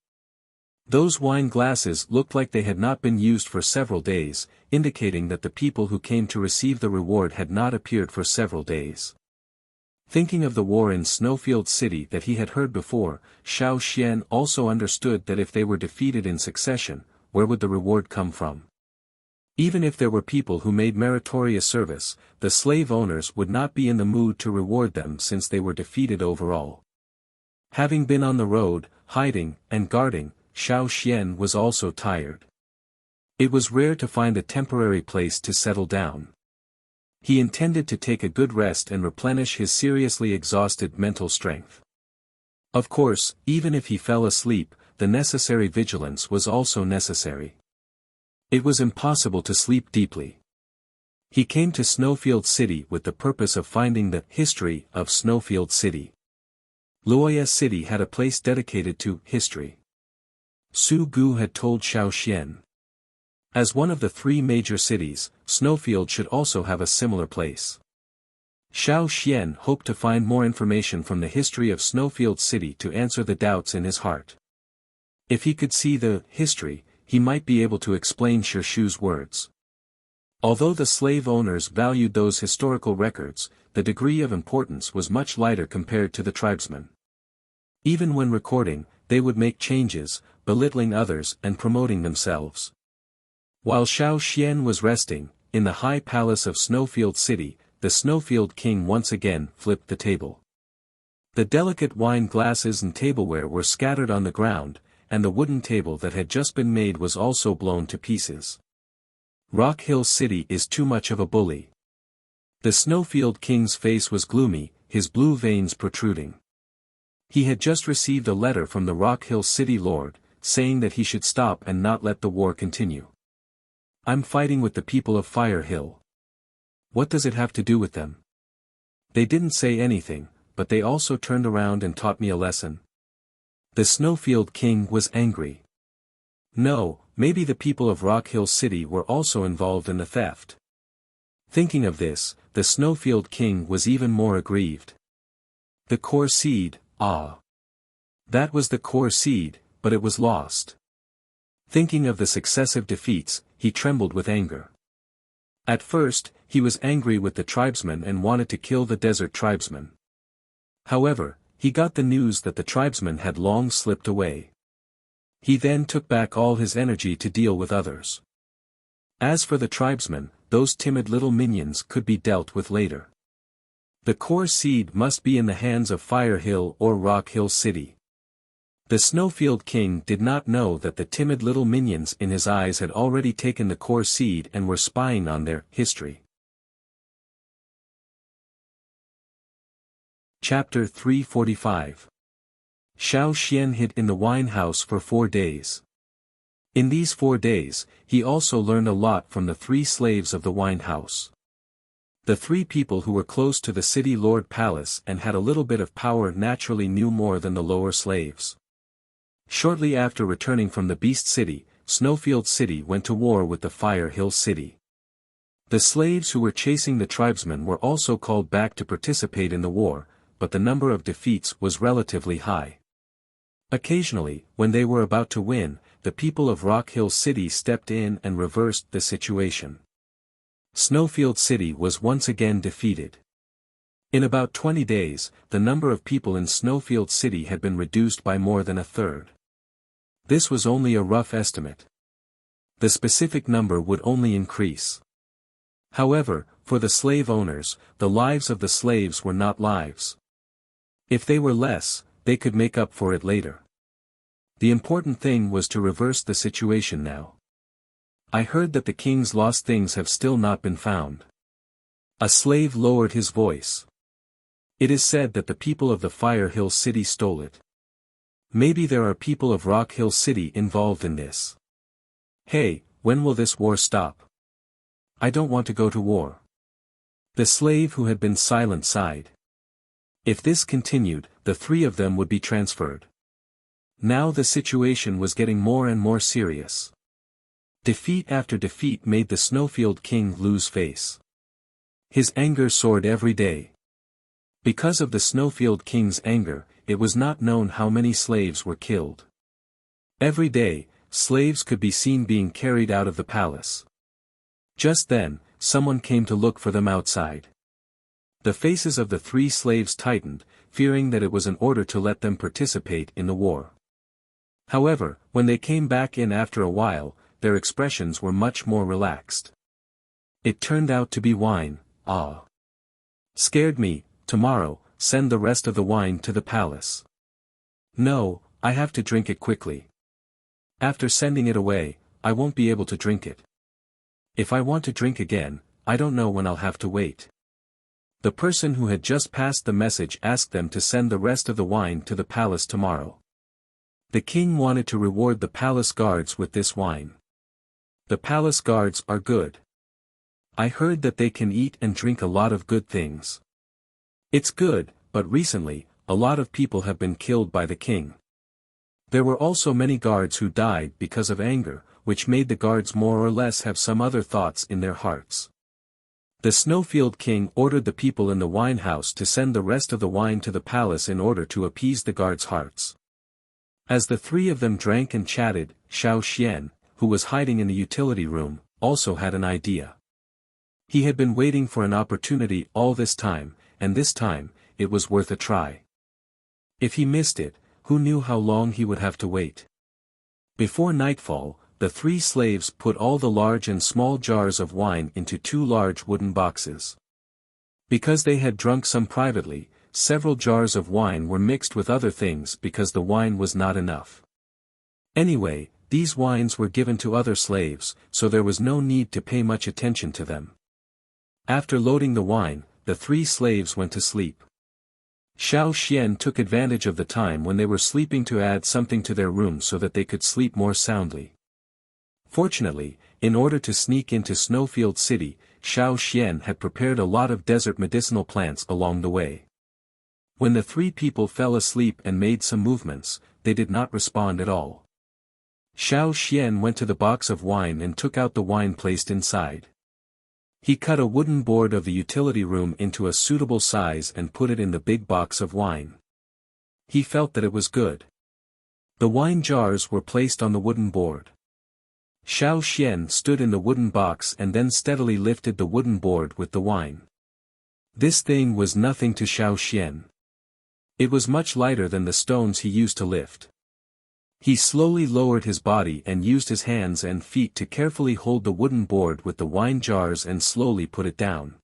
Speaker 1: Those wine glasses looked like they had not been used for several days, indicating that the people who came to receive the reward had not appeared for several days. Thinking of the war in Snowfield City that he had heard before, Xiao Xian also understood that if they were defeated in succession, where would the reward come from? Even if there were people who made meritorious service, the slave owners would not be in the mood to reward them since they were defeated overall. Having been on the road, hiding, and guarding, Xiao Xian was also tired. It was rare to find a temporary place to settle down. He intended to take a good rest and replenish his seriously exhausted mental strength. Of course, even if he fell asleep, the necessary vigilance was also necessary. It was impossible to sleep deeply. He came to Snowfield City with the purpose of finding the history of Snowfield City. Luoya City had a place dedicated to history. Su Gu had told Xiao Xian. As one of the three major cities, Snowfield should also have a similar place. Xiao Xian hoped to find more information from the history of Snowfield City to answer the doubts in his heart. If he could see the history, he might be able to explain Shishu's words. Although the slave owners valued those historical records, the degree of importance was much lighter compared to the tribesmen. Even when recording, they would make changes, belittling others and promoting themselves. While Xiao Xian was resting, in the high palace of Snowfield City, the Snowfield King once again flipped the table. The delicate wine glasses and tableware were scattered on the ground, and the wooden table that had just been made was also blown to pieces. Rock Hill City is too much of a bully. The Snowfield King's face was gloomy, his blue veins protruding. He had just received a letter from the Rock Hill City Lord, saying that he should stop and not let the war continue. I'm fighting with the people of Fire Hill. What does it have to do with them? They didn't say anything, but they also turned around and taught me a lesson. The Snowfield King was angry. No, maybe the people of Rock Hill City were also involved in the theft. Thinking of this, the Snowfield King was even more aggrieved. The core seed, ah. That was the core seed, but it was lost. Thinking of the successive defeats, he trembled with anger. At first, he was angry with the tribesmen and wanted to kill the desert tribesmen. However, he got the news that the tribesmen had long slipped away. He then took back all his energy to deal with others. As for the tribesmen, those timid little minions could be dealt with later. The core seed must be in the hands of Fire Hill or Rock Hill City. The Snowfield King did not know that the timid little minions in his eyes had already taken the core seed and were spying on their history. Chapter 345. Xiao Xian hid in the wine house for 4 days. In these 4 days, he also learned a lot from the 3 slaves of the wine house. The 3 people who were close to the city lord palace and had a little bit of power naturally knew more than the lower slaves. Shortly after returning from the Beast City, Snowfield City went to war with the Fire Hill City. The slaves who were chasing the tribesmen were also called back to participate in the war, but the number of defeats was relatively high. Occasionally, when they were about to win, the people of Rock Hill City stepped in and reversed the situation. Snowfield City was once again defeated. In about 20 days, the number of people in Snowfield City had been reduced by more than a third. This was only a rough estimate. The specific number would only increase. However, for the slave owners, the lives of the slaves were not lives. If they were less, they could make up for it later. The important thing was to reverse the situation now. I heard that the king's lost things have still not been found. A slave lowered his voice. It is said that the people of the Fire Hill City stole it. Maybe there are people of Rock Hill City involved in this. Hey, when will this war stop? I don't want to go to war. The slave who had been silent sighed. If this continued, the three of them would be transferred. Now the situation was getting more and more serious. Defeat after defeat made the Snowfield King lose face. His anger soared every day. Because of the Snowfield King's anger, it was not known how many slaves were killed. Every day, slaves could be seen being carried out of the palace. Just then, someone came to look for them outside. The faces of the three slaves tightened, fearing that it was an order to let them participate in the war. However, when they came back in after a while, their expressions were much more relaxed. It turned out to be wine. Ah. Scared me. Tomorrow, send the rest of the wine to the palace. No, I have to drink it quickly. After sending it away, I won't be able to drink it. If I want to drink again, I don't know when I'll have to wait. The person who had just passed the message asked them to send the rest of the wine to the palace tomorrow. The king wanted to reward the palace guards with this wine. The palace guards are good. I heard that they can eat and drink a lot of good things. It's good, but recently, a lot of people have been killed by the king. There were also many guards who died because of anger, which made the guards more or less have some other thoughts in their hearts. The Snowfield King ordered the people in the wine house to send the rest of the wine to the palace in order to appease the guards' hearts. As the three of them drank and chatted, Xiao Xian, who was hiding in the utility room, also had an idea. He had been waiting for an opportunity all this time, and this time, it was worth a try. If he missed it, who knew how long he would have to wait? Before nightfall, the three slaves put all the large and small jars of wine into 2 large wooden boxes. Because they had drunk some privately, several jars of wine were mixed with other things because the wine was not enough. Anyway, these wines were given to other slaves, so there was no need to pay much attention to them. After loading the wine, the 3 slaves went to sleep. Xiao Xian took advantage of the time when they were sleeping to add something to their room so that they could sleep more soundly. Fortunately, in order to sneak into Snowfield City, Xiao Xian had prepared a lot of desert medicinal plants along the way. When the 3 people fell asleep and made some movements, they did not respond at all. Xiao Xian went to the box of wine and took out the wine placed inside. He cut a wooden board of the utility room into a suitable size and put it in the big box of wine. He felt that it was good. The wine jars were placed on the wooden board. Xiao Xian stood in the wooden box and then steadily lifted the wooden board with the wine. This thing was nothing to Xiao Xian. It was much lighter than the stones he used to lift. He slowly lowered his body and used his hands and feet to carefully hold the wooden board with the wine jars and slowly put it down.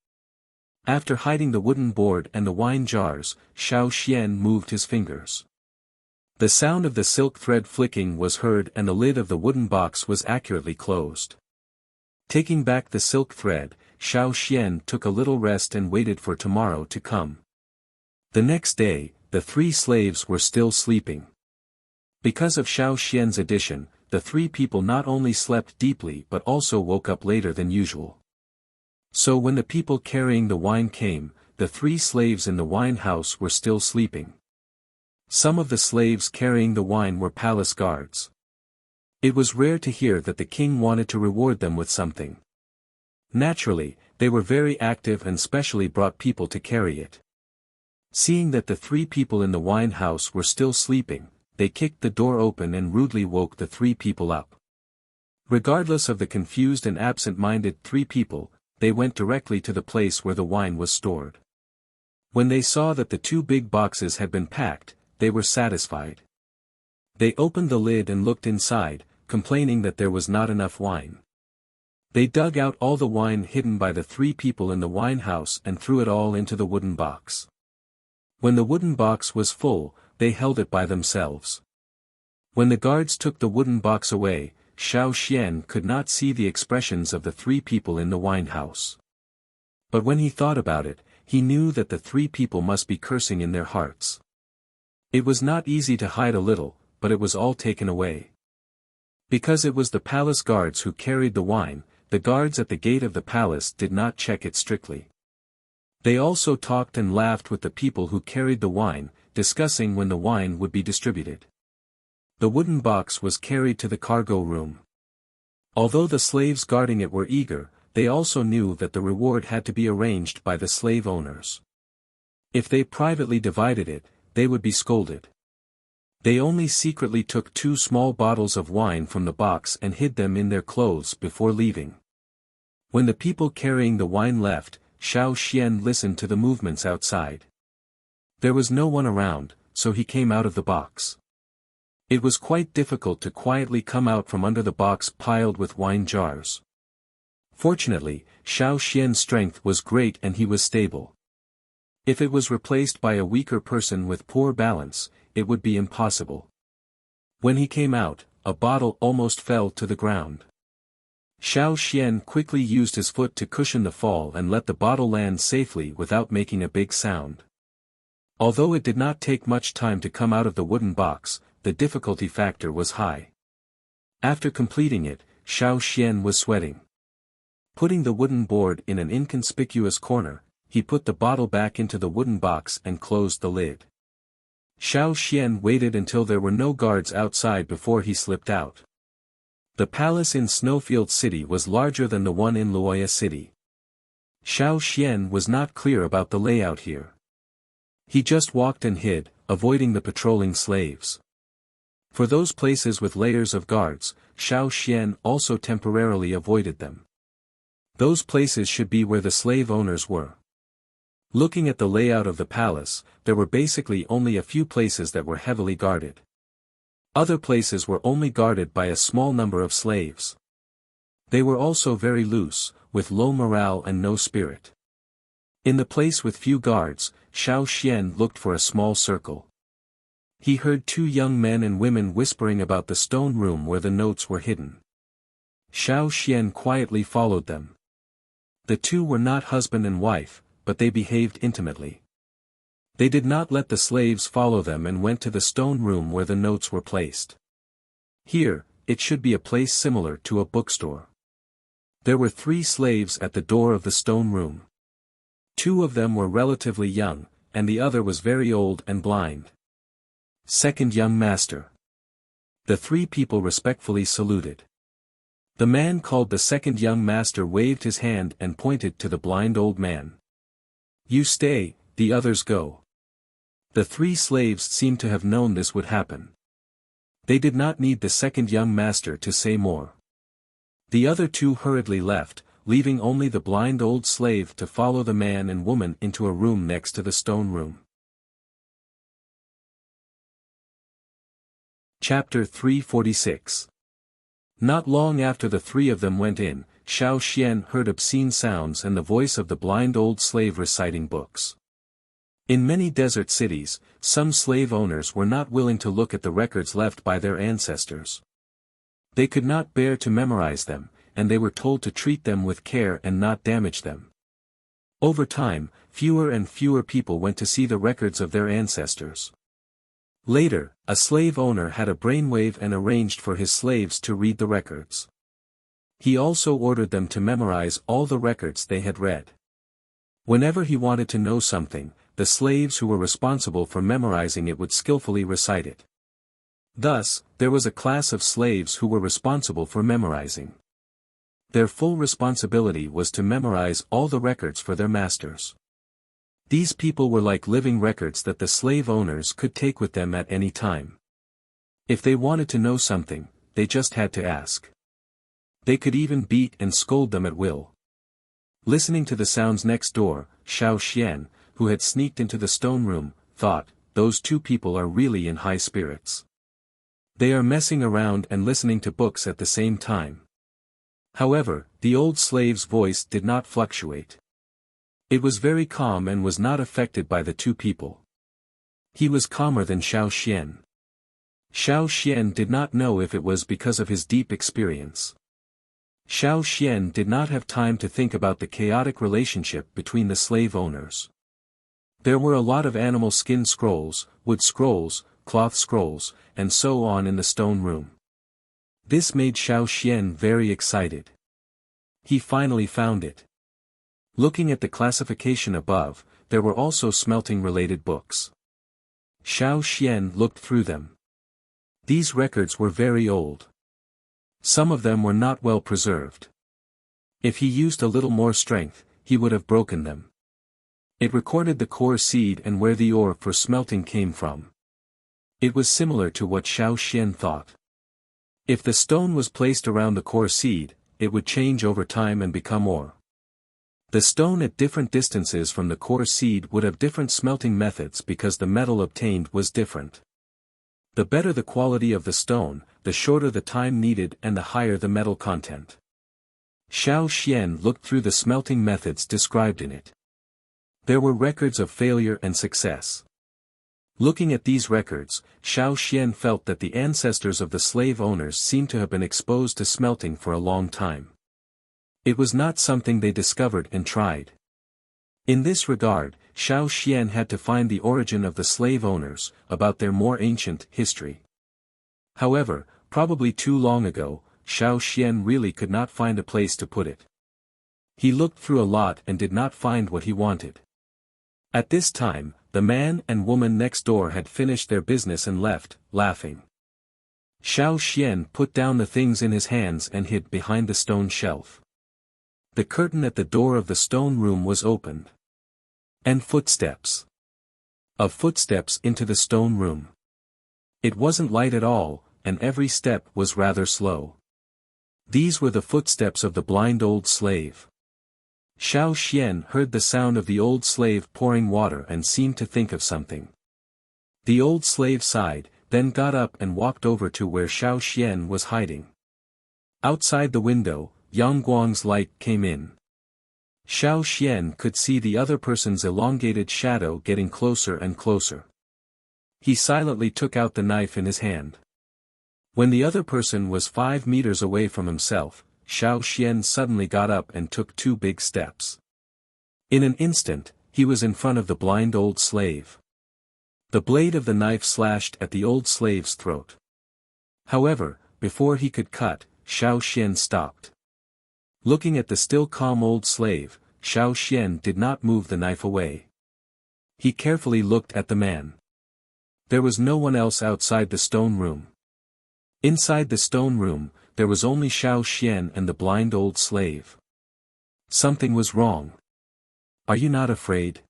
Speaker 1: After hiding the wooden board and the wine jars, Xiao Xian moved his fingers. The sound of the silk thread flicking was heard and the lid of the wooden box was accurately closed. Taking back the silk thread, Xiao Xian took a little rest and waited for tomorrow to come. The next day, the 3 slaves were still sleeping. Because of Xiao Xian's addition, the 3 people not only slept deeply but also woke up later than usual. So when the people carrying the wine came, the 3 slaves in the wine house were still sleeping. Some of the slaves carrying the wine were palace guards. It was rare to hear that the king wanted to reward them with something. Naturally, they were very active and specially brought people to carry it. Seeing that the 3 people in the wine house were still sleeping, they kicked the door open and rudely woke the 3 people up. Regardless of the confused and absent-minded 3 people, they went directly to the place where the wine was stored. When they saw that the 2 big boxes had been packed, they were satisfied. They opened the lid and looked inside, complaining that there was not enough wine. They dug out all the wine hidden by the 3 people in the wine house and threw it all into the wooden box. When the wooden box was full, they held it by themselves. When the guards took the wooden box away, Xiao Xian could not see the expressions of the 3 people in the wine house. But when he thought about it, he knew that the three people must be cursing in their hearts. It was not easy to hide a little, but it was all taken away. Because it was the palace guards who carried the wine, the guards at the gate of the palace did not check it strictly. They also talked and laughed with the people who carried the wine, discussing when the wine would be distributed. The wooden box was carried to the cargo room. Although the slaves guarding it were eager, they also knew that the reward had to be arranged by the slave owners. If they privately divided it, they would be scolded. They only secretly took 2 small bottles of wine from the box and hid them in their clothes before leaving. When the people carrying the wine left, Xiao Xian listened to the movements outside. There was no one around, so he came out of the box. It was quite difficult to quietly come out from under the box piled with wine jars. Fortunately, Xiao Xian's strength was great and he was stable. If it was replaced by a weaker person with poor balance, it would be impossible. When he came out, a bottle almost fell to the ground. Xiao Xian quickly used his foot to cushion the fall and let the bottle land safely without making a big sound. Although it did not take much time to come out of the wooden box, the difficulty factor was high. After completing it, Xiao Xian was sweating. Putting the wooden board in an inconspicuous corner, he put the bottle back into the wooden box and closed the lid. Xiao Xian waited until there were no guards outside before he slipped out. The palace in Snowfield City was larger than the one in Luoya City. Xiao Xian was not clear about the layout here. He just walked and hid, avoiding the patrolling slaves. For those places with layers of guards, Xiao Xian also temporarily avoided them. Those places should be where the slave owners were. Looking at the layout of the palace, there were basically only a few places that were heavily guarded. Other places were only guarded by a small number of slaves. They were also very loose, with low morale and no spirit. In the place with few guards, Xiao Xian looked for a small circle. He heard 2 young men and women whispering about the stone room where the notes were hidden. Xiao Xian quietly followed them. The 2 were not husband and wife, but they behaved intimately. They did not let the slaves follow them and went to the stone room where the notes were placed. Here, it should be a place similar to a bookstore. There were 3 slaves at the door of the stone room. 2 of them were relatively young, and the other was very old and blind. Second young master. The 3 people respectfully saluted. The man called the second young master waved his hand and pointed to the blind old man. You stay, the others go. The 3 slaves seemed to have known this would happen. They did not need the second young master to say more. The other 2 hurriedly left, leaving only the blind old slave to follow the man and woman into a room next to the stone room. Chapter 346. Not long after the 3 of them went in, Xiao Xian heard obscene sounds and the voice of the blind old slave reciting books. In many desert cities, some slave owners were not willing to look at the records left by their ancestors. They could not bear to memorize them, and they were told to treat them with care and not damage them. Over time, fewer and fewer people went to see the records of their ancestors. Later, a slave owner had a brainwave and arranged for his slaves to read the records. He also ordered them to memorize all the records they had read. Whenever he wanted to know something, the slaves who were responsible for memorizing it would skillfully recite it. Thus, there was a class of slaves who were responsible for memorizing. Their full responsibility was to memorize all the records for their masters. These people were like living records that the slave owners could take with them at any time. If they wanted to know something, they just had to ask. They could even beat and scold them at will. Listening to the sounds next door, Xiao Xian, who had sneaked into the stone room, thought, those 2 people are really in high spirits. They are messing around and listening to books at the same time. However, the old slave's voice did not fluctuate. It was very calm and was not affected by the 2 people. He was calmer than Xiao Xian. Xiao Xian did not know if it was because of his deep experience. Xiao Xian did not have time to think about the chaotic relationship between the slave owners. There were a lot of animal skin scrolls, wood scrolls, cloth scrolls, and so on in the stone room. This made Xiao Xian very excited. He finally found it. Looking at the classification above, there were also smelting-related books. Xiao Xian looked through them. These records were very old. Some of them were not well preserved. If he used a little more strength, he would have broken them. It recorded the core seed and where the ore for smelting came from. It was similar to what Xiao Xian thought. If the stone was placed around the core seed, it would change over time and become ore. The stone at different distances from the core seed would have different smelting methods because the metal obtained was different. The better the quality of the stone, the shorter the time needed and the higher the metal content. Xiao Xian looked through the smelting methods described in it. There were records of failure and success. Looking at these records, Xiao Xian felt that the ancestors of the slave owners seemed to have been exposed to smelting for a long time. It was not something they discovered and tried. In this regard, Xiao Xian had to find the origin of the slave owners, about their more ancient history. However, probably too long ago, Xiao Xian really could not find a place to put it. He looked through a lot and did not find what he wanted. At this time, the man and woman next door had finished their business and left, laughing. Xiao Xian put down the things in his hands and hid behind the stone shelf. The curtain at the door of the stone room was opened. And footsteps. Of footsteps into the stone room. It wasn't light at all, and every step was rather slow. These were the footsteps of the blind old slave. Xiao Xian heard the sound of the old slave pouring water and seemed to think of something. The old slave sighed, then got up and walked over to where Xiao Xian was hiding. Outside the window, Yang Guang's light came in. Xiao Xian could see the other person's elongated shadow getting closer and closer. He silently took out the knife in his hand. When the other person was 5 meters away from himself, Xiao Xian suddenly got up and took 2 big steps. In an instant, he was in front of the blind old slave. The blade of the knife slashed at the old slave's throat. However, before he could cut, Xiao Xian stopped. Looking at the still calm old slave, Xiao Xian did not move the knife away. He carefully looked at the man. There was no one else outside the stone room. Inside the stone room, there was only Xiao Xian and the blind old slave. Something was wrong. Are you not afraid?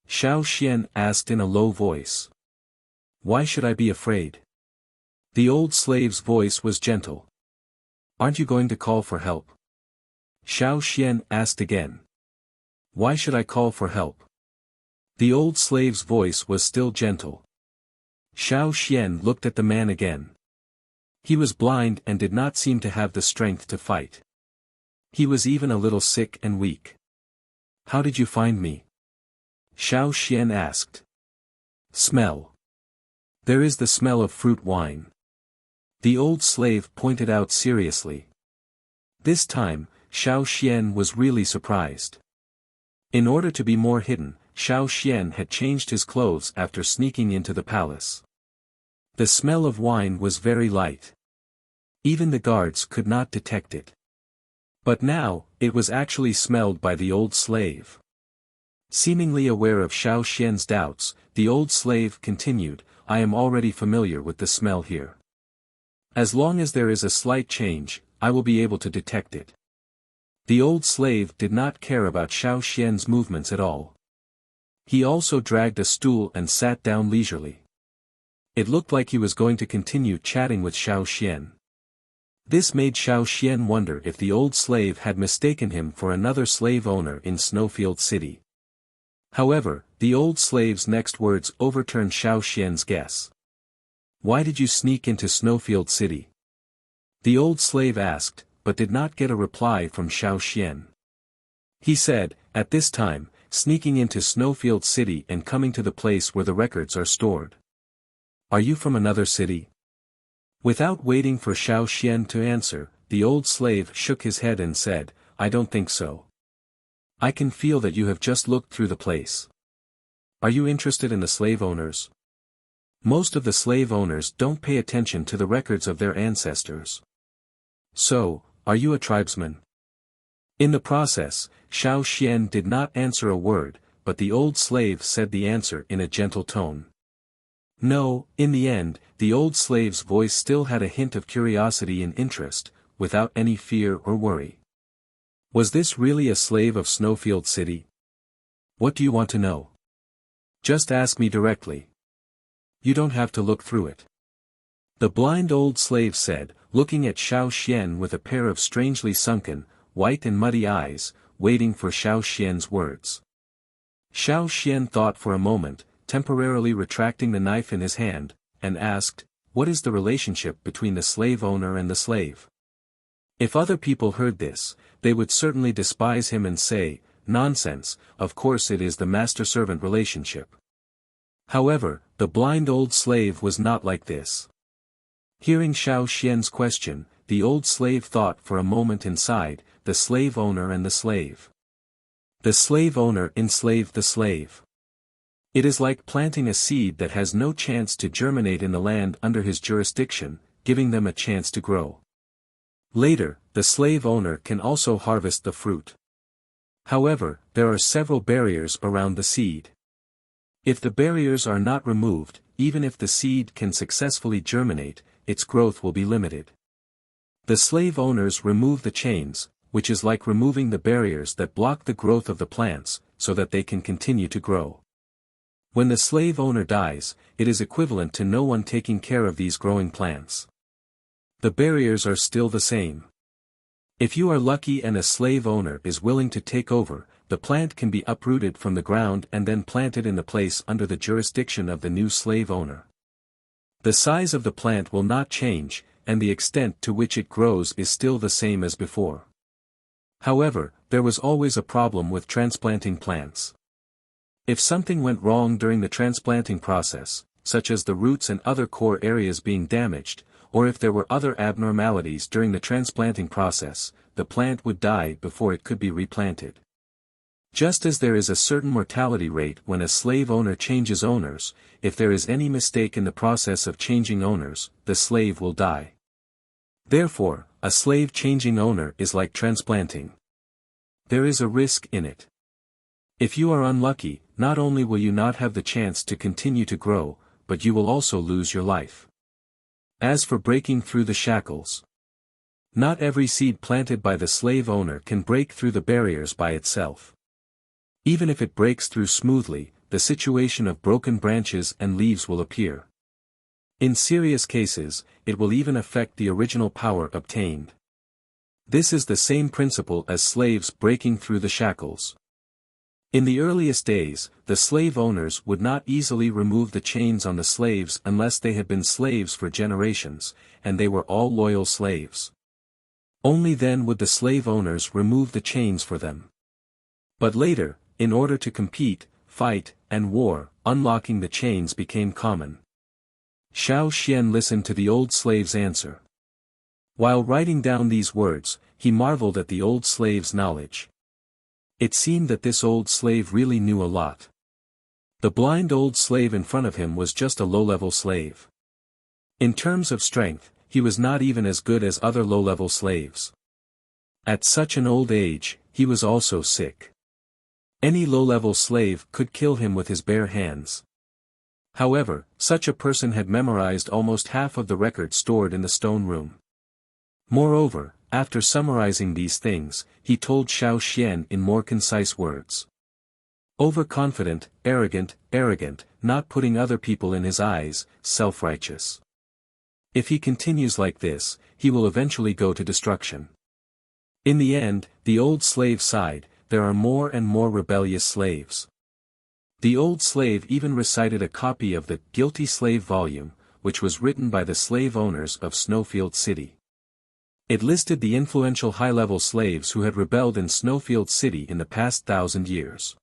Speaker 1: Xiao Xian asked in a low voice. Why should I be afraid? The old slave's voice was gentle. Aren't you going to call for help? Xiao Xian asked again. Why should I call for help? The old slave's voice was still gentle. Xiao Xian looked at the man again. He was blind and did not seem to have the strength to fight. He was even a little sick and weak. How did you find me? Xiao Xian asked. Smell. There is the smell of fruit wine. The old slave pointed out seriously. This time, Xiao Xian was really surprised. In order to be more hidden, Xiao Xian had changed his clothes after sneaking into the palace. The smell of wine was very light. Even the guards could not detect it. But now, it was actually smelled by the old slave. Seemingly aware of Xiao Xian's doubts, the old slave continued, I am already familiar with the smell here. As long as there is a slight change, I will be able to detect it. The old slave did not care about Xiao Xian's movements at all. He also dragged a stool and sat down leisurely. It looked like he was going to continue chatting with Xiao Xian. This made Xiao Xian wonder if the old slave had mistaken him for another slave owner in Snowfield City. However, the old slave's next words overturned Xiao Xian's guess. Why did you sneak into Snowfield City? The old slave asked, but did not get a reply from Xiao Xian. He said, at this time, sneaking into Snowfield City and coming to the place where the records are stored. Are you from another city? Without waiting for Xiao Xian to answer, the old slave shook his head and said, "I don't think so. I can feel that you have just looked through the place. Are you interested in the slave owners? Most of the slave owners don't pay attention to the records of their ancestors. So, are you a tribesman?" In the process, Xiao Xian did not answer a word, but the old slave said the answer in a gentle tone. No, in the end, the old slave's voice still had a hint of curiosity and interest, without any fear or worry. Was this really a slave of Snowfield City? What do you want to know? Just ask me directly. You don't have to look through it. The blind old slave said, looking at Xiao Xian with a pair of strangely sunken, white and muddy eyes, waiting for Xiao Xian's words. Xiao Xian thought for a moment, temporarily retracting the knife in his hand, and asked, "What is the relationship between the slave owner and the slave?" If other people heard this, they would certainly despise him and say, "Nonsense, of course it is the master-servant relationship." However, the blind old slave was not like this. Hearing Xiao Xian's question, the old slave thought for a moment and sighed, the slave owner and the slave. The slave owner enslaved the slave. It is like planting a seed that has no chance to germinate in the land under his jurisdiction, giving them a chance to grow. Later, the slave owner can also harvest the fruit. However, there are several barriers around the seed. If the barriers are not removed, even if the seed can successfully germinate, its growth will be limited. The slave owners remove the chains, which is like removing the barriers that block the growth of the plants, so that they can continue to grow. When the slave owner dies, it is equivalent to no one taking care of these growing plants. The barriers are still the same. If you are lucky and a slave owner is willing to take over, the plant can be uprooted from the ground and then planted in the place under the jurisdiction of the new slave owner. The size of the plant will not change, and the extent to which it grows is still the same as before. However, there was always a problem with transplanting plants. If something went wrong during the transplanting process, such as the roots and other core areas being damaged, or if there were other abnormalities during the transplanting process, the plant would die before it could be replanted. Just as there is a certain mortality rate when a slave owner changes owners, if there is any mistake in the process of changing owners, the slave will die. Therefore, a slave changing owner is like transplanting. There is a risk in it. If you are unlucky, not only will you not have the chance to continue to grow, but you will also lose your life. As for breaking through the shackles, not every seed planted by the slave owner can break through the barriers by itself. Even if it breaks through smoothly, the situation of broken branches and leaves will appear. In serious cases, it will even affect the original power obtained. This is the same principle as slaves breaking through the shackles. In the earliest days, the slave owners would not easily remove the chains on the slaves unless they had been slaves for generations, and they were all loyal slaves. Only then would the slave owners remove the chains for them. But later, in order to compete, fight, and war, unlocking the chains became common. Xiao Xian listened to the old slave's answer. While writing down these words, he marveled at the old slave's knowledge. It seemed that this old slave really knew a lot. The blind old slave in front of him was just a low-level slave. In terms of strength, he was not even as good as other low-level slaves. At such an old age, he was also sick. Any low-level slave could kill him with his bare hands. However, such a person had memorized almost half of the records stored in the stone room. Moreover, after summarizing these things, he told Xiao Xian in more concise words. Overconfident, arrogant, not putting other people in his eyes, self-righteous. If he continues like this, he will eventually go to destruction. In the end, the old slave sighed, there are more and more rebellious slaves. The old slave even recited a copy of the Guilty Slave volume, which was written by the slave owners of Snowfield City. It listed the influential high-level slaves who had rebelled in Snowfield City in the past 1,000 years.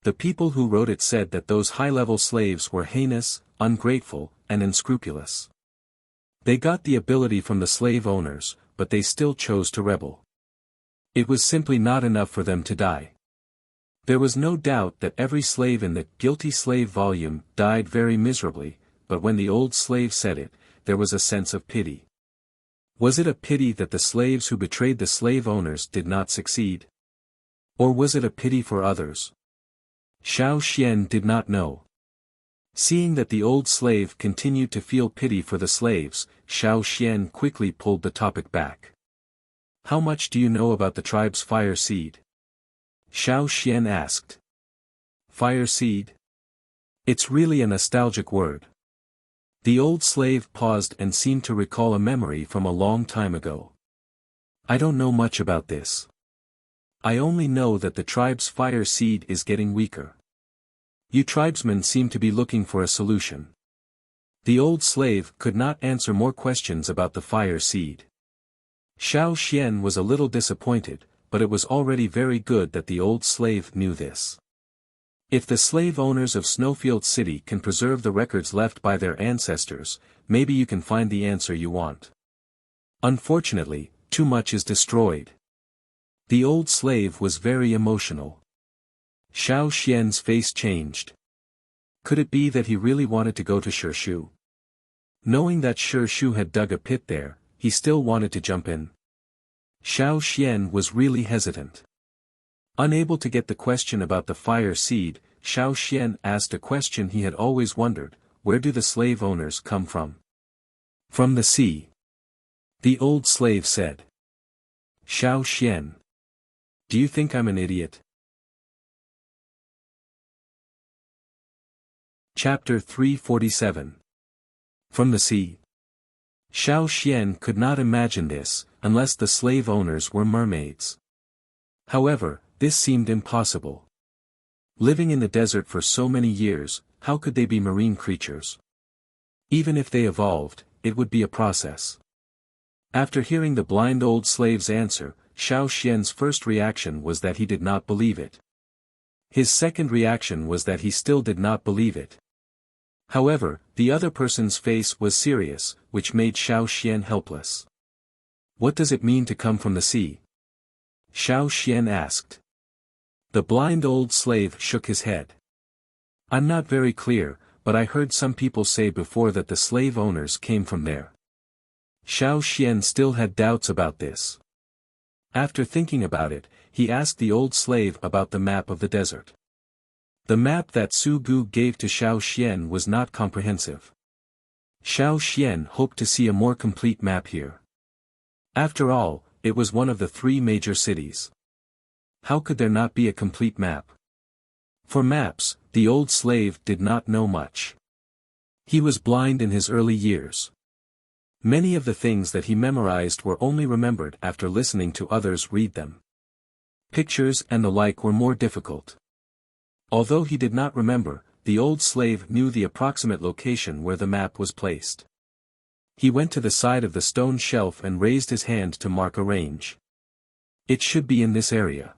Speaker 1: The people who wrote it said that those high-level slaves were heinous, ungrateful, and unscrupulous. They got the ability from the slave owners, but they still chose to rebel. It was simply not enough for them to die. There was no doubt that every slave in the Guilty Slave volume died very miserably, but when the old slave said it, there was a sense of pity. Was it a pity that the slaves who betrayed the slave owners did not succeed? Or was it a pity for others? Xiao Xian did not know. Seeing that the old slave continued to feel pity for the slaves, Xiao Xian quickly pulled the topic back. How much do you know about the tribe's fire seed? Xiao Xian asked. Fire seed? It's really a nostalgic word. The old slave paused and seemed to recall a memory from a long time ago. I don't know much about this. I only know that the tribe's fire seed is getting weaker. You tribesmen seem to be looking for a solution. The old slave could not answer more questions about the fire seed. Xiao Xian was a little disappointed, but it was already very good that the old slave knew this. If the slave owners of Snowfield City can preserve the records left by their ancestors, maybe you can find the answer you want. Unfortunately, too much is destroyed. The old slave was very emotional. Xiao Xian's face changed. Could it be that he really wanted to go to Shishu? Knowing that Shishu had dug a pit there, he still wanted to jump in. Xiao Xian was really hesitant. Unable to get the question about the fire seed, Xiao Xian asked a question he had always wondered: where do the slave owners come from? From the sea. The old slave said. Xiao Xian. Do you think I'm an idiot? Chapter 347. From the sea. Xiao Xian could not imagine this, unless the slave owners were mermaids. However, this seemed impossible. Living in the desert for so many years, how could they be marine creatures? Even if they evolved, it would be a process. After hearing the blind old slave's answer, Xiao Xian's first reaction was that he did not believe it. His second reaction was that he still did not believe it. However, the other person's face was serious, which made Xiao Xian helpless. What does it mean to come from the sea? Xiao Xian asked. The blind old slave shook his head. I'm not very clear, but I heard some people say before that the slave owners came from there. Xiao Xian still had doubts about this. After thinking about it, he asked the old slave about the map of the desert. The map that Su Gu gave to Xiao Xian was not comprehensive. Xiao Xian hoped to see a more complete map here. After all, it was one of the 3 major cities. How could there not be a complete map? For maps, the old slave did not know much. He was blind in his early years. Many of the things that he memorized were only remembered after listening to others read them. Pictures and the like were more difficult. Although he did not remember, the old slave knew the approximate location where the map was placed. He went to the side of the stone shelf and raised his hand to mark a range. It should be in this area.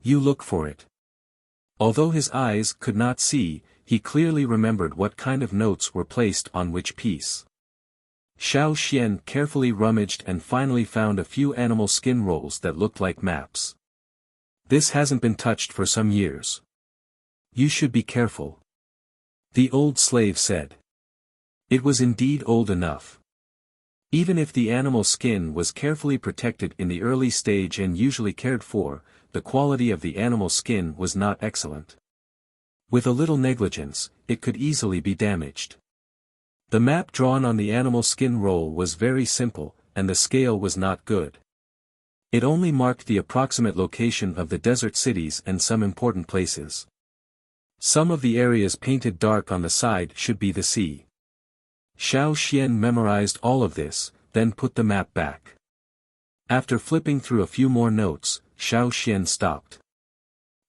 Speaker 1: You look for it. Although his eyes could not see, he clearly remembered what kind of notes were placed on which piece. Xiao Xian carefully rummaged and finally found a few animal skin rolls that looked like maps. This hasn't been touched for some years. You should be careful. The old slave said. It was indeed old enough. Even if the animal skin was carefully protected in the early stage and usually cared for, the quality of the animal skin was not excellent. With a little negligence, it could easily be damaged. The map drawn on the animal skin roll was very simple, and the scale was not good. It only marked the approximate location of the desert cities and some important places. Some of the areas painted dark on the side should be the sea. Xiao Xian memorized all of this, then put the map back. After flipping through a few more notes, Xiao Xian stopped.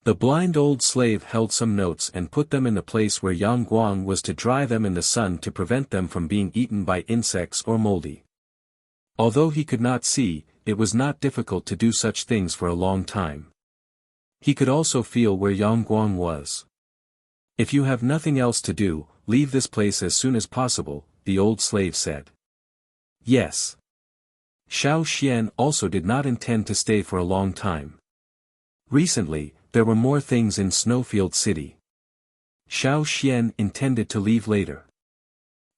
Speaker 1: The blind old slave held some notes and put them in the place where Yang Guang was to dry them in the sun to prevent them from being eaten by insects or moldy. Although he could not see, it was not difficult to do such things for a long time. He could also feel where Yang Guang was. If you have nothing else to do, leave this place as soon as possible, the old slave said. Yes. Xiao Xian also did not intend to stay for a long time. Recently, there were more things in Snowfield City. Xiao Xian intended to leave later.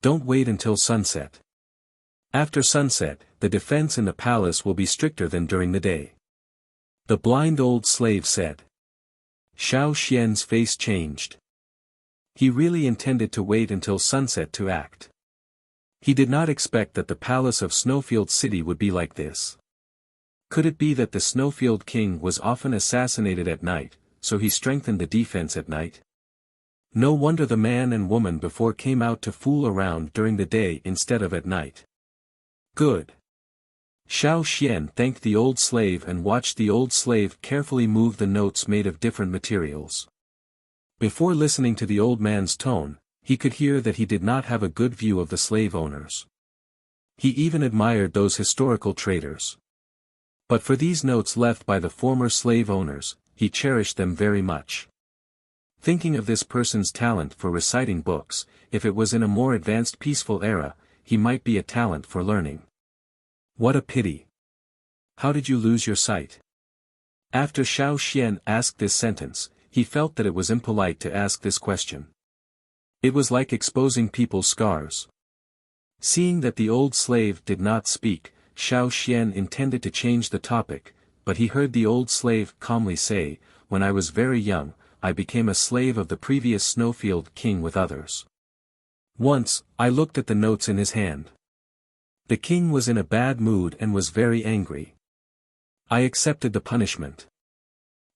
Speaker 1: Don't wait until sunset. After sunset, the defense in the palace will be stricter than during the day. The blind old slave said. Xiao Xian's face changed. He really intended to wait until sunset to act. He did not expect that the palace of Snowfield City would be like this. Could it be that the Snowfield King was often assassinated at night, so he strengthened the defense at night? No wonder the man and woman before came out to fool around during the day instead of at night. Good. Xiao Xian thanked the old slave and watched the old slave carefully move the notes made of different materials. Before listening to the old man's tone, he could hear that he did not have a good view of the slave owners. He even admired those historical traders. But for these notes left by the former slave owners, he cherished them very much. Thinking of this person's talent for reciting books, if it was in a more advanced peaceful era, he might be a talent for learning. What a pity. How did you lose your sight? After Xiao Xian asked this sentence, he felt that it was impolite to ask this question. It was like exposing people's scars. Seeing that the old slave did not speak, Xiao Xian intended to change the topic, but he heard the old slave calmly say, "When I was very young, I became a slave of the previous Snowfield King with others. Once, I looked at the notes in his hand. The king was in a bad mood and was very angry. I accepted the punishment."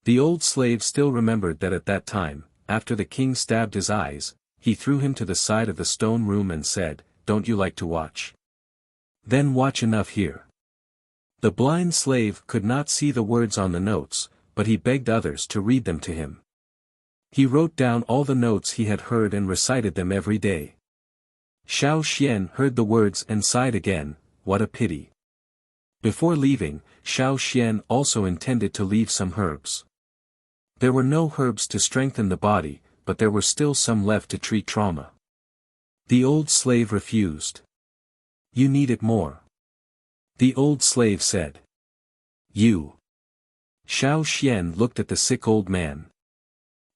Speaker 1: The old slave still remembered that at that time, after the king stabbed his eyes, he threw him to the side of the stone room and said, "Don't you like to watch? Then watch enough here." The blind slave could not see the words on the notes, but he begged others to read them to him. He wrote down all the notes he had heard and recited them every day. Xiao Xian heard the words and sighed again, "What a pity." Before leaving, Xiao Xian also intended to leave some herbs. There were no herbs to strengthen the body, but there were still some left to treat trauma. The old slave refused. "You need it more." The old slave said. "You." Xiao Xian looked at the sick old man.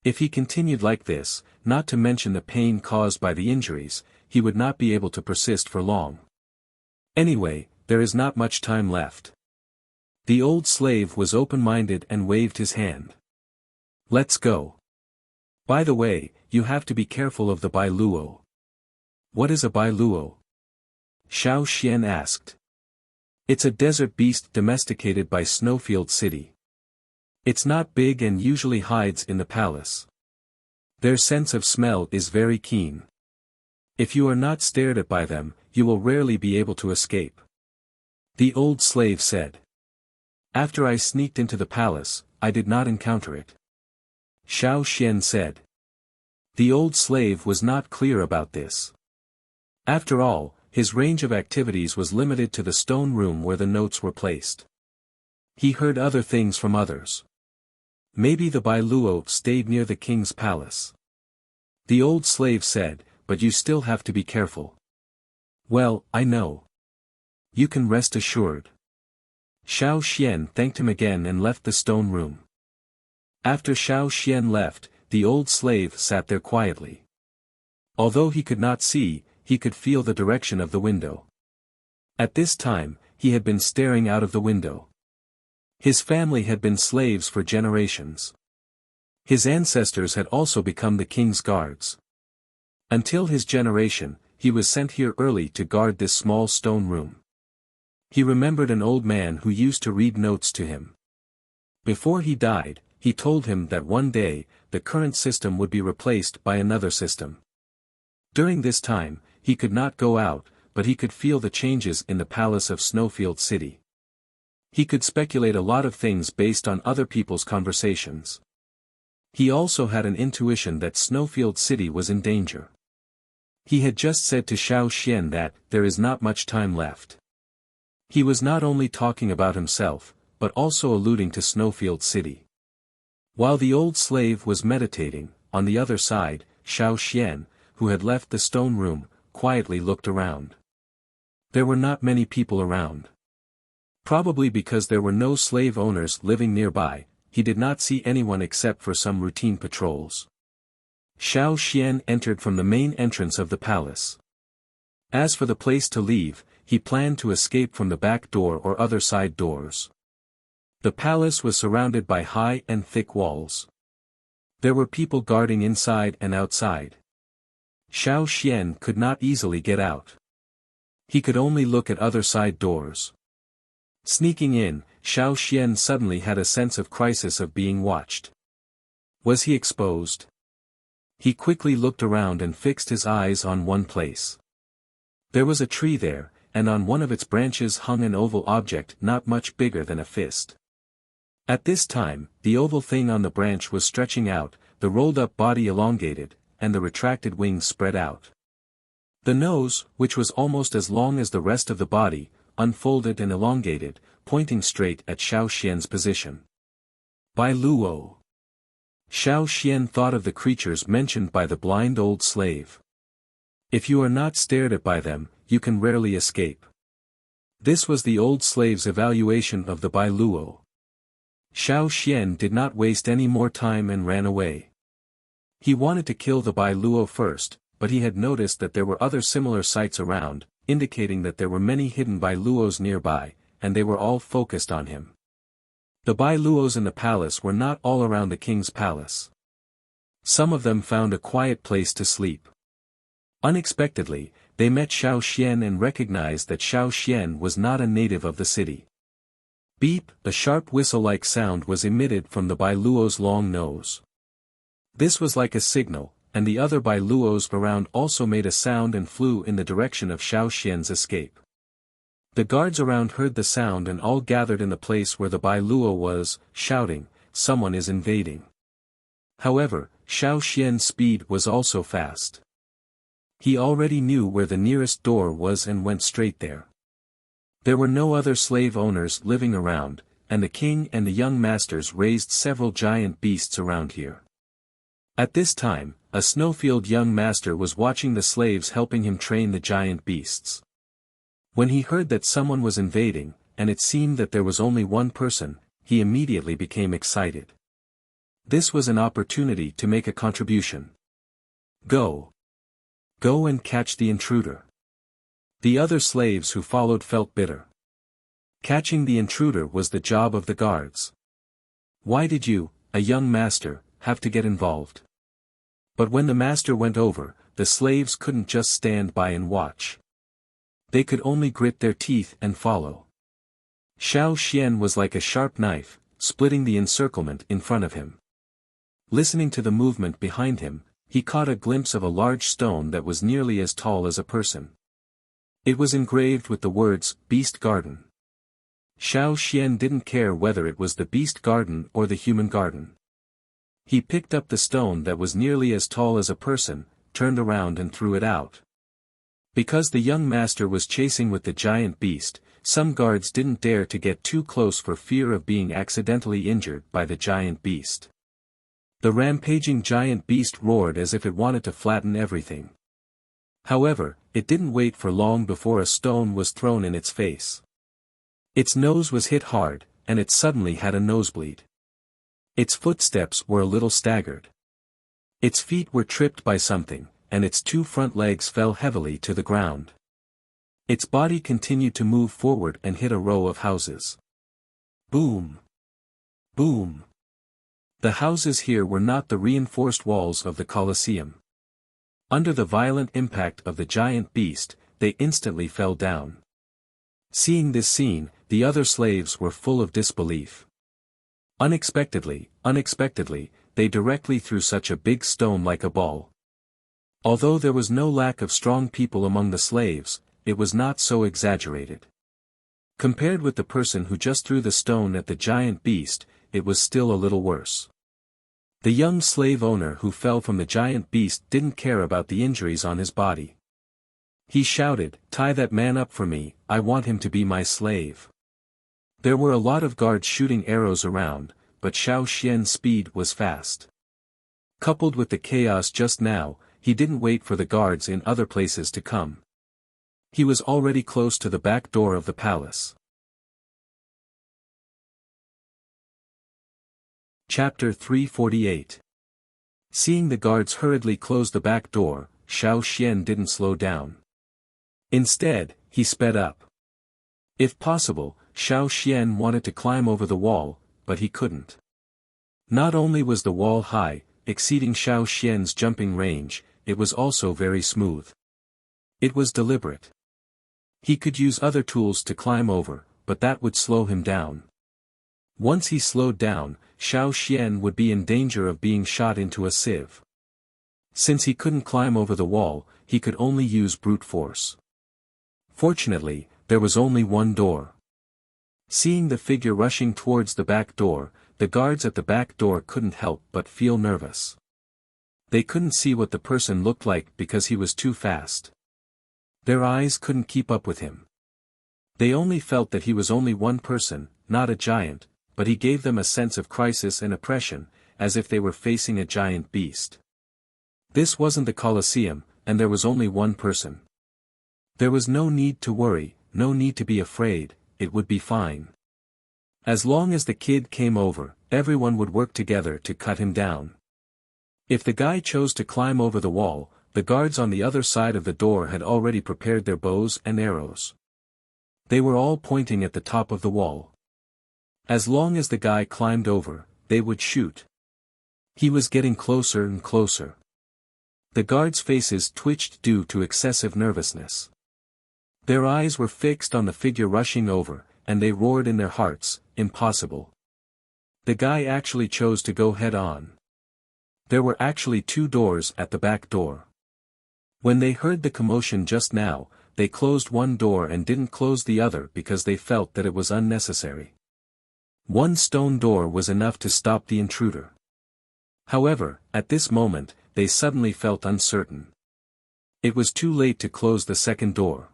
Speaker 1: If he continued like this, not to mention the pain caused by the injuries, he would not be able to persist for long. Anyway, there is not much time left. The old slave was open-minded and waved his hand. "Let's go. By the way, you have to be careful of the bailuo." "What is a bailuo?" Xiao Xian asked. "It's a desert beast domesticated by Snowfield City. It's not big and usually hides in the palace. Their sense of smell is very keen. If you are not stared at by them, you will rarely be able to escape." The old slave said. "After I sneaked into the palace, I did not encounter it." Xiao Xian said. The old slave was not clear about this. After all, his range of activities was limited to the stone room where the notes were placed. He heard other things from others. Maybe the bailuo stayed near the king's palace. The old slave said, "But you still have to be careful." "Well, I know. You can rest assured." Xiao Xian thanked him again and left the stone room. After Xiao Xian left, the old slave sat there quietly. Although he could not see, he could feel the direction of the window. At this time, he had been staring out of the window. His family had been slaves for generations. His ancestors had also become the king's guards. Until his generation, he was sent here early to guard this small stone room. He remembered an old man who used to read notes to him. Before he died, he told him that one day, the current system would be replaced by another system. During this time, he could not go out, but he could feel the changes in the palace of Snowfield City. He could speculate a lot of things based on other people's conversations. He also had an intuition that Snowfield City was in danger. He had just said to Xiao Xian that, "There is not much time left." He was not only talking about himself, but also alluding to Snowfield City. While the old slave was meditating, on the other side, Xiao Xian, who had left the stone room, quietly looked around. There were not many people around. Probably because there were no slave owners living nearby, he did not see anyone except for some routine patrols. Xiao Xian entered from the main entrance of the palace. As for the place to leave, he planned to escape from the back door or other side doors. The palace was surrounded by high and thick walls. There were people guarding inside and outside. Xiao Xian could not easily get out. He could only look at other side doors. Sneaking in, Xiao Xian suddenly had a sense of crisis of being watched. Was he exposed? He quickly looked around and fixed his eyes on one place. There was a tree there, and on one of its branches hung an oval object not much bigger than a fist. At this time, the oval thing on the branch was stretching out, the rolled-up body elongated, and the retracted wings spread out. The nose, which was almost as long as the rest of the body, unfolded and elongated, pointing straight at Xiao Xian's position. Bai Luo. Xiao Xian thought of the creatures mentioned by the blind old slave. If you are not stared at by them, you can rarely escape. This was the old slave's evaluation of the Bai Luo. Xiao Xian did not waste any more time and ran away. He wanted to kill the Bai Luo first, but he had noticed that there were other similar sites around, indicating that there were many hidden Bai Luos nearby, and they were all focused on him. The Bai Luos in the palace were not all around the king's palace. Some of them found a quiet place to sleep. Unexpectedly, they met Xiao Xian and recognized that Xiao Xian was not a native of the city. Beep, a sharp whistle-like sound was emitted from the Bai Luo's long nose. This was like a signal, and the other Bai Luos around also made a sound and flew in the direction of Xiao Xian's escape. The guards around heard the sound and all gathered in the place where the Bai Luo was, shouting, "Someone is invading." However, Xiao Xian's speed was also fast. He already knew where the nearest door was and went straight there. There were no other slave owners living around, and the king and the young masters raised several giant beasts around here. At this time, a snowfield young master was watching the slaves helping him train the giant beasts. When he heard that someone was invading, and it seemed that there was only one person, he immediately became excited. This was an opportunity to make a contribution. Go. Go and catch the intruder. The other slaves who followed felt bitter. Catching the intruder was the job of the guards. Why did you, a young master, have to get involved? But when the master went over, the slaves couldn't just stand by and watch. They could only grit their teeth and follow. Xiao Xian was like a sharp knife, splitting the encirclement in front of him. Listening to the movement behind him, he caught a glimpse of a large stone that was nearly as tall as a person. It was engraved with the words, "Beast Garden." Xiao Xian didn't care whether it was the beast garden or the human garden. He picked up the stone that was nearly as tall as a person, turned around and threw it out. Because the young master was chasing with the giant beast, some guards didn't dare to get too close for fear of being accidentally injured by the giant beast. The rampaging giant beast roared as if it wanted to flatten everything. However, it didn't wait for long before a stone was thrown in its face. Its nose was hit hard, and it suddenly had a nosebleed. Its footsteps were a little staggered. Its feet were tripped by something, and its two front legs fell heavily to the ground. Its body continued to move forward and hit a row of houses. Boom! Boom! The houses here were not the reinforced walls of the Colosseum. Under the violent impact of the giant beast, they instantly fell down. Seeing this scene, the other slaves were full of disbelief. Unexpectedly, they directly threw such a big stone like a ball. Although there was no lack of strong people among the slaves, it was not so exaggerated. Compared with the person who just threw the stone at the giant beast, it was still a little worse. The young slave owner who fell from the giant beast didn't care about the injuries on his body. He shouted, "Tie that man up for me, I want him to be my slave." There were a lot of guards shooting arrows around, but Xiao Xian's speed was fast. Coupled with the chaos just now, he didn't wait for the guards in other places to come. He was already close to the back door of the palace. Chapter 348. Seeing the guards hurriedly close the back door, Xiao Xian didn't slow down. Instead, he sped up. If possible, Xiao Xian wanted to climb over the wall, but he couldn't. Not only was the wall high, exceeding Xiao Xian's jumping range, it was also very smooth. It was deliberate. He could use other tools to climb over, but that would slow him down. Once he slowed down, Xiao Xian would be in danger of being shot into a sieve. Since he couldn't climb over the wall, he could only use brute force. Fortunately, there was only one door. Seeing the figure rushing towards the back door, the guards at the back door couldn't help but feel nervous. They couldn't see what the person looked like because he was too fast. Their eyes couldn't keep up with him. They only felt that he was only one person, not a giant, but he gave them a sense of crisis and oppression, as if they were facing a giant beast. This wasn't the Colosseum, and there was only one person. There was no need to worry, no need to be afraid, it would be fine. As long as the kid came over, everyone would work together to cut him down. If the guy chose to climb over the wall, the guards on the other side of the door had already prepared their bows and arrows. They were all pointing at the top of the wall. As long as the guy climbed over, they would shoot. He was getting closer and closer. The guards' faces twitched due to excessive nervousness. Their eyes were fixed on the figure rushing over, and they roared in their hearts, impossible. The guy actually chose to go head-on. There were actually two doors at the back door. When they heard the commotion just now, they closed one door and didn't close the other because they felt that it was unnecessary. One stone door was enough to stop the intruder. However, at this moment, they suddenly felt uncertain. It was too late to close the second door.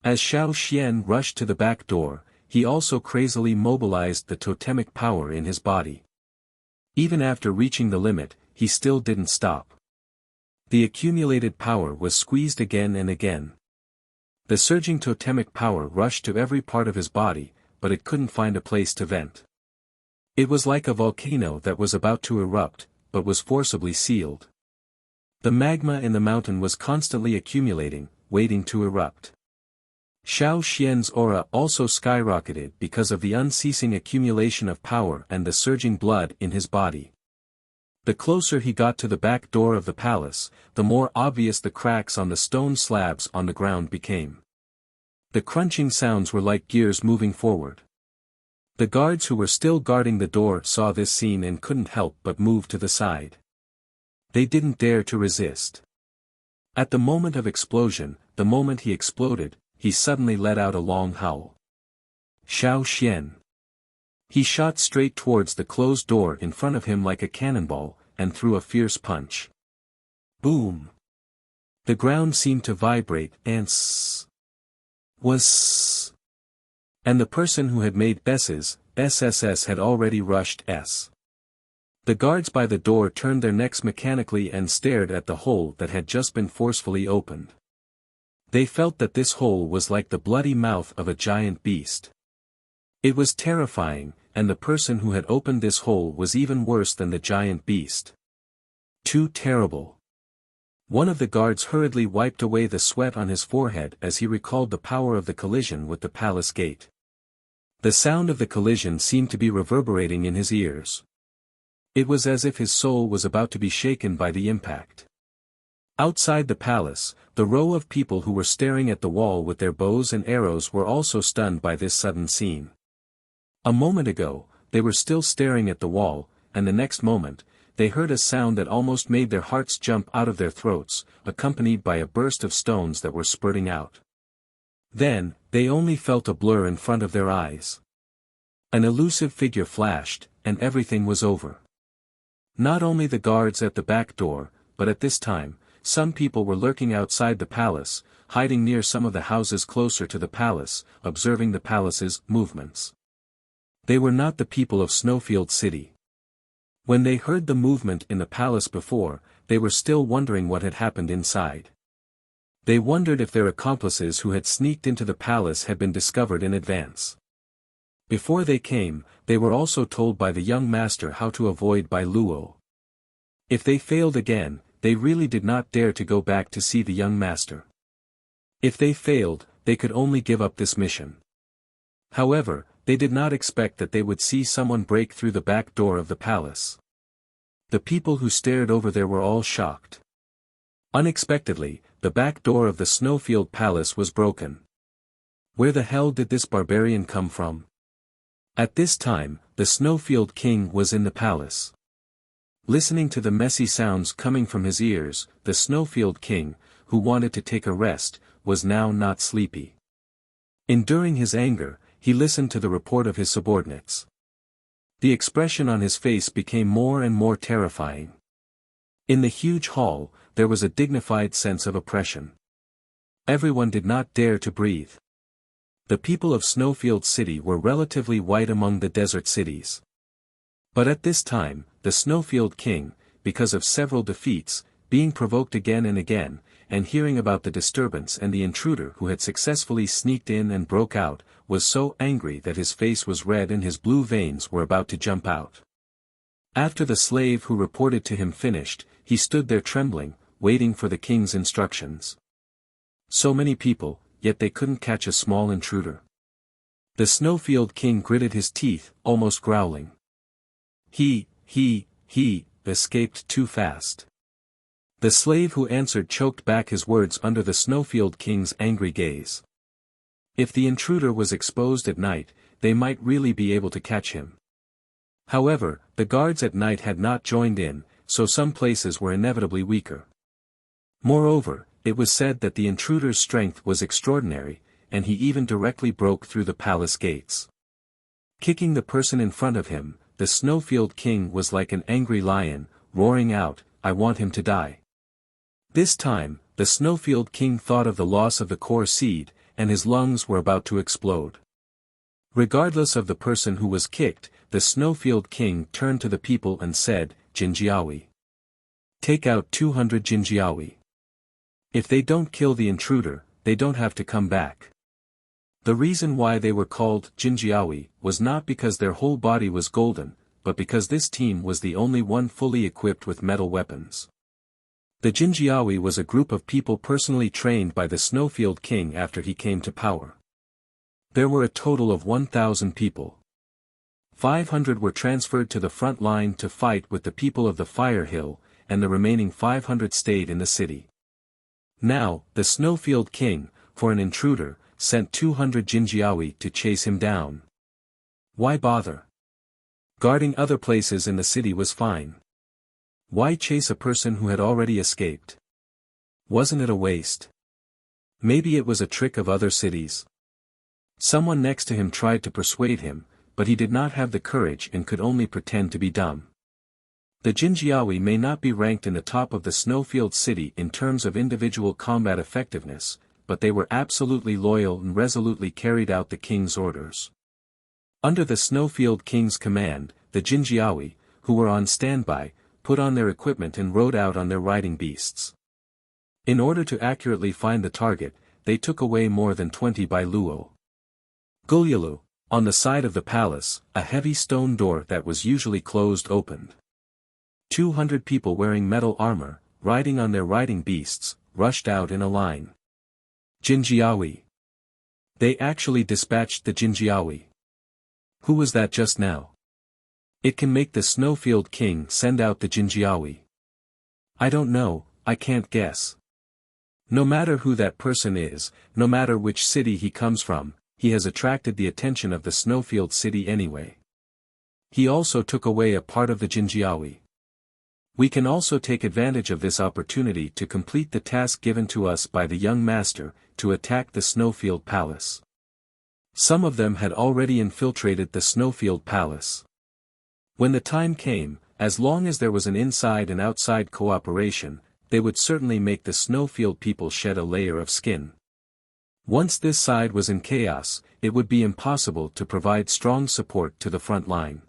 Speaker 1: As Xiao Xian rushed to the back door, he also crazily mobilized the totemic power in his body. Even after reaching the limit, he still didn't stop. The accumulated power was squeezed again and again. The surging totemic power rushed to every part of his body, but it couldn't find a place to vent. It was like a volcano that was about to erupt, but was forcibly sealed. The magma in the mountain was constantly accumulating, waiting to erupt. Xiao Xian's aura also skyrocketed because of the unceasing accumulation of power and the surging blood in his body. The closer he got to the back door of the palace, the more obvious the cracks on the stone slabs on the ground became. The crunching sounds were like gears moving forward. The guards who were still guarding the door saw this scene and couldn't help but move to the side. They didn't dare to resist. At the moment of explosion, the moment he exploded, he suddenly let out a long howl. Xiao Xian. He shot straight towards the closed door in front of him like a cannonball, and threw a fierce punch. Boom! The ground seemed to vibrate and was. And the person who had made SSS had already rushed S. The guards by the door turned their necks mechanically and stared at the hole that had just been forcefully opened. They felt that this hole was like the bloody mouth of a giant beast. It was terrifying, and the person who had opened this hole was even worse than the giant beast. Too terrible. One of the guards hurriedly wiped away the sweat on his forehead as he recalled the power of the collision with the palace gate. The sound of the collision seemed to be reverberating in his ears. It was as if his soul was about to be shaken by the impact. Outside the palace, the row of people who were staring at the wall with their bows and arrows were also stunned by this sudden scene. A moment ago, they were still staring at the wall, and the next moment, they heard a sound that almost made their hearts jump out of their throats, accompanied by a burst of stones that were spurting out. Then, they only felt a blur in front of their eyes. An elusive figure flashed, and everything was over. Not only the guards at the back door, but at this time, some people were lurking outside the palace, hiding near some of the houses closer to the palace, observing the palace's movements. They were not the people of Snowfield City. When they heard the movement in the palace before, they were still wondering what had happened inside. They wondered if their accomplices who had sneaked into the palace had been discovered in advance. Before they came, they were also told by the young master how to avoid Bai Luo. If they failed again, they really did not dare to go back to see the young master. If they failed, they could only give up this mission. However, they did not expect that they would see someone break through the back door of the palace. The people who stared over there were all shocked. Unexpectedly, the back door of the Snowfield Palace was broken. Where the hell did this barbarian come from? At this time, the Snowfield King was in the palace. Listening to the messy sounds coming from his ears, the Snowfield King, who wanted to take a rest, was now not sleepy. Enduring his anger, he listened to the report of his subordinates. The expression on his face became more and more terrifying. In the huge hall, there was a dignified sense of oppression. Everyone did not dare to breathe. The people of Snowfield City were relatively white among the desert cities. But at this time, the Snowfield King, because of several defeats, being provoked again and again, and hearing about the disturbance and the intruder who had successfully sneaked in and broke out, was so angry that his face was red and his blue veins were about to jump out. After the slave who reported to him finished, he stood there trembling, waiting for the king's instructions. So many people, yet they couldn't catch a small intruder. The Snowfield King gritted his teeth, almost growling. He escaped too fast. The slave who answered choked back his words under the Snowfield King's angry gaze. If the intruder was exposed at night, they might really be able to catch him. However, the guards at night had not joined in, so some places were inevitably weaker. Moreover, it was said that the intruder's strength was extraordinary, and he even directly broke through the palace gates. Kicking the person in front of him, the Snowfield King was like an angry lion, roaring out, "I want him to die." This time, the Snowfield King thought of the loss of the core seed, and his lungs were about to explode. Regardless of the person who was kicked, the Snowfield King turned to the people and said, "Jinjiawi. Take out 200 Jinjiawi. If they don't kill the intruder, they don't have to come back." The reason why they were called Jinjiawi was not because their whole body was golden, but because this team was the only one fully equipped with metal weapons. The Jinjiawi was a group of people personally trained by the Snowfield King after he came to power. There were a total of 1,000 people. 500 were transferred to the front line to fight with the people of the Fire Hill, and the remaining 500 stayed in the city. Now, the Snowfield King, for an intruder, sent 200 Jinjiawi to chase him down. Why bother? Guarding other places in the city was fine. Why chase a person who had already escaped? Wasn't it a waste? Maybe it was a trick of other cities. Someone next to him tried to persuade him, but he did not have the courage and could only pretend to be dumb. The Jinjiawi may not be ranked in the top of the Snowfield City in terms of individual combat effectiveness, but they were absolutely loyal and resolutely carried out the king's orders. Under the Snowfield King's command, the Jinjiawi, who were on standby, put on their equipment and rode out on their riding beasts. In order to accurately find the target, they took away more than 20 Bai Luo. Gulyalu, on the side of the palace, a heavy stone door that was usually closed opened. 200 people wearing metal armor, riding on their riding beasts, rushed out in a line. Jinjiawi. They actually dispatched the Jinjiawi. Who was that just now? It can make the Snowfield King send out the Jinjiawi. I don't know, I can't guess. No matter who that person is, no matter which city he comes from, he has attracted the attention of the Snowfield City anyway. He also took away a part of the Jinjiawi. We can also take advantage of this opportunity to complete the task given to us by the young master, to attack the Snowfield Palace. Some of them had already infiltrated the Snowfield Palace. When the time came, as long as there was an inside and outside cooperation, they would certainly make the Snowfield people shed a layer of skin. Once this side was in chaos, it would be impossible to provide strong support to the front line.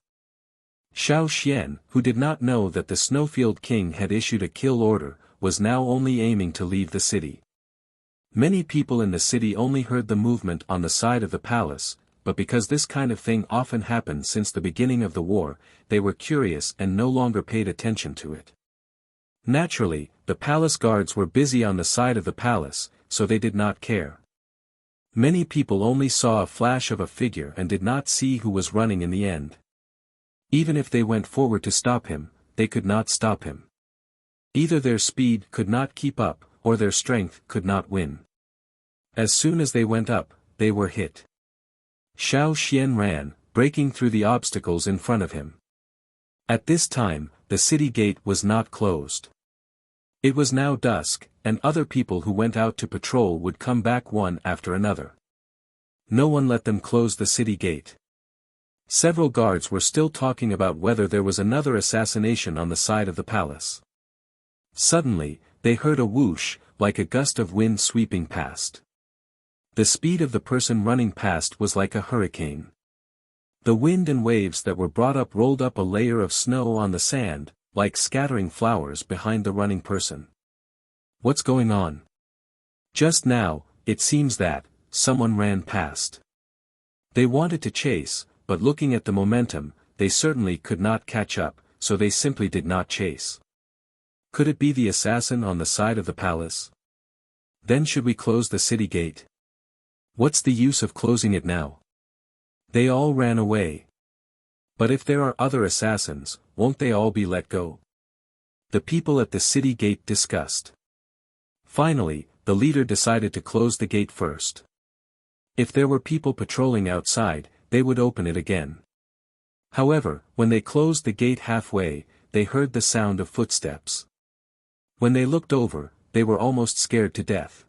Speaker 1: Xiao Xian, who did not know that the Snowfield King had issued a kill order, was now only aiming to leave the city. Many people in the city only heard the movement on the side of the palace, but because this kind of thing often happened since the beginning of the war, they were curious and no longer paid attention to it. Naturally, the palace guards were busy on the side of the palace, so they did not care. Many people only saw a flash of a figure and did not see who was running in the end. Even if they went forward to stop him, they could not stop him. Either their speed could not keep up, or their strength could not win. As soon as they went up, they were hit. Xiao Xian ran, breaking through the obstacles in front of him. At this time, the city gate was not closed. It was now dusk, and other people who went out to patrol would come back one after another. No one let them close the city gate. Several guards were still talking about whether there was another assassination on the side of the palace. Suddenly, they heard a whoosh, like a gust of wind sweeping past. The speed of the person running past was like a hurricane. The wind and waves that were brought up rolled up a layer of snow on the sand, like scattering flowers behind the running person. What's going on? Just now, it seems that someone ran past. They wanted to chase, but looking at the momentum, they certainly could not catch up, so they simply did not chase. Could it be the assassin on the side of the palace? Then should we close the city gate? What's the use of closing it now? They all ran away. But if there are other assassins, won't they all be let go? The people at the city gate discussed. Finally, the leader decided to close the gate first. If there were people patrolling outside, they would open it again. However, when they closed the gate halfway, they heard the sound of footsteps. When they looked over, they were almost scared to death.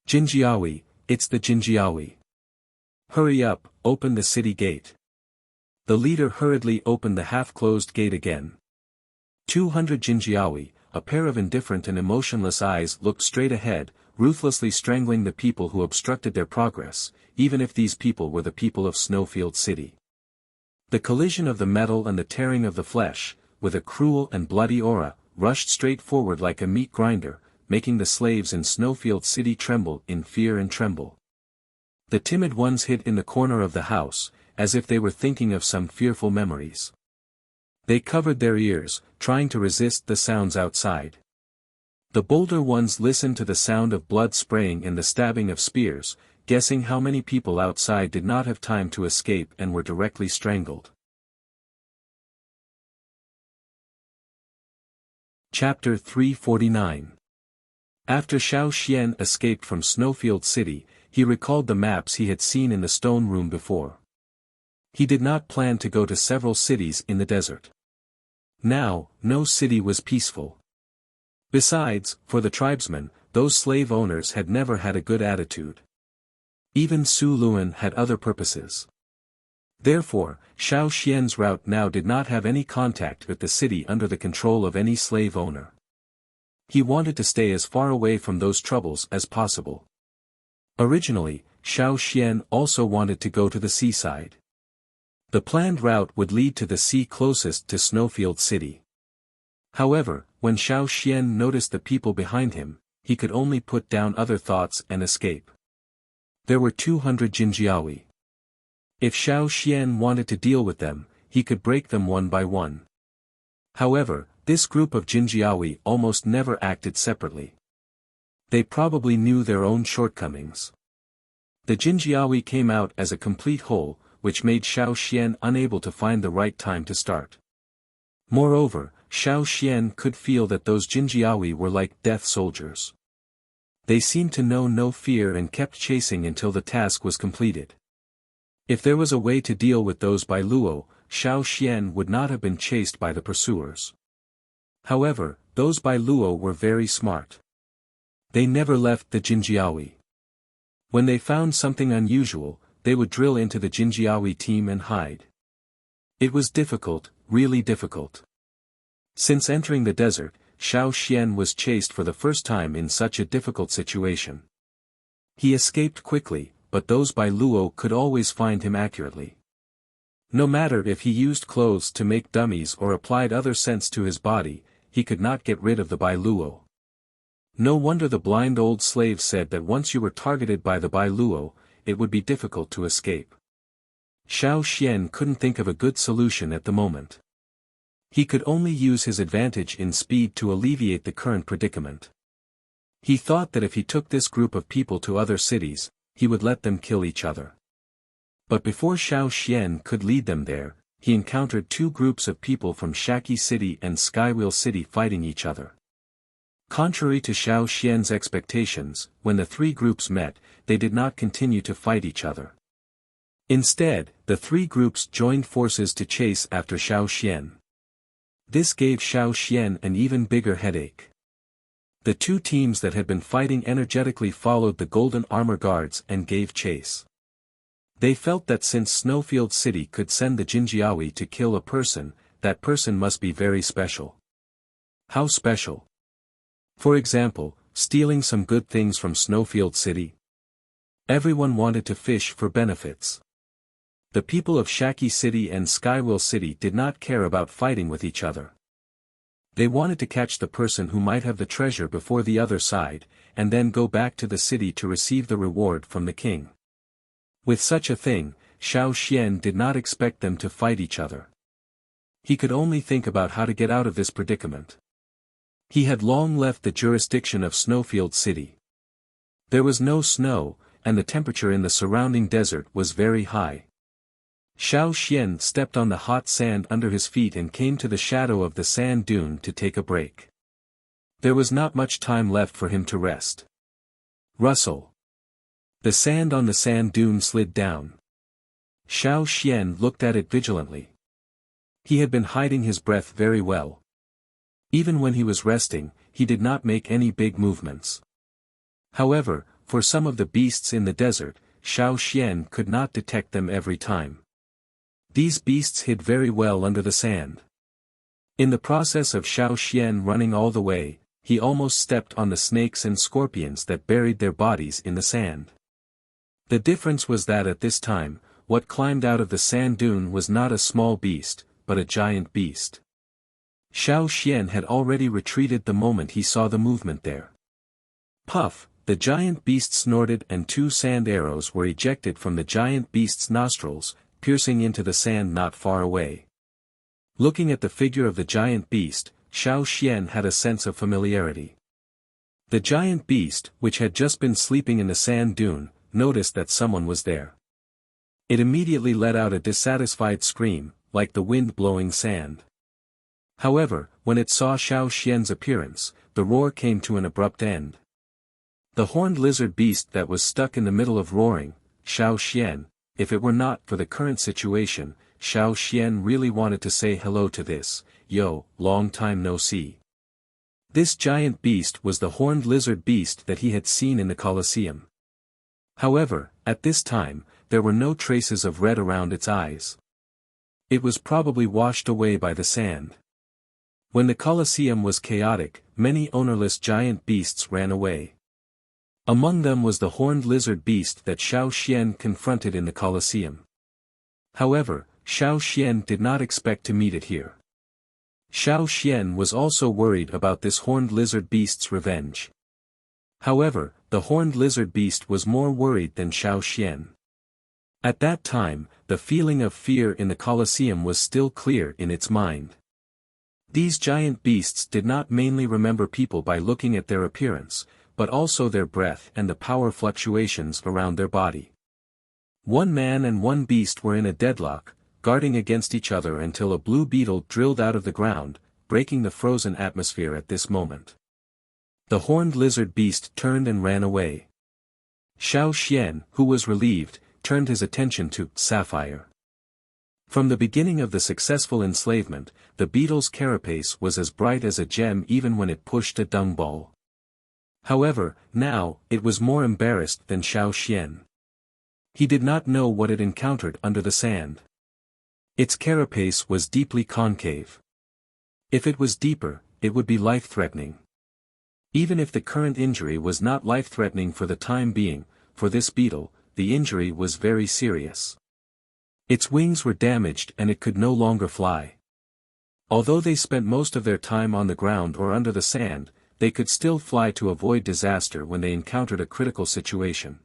Speaker 1: Jinjiawi, it's the Jinjiawi. Hurry up, open the city gate. The leader hurriedly opened the half-closed gate again. 200 Jinjiawi, a pair of indifferent and emotionless eyes, looked straight ahead, ruthlessly strangling the people who obstructed their progress, even if these people were the people of Snowfield City. The collision of the metal and the tearing of the flesh, with a cruel and bloody aura, rushed straight forward like a meat grinder, making the slaves in Snowfield City tremble in fear and tremble. The timid ones hid in the corner of the house, as if they were thinking of some fearful memories. They covered their ears, trying to resist the sounds outside. The bolder ones listened to the sound of blood spraying and the stabbing of spears, guessing how many people outside did not have time to escape and were directly strangled. Chapter 349. After Xiao Xian escaped from Snowfield City, he recalled the maps he had seen in the stone room before. He did not plan to go to several cities in the desert. Now, no city was peaceful. Besides, for the tribesmen, those slave owners had never had a good attitude. Even Su Luan had other purposes. Therefore, Xiao Xian's route now did not have any contact with the city under the control of any slave owner. He wanted to stay as far away from those troubles as possible. Originally, Xiao Xian also wanted to go to the seaside. The planned route would lead to the sea closest to Snowfield City. However, when Xiao Xian noticed the people behind him, he could only put down other thoughts and escape. There were 200 Jinjiawi. If Xiao Xian wanted to deal with them, he could break them one by one. However, this group of Jinjiawi almost never acted separately. They probably knew their own shortcomings. The Jinjiawi came out as a complete whole, which made Xiao Xian unable to find the right time to start. Moreover, Xiao Xian could feel that those Jinjiawi were like death soldiers. They seemed to know no fear and kept chasing until the task was completed. If there was a way to deal with those by Luo, Xiao Xian would not have been chased by the pursuers. However, those by Luo were very smart. They never left the Jinjiawi. When they found something unusual, they would drill into the Jinjiawi team and hide. It was difficult, really difficult. Since entering the desert, Xiao Xian was chased for the first time in such a difficult situation. He escaped quickly, but those by Luo could always find him accurately. No matter if he used clothes to make dummies or applied other scents to his body, he could not get rid of the by Luo. No wonder the blind old slave said that once you were targeted by the by Luo, it would be difficult to escape. Xiao Xian couldn't think of a good solution at the moment. He could only use his advantage in speed to alleviate the current predicament. He thought that if he took this group of people to other cities, he would let them kill each other. But before Xiao Xian could lead them there, he encountered two groups of people from Shaki City and Skywheel City fighting each other. Contrary to Xiao Xian's expectations, when the three groups met, they did not continue to fight each other. Instead, the three groups joined forces to chase after Xiao Xian. This gave Xiao Xian an even bigger headache. The two teams that had been fighting energetically followed the Golden Armor Guards and gave chase. They felt that since Snowfield City could send the Jinjiawi to kill a person, that person must be very special. How special? For example, stealing some good things from Snowfield City. Everyone wanted to fish for benefits. The people of Shaki City and Skywheel City did not care about fighting with each other. They wanted to catch the person who might have the treasure before the other side, and then go back to the city to receive the reward from the king. With such a thing, Xiao Xian did not expect them to fight each other. He could only think about how to get out of this predicament. He had long left the jurisdiction of Snowfield City. There was no snow, and the temperature in the surrounding desert was very high. Xiao Xian stepped on the hot sand under his feet and came to the shadow of the sand dune to take a break. There was not much time left for him to rest. Rustle. The sand on the sand dune slid down. Xiao Xian looked at it vigilantly. He had been hiding his breath very well. Even when he was resting, he did not make any big movements. However, for some of the beasts in the desert, Xiao Xian could not detect them every time. These beasts hid very well under the sand. In the process of Xiao Xian running all the way, he almost stepped on the snakes and scorpions that buried their bodies in the sand. The difference was that at this time, what climbed out of the sand dune was not a small beast, but a giant beast. Xiao Xian had already retreated the moment he saw the movement there. Puff, the giant beast snorted and two sand arrows were ejected from the giant beast's nostrils, piercing into the sand not far away. Looking at the figure of the giant beast, Xiao Xian had a sense of familiarity. The giant beast, which had just been sleeping in the sand dune, noticed that someone was there. It immediately let out a dissatisfied scream, like the wind blowing sand. However, when it saw Xiao Xian's appearance, the roar came to an abrupt end. The horned lizard beast that was stuck in the middle of roaring, Xiao Xian, if it were not for the current situation, Xiao Xian really wanted to say hello to this, yo, long time no see. This giant beast was the horned lizard beast that he had seen in the Colosseum. However, at this time, there were no traces of red around its eyes. It was probably washed away by the sand. When the Colosseum was chaotic, many ownerless giant beasts ran away. Among them was the horned lizard beast that Xiao Xian confronted in the Colosseum. However, Xiao Xian did not expect to meet it here. Xiao Xian was also worried about this horned lizard beast's revenge. However, the horned lizard beast was more worried than Xiao Xian. At that time, the feeling of fear in the Colosseum was still clear in its mind. These giant beasts did not mainly remember people by looking at their appearance, but also their breath and the power fluctuations around their body. One man and one beast were in a deadlock, guarding against each other until a blue beetle drilled out of the ground, breaking the frozen atmosphere at this moment. The horned lizard beast turned and ran away. Xiao Xian, who was relieved, turned his attention to Sapphire. From the beginning of the successful enslavement, the beetle's carapace was as bright as a gem even when it pushed a dung ball. However, now, it was more embarrassed than Xiao Xian. He did not know what it encountered under the sand. Its carapace was deeply concave. If it was deeper, it would be life-threatening. Even if the current injury was not life-threatening for the time being, for this beetle, the injury was very serious. Its wings were damaged and it could no longer fly. Although they spent most of their time on the ground or under the sand, they could still fly to avoid disaster when they encountered a critical situation.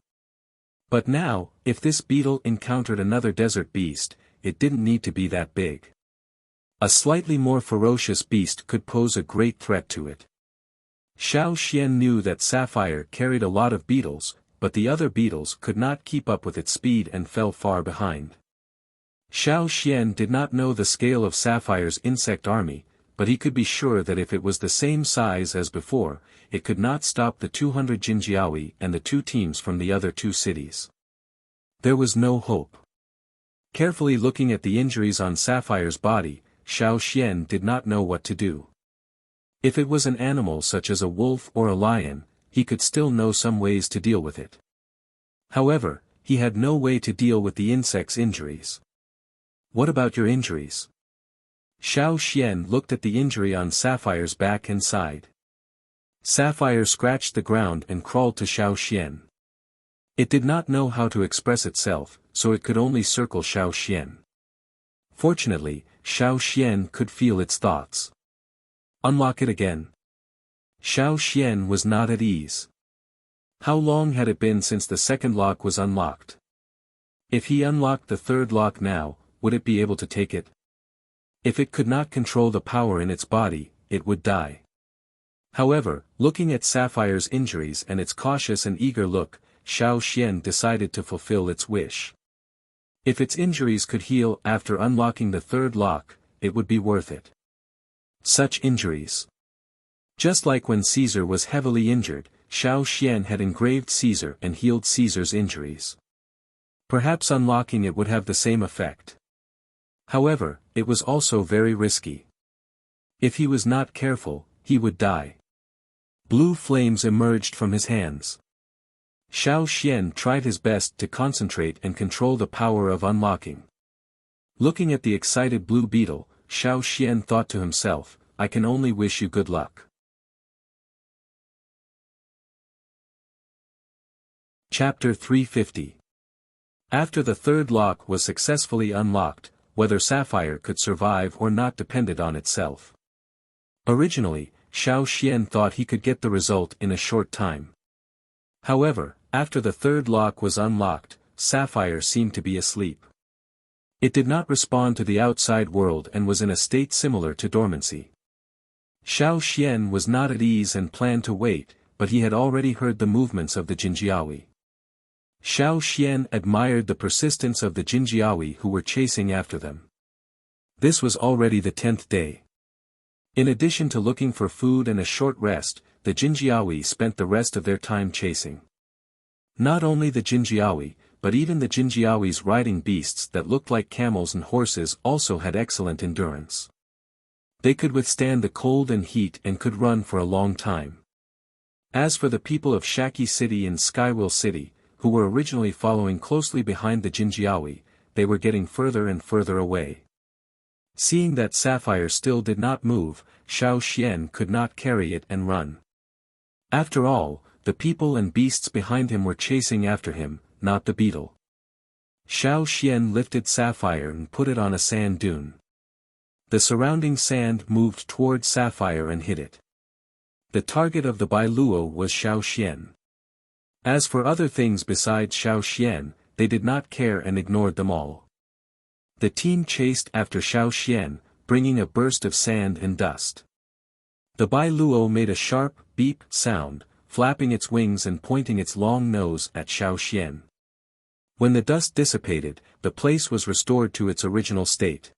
Speaker 1: But now, if this beetle encountered another desert beast, it didn't need to be that big. A slightly more ferocious beast could pose a great threat to it. Xiao Xian knew that Sapphire carried a lot of beetles, but the other beetles could not keep up with its speed and fell far behind. Xiao Xian did not know the scale of Sapphire's insect army, but he could be sure that if it was the same size as before, it could not stop the 200 Jinjiawi and the 2 teams from the other 2 cities. There was no hope. Carefully looking at the injuries on Sapphire's body, Xiao Xian did not know what to do. If it was an animal such as a wolf or a lion, he could still know some ways to deal with it. However, he had no way to deal with the insect's injuries. What about your injuries? Xiao Xian looked at the injury on Sapphire's back and sighed. Sapphire scratched the ground and crawled to Xiao Xian. It did not know how to express itself, so it could only circle Xiao Xian. Fortunately, Xiao Xian could feel its thoughts. Unlock it again. Xiao Xian was not at ease. How long had it been since the second lock was unlocked? If he unlocked the third lock now, would it be able to take it? If it could not control the power in its body, it would die. However, looking at Sapphire's injuries and its cautious and eager look, Xiao Xian decided to fulfill its wish. If its injuries could heal after unlocking the third lock, it would be worth it. Such injuries. Just like when Caesar was heavily injured, Xiao Xian had engraved Caesar and healed Caesar's injuries. Perhaps unlocking it would have the same effect. However, it was also very risky. If he was not careful, he would die. Blue flames emerged from his hands. Xiao Xian tried his best to concentrate and control the power of unlocking. Looking at the excited blue beetle, Xiao Xian thought to himself, I can only wish you good luck. Chapter 350. After the third lock was successfully unlocked, whether Sapphire could survive or not depended on itself. Originally, Xiao Xian thought he could get the result in a short time. However, after the third lock was unlocked, Sapphire seemed to be asleep. It did not respond to the outside world and was in a state similar to dormancy. Xiao Xian was not at ease and planned to wait, but he had already heard the movements of the Jinjiawi. Xiao Xian admired the persistence of the Jinjiawi who were chasing after them. This was already the 10th day. In addition to looking for food and a short rest, the Jinjiawi spent the rest of their time chasing. Not only the Jinjiawi, but even the Jinjiawi's riding beasts that looked like camels and horses also had excellent endurance. They could withstand the cold and heat and could run for a long time. As for the people of Shaki City and Skywheel City, who were originally following closely behind the Jinjiawi, they were getting further and further away. Seeing that Sapphire still did not move, Xiao Xian could not carry it and run. After all, the people and beasts behind him were chasing after him, not the beetle. Xiao Xian lifted Sapphire and put it on a sand dune. The surrounding sand moved toward Sapphire and hit it. The target of the Bailuo was Xiao Xian. As for other things besides Xiao Xian, they did not care and ignored them all. The team chased after Xiao Xian, bringing a burst of sand and dust. The Bailuo made a sharp, beep sound, flapping its wings and pointing its long nose at Xiao Xian. When the dust dissipated, the place was restored to its original state.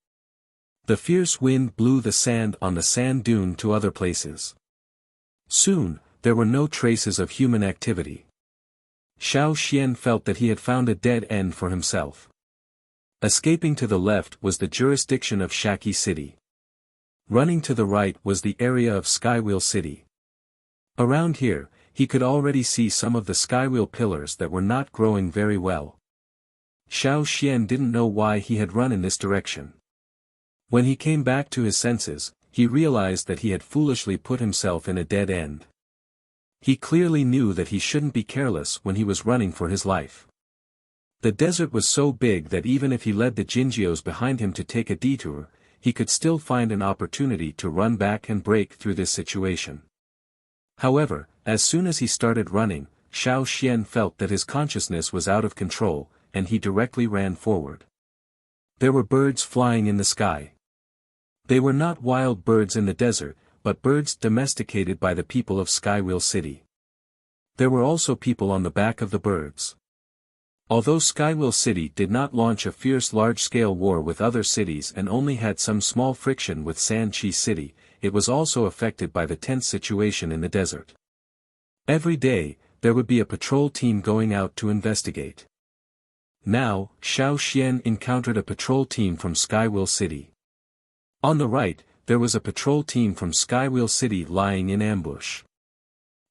Speaker 1: The fierce wind blew the sand on the sand dune to other places. Soon, there were no traces of human activity. Xiao Xian felt that he had found a dead end for himself. Escaping to the left was the jurisdiction of Shaki City. Running to the right was the area of Skywheel City. Around here, he could already see some of the skywheel pillars that were not growing very well. Xiao Xian didn't know why he had run in this direction. When he came back to his senses, he realized that he had foolishly put himself in a dead end. He clearly knew that he shouldn't be careless when he was running for his life. The desert was so big that even if he led the Jinjios behind him to take a detour, he could still find an opportunity to run back and break through this situation. However, as soon as he started running, Xiao Xian felt that his consciousness was out of control, and he directly ran forward. There were birds flying in the sky. They were not wild birds in the desert, but birds domesticated by the people of Skywheel City. There were also people on the back of the birds. Although Skywheel City did not launch a fierce large-scale war with other cities and only had some small friction with Sanchi City, it was also affected by the tense situation in the desert. Every day, there would be a patrol team going out to investigate. Now, Xiao Xian encountered a patrol team from Skywheel City. On the right, there was a patrol team from Skywheel City lying in ambush.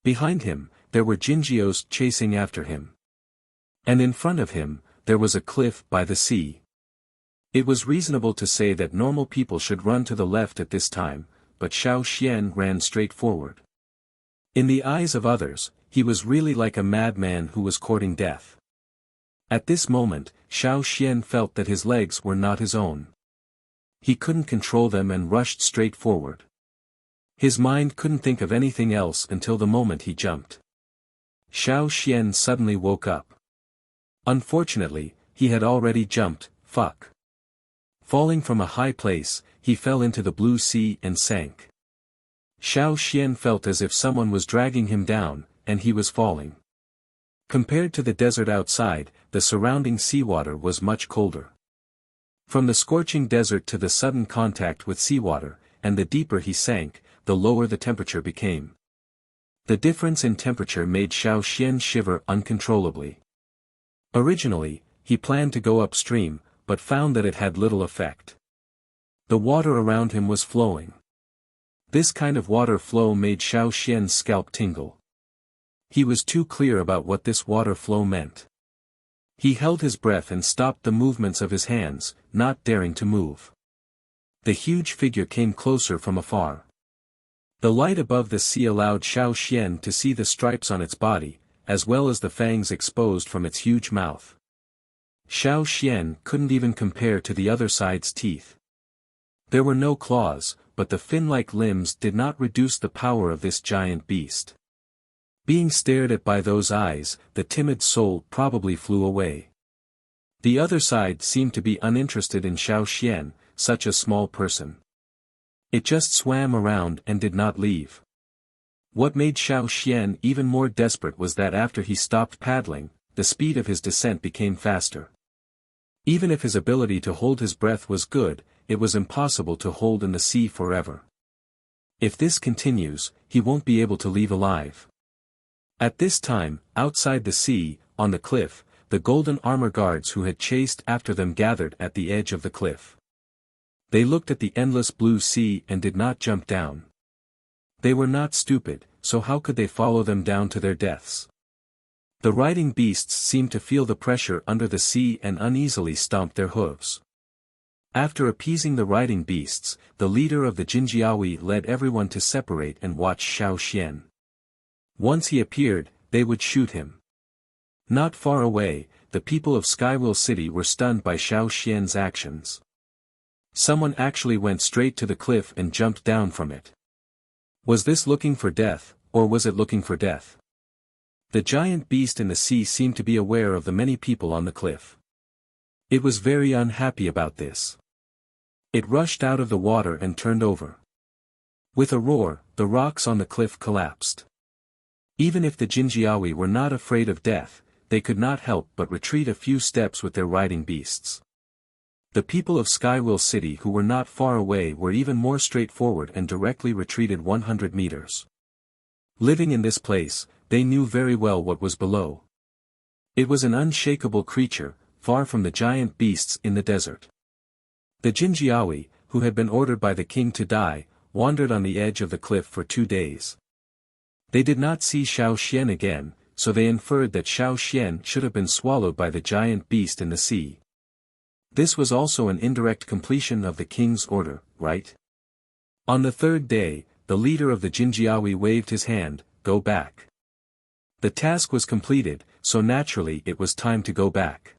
Speaker 1: Behind him, there were Jinjios chasing after him. And in front of him, there was a cliff by the sea. It was reasonable to say that normal people should run to the left at this time, but Xiao Xian ran straight forward. In the eyes of others, he was really like a madman who was courting death. At this moment, Xiao Xian felt that his legs were not his own. He couldn't control them and rushed straight forward. His mind couldn't think of anything else until the moment he jumped. Xiao Xian suddenly woke up. Unfortunately, he had already jumped. Falling from a high place, he fell into the blue sea and sank. Xiao Xian felt as if someone was dragging him down, and he was falling. Compared to the desert outside, the surrounding seawater was much colder. From the scorching desert to the sudden contact with seawater, and the deeper he sank, the lower the temperature became. The difference in temperature made Xiao Xian shiver uncontrollably. Originally, he planned to go upstream, but found that it had little effect. The water around him was flowing. This kind of water flow made Xiao Xian's scalp tingle. He was too clear about what this water flow meant. He held his breath and stopped the movements of his hands, not daring to move. The huge figure came closer from afar. The light above the sea allowed Xiao Xian to see the stripes on its body, as well as the fangs exposed from its huge mouth. Xiao Xian couldn't even compare to the other side's teeth. There were no claws, but the fin-like limbs did not reduce the power of this giant beast. Being stared at by those eyes, the timid soul probably flew away. The other side seemed to be uninterested in Xiao Xian, such a small person. It just swam around and did not leave. What made Xiao Xian even more desperate was that after he stopped paddling, the speed of his descent became faster. Even if his ability to hold his breath was good, it was impossible to hold in the sea forever. If this continues, he won't be able to leave alive. At this time, outside the sea, on the cliff, the golden armor guards who had chased after them gathered at the edge of the cliff. They looked at the endless blue sea and did not jump down. They were not stupid, so how could they follow them down to their deaths? The riding beasts seemed to feel the pressure under the sea and uneasily stomped their hooves. After appeasing the riding beasts, the leader of the Jinjiawi led everyone to separate and watch Xiao Xian. Once he appeared, they would shoot him. Not far away, the people of Skywheel City were stunned by Xiao Xian's actions. Someone actually went straight to the cliff and jumped down from it. Was this looking for death, or was it looking for death? The giant beast in the sea seemed to be aware of the many people on the cliff. It was very unhappy about this. It rushed out of the water and turned over. With a roar, the rocks on the cliff collapsed. Even if the Jinjiawi were not afraid of death, they could not help but retreat a few steps with their riding beasts. The people of Skywheel City who were not far away were even more straightforward and directly retreated 100 meters. Living in this place, they knew very well what was below. It was an unshakable creature, far from the giant beasts in the desert. The Jinjiawi, who had been ordered by the king to die, wandered on the edge of the cliff for 2 days. They did not see Xiao Xian again, so they inferred that Xiao Xian should have been swallowed by the giant beast in the sea. This was also an indirect completion of the king's order, right? On the 3rd day, the leader of the Jinjiawi waved his hand, "Go back." The task was completed, so naturally it was time to go back.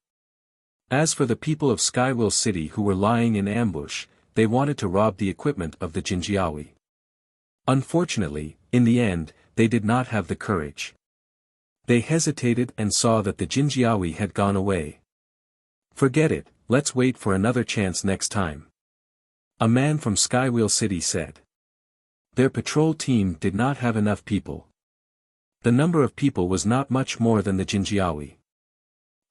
Speaker 1: As for the people of Skywheel City who were lying in ambush, they wanted to rob the equipment of the Jinjiawi. Unfortunately, in the end, they did not have the courage. They hesitated and saw that the Jinjiawi had gone away. "Forget it, let's wait for another chance next time," a man from Skywheel City said. Their patrol team did not have enough people. The number of people was not much more than the Jinjiawi.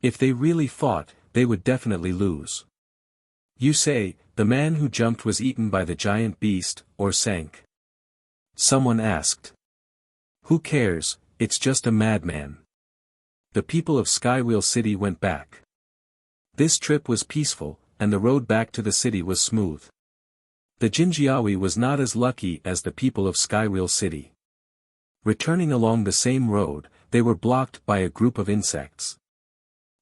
Speaker 1: If they really fought, they would definitely lose. "You say, the man who jumped was eaten by the giant beast, or sank?" someone asked. "Who cares, it's just a madman." The people of Skywheel City went back. This trip was peaceful, and the road back to the city was smooth. The Jinjiawi was not as lucky as the people of Skywheel City. Returning along the same road, they were blocked by a group of insects.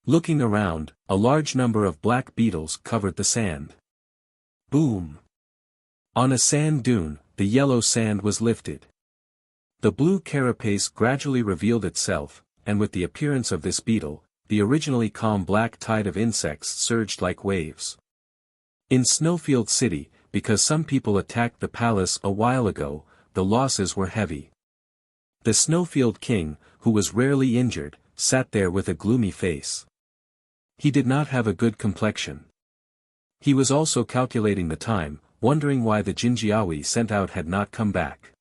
Speaker 1: Looking around, a large number of black beetles covered the sand. Boom! On a sand dune, the yellow sand was lifted. The blue carapace gradually revealed itself, and with the appearance of this beetle, the originally calm black tide of insects surged like waves. In Snowfield City, because some people attacked the palace a while ago, the losses were heavy. The Snowfield King, who was rarely injured, sat there with a gloomy face. He did not have a good complexion. He was also calculating the time, wondering why the Jinjiawi sent out had not come back.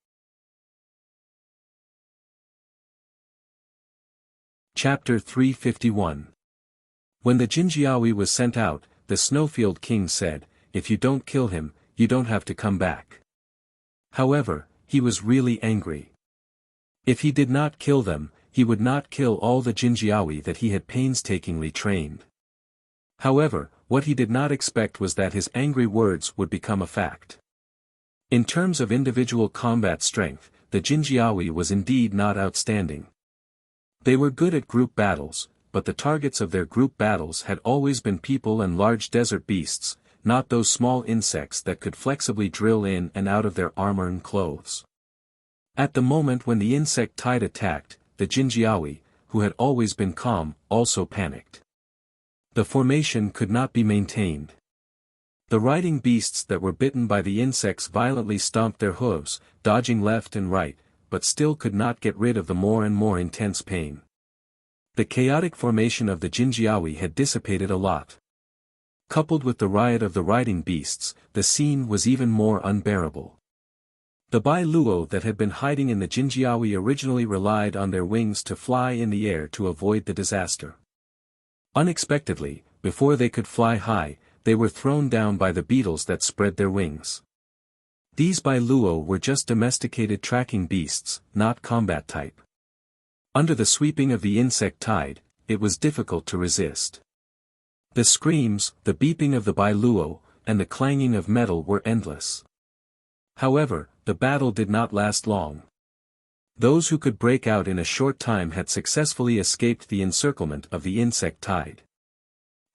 Speaker 1: Chapter 351. When the Jinjiawi was sent out, the Snowfield King said, "If you don't kill him, you don't have to come back." However, he was really angry. If he did not kill them, he would not kill all the Jinjiawi that he had painstakingly trained. However, what he did not expect was that his angry words would become a fact. In terms of individual combat strength, the Jinjiawi was indeed not outstanding. They were good at group battles, but the targets of their group battles had always been people and large desert beasts, not those small insects that could flexibly drill in and out of their armor and clothes. At the moment when the insect tide attacked, the Jinjiawi, who had always been calm, also panicked. The formation could not be maintained. The riding beasts that were bitten by the insects violently stomped their hooves, dodging left and right, but still could not get rid of the more and more intense pain. The chaotic formation of the Jinjiawi had dissipated a lot. Coupled with the riot of the riding beasts, the scene was even more unbearable. The Bai Luo that had been hiding in the Jinjiawi originally relied on their wings to fly in the air to avoid the disaster. Unexpectedly, before they could fly high, they were thrown down by the beetles that spread their wings. These Bai Luo were just domesticated tracking beasts, not combat type. Under the sweeping of the insect tide, it was difficult to resist. The screams, the beeping of the Bai Luo, and the clanging of metal were endless. However, the battle did not last long. Those who could break out in a short time had successfully escaped the encirclement of the insect tide.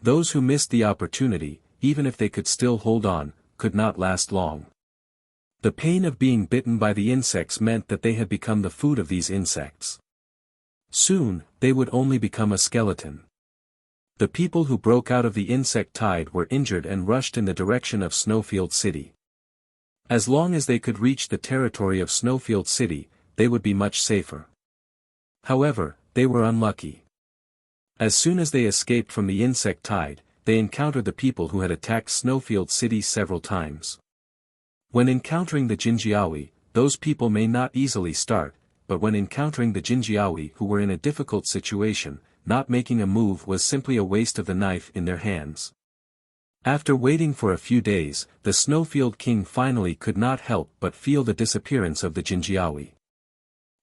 Speaker 1: Those who missed the opportunity, even if they could still hold on, could not last long. The pain of being bitten by the insects meant that they had become the food of these insects. Soon, they would only become a skeleton. The people who broke out of the insect tide were injured and rushed in the direction of Snowfield City. As long as they could reach the territory of Snowfield City, they would be much safer. However, they were unlucky. As soon as they escaped from the insect tide, they encountered the people who had attacked Snowfield City several times. When encountering the Jinjiawi, those people may not easily start, but when encountering the Jinjiawi who were in a difficult situation, not making a move was simply a waste of the knife in their hands. After waiting for a few days, the Snowfield King finally could not help but feel the disappearance of the Jinjiawi.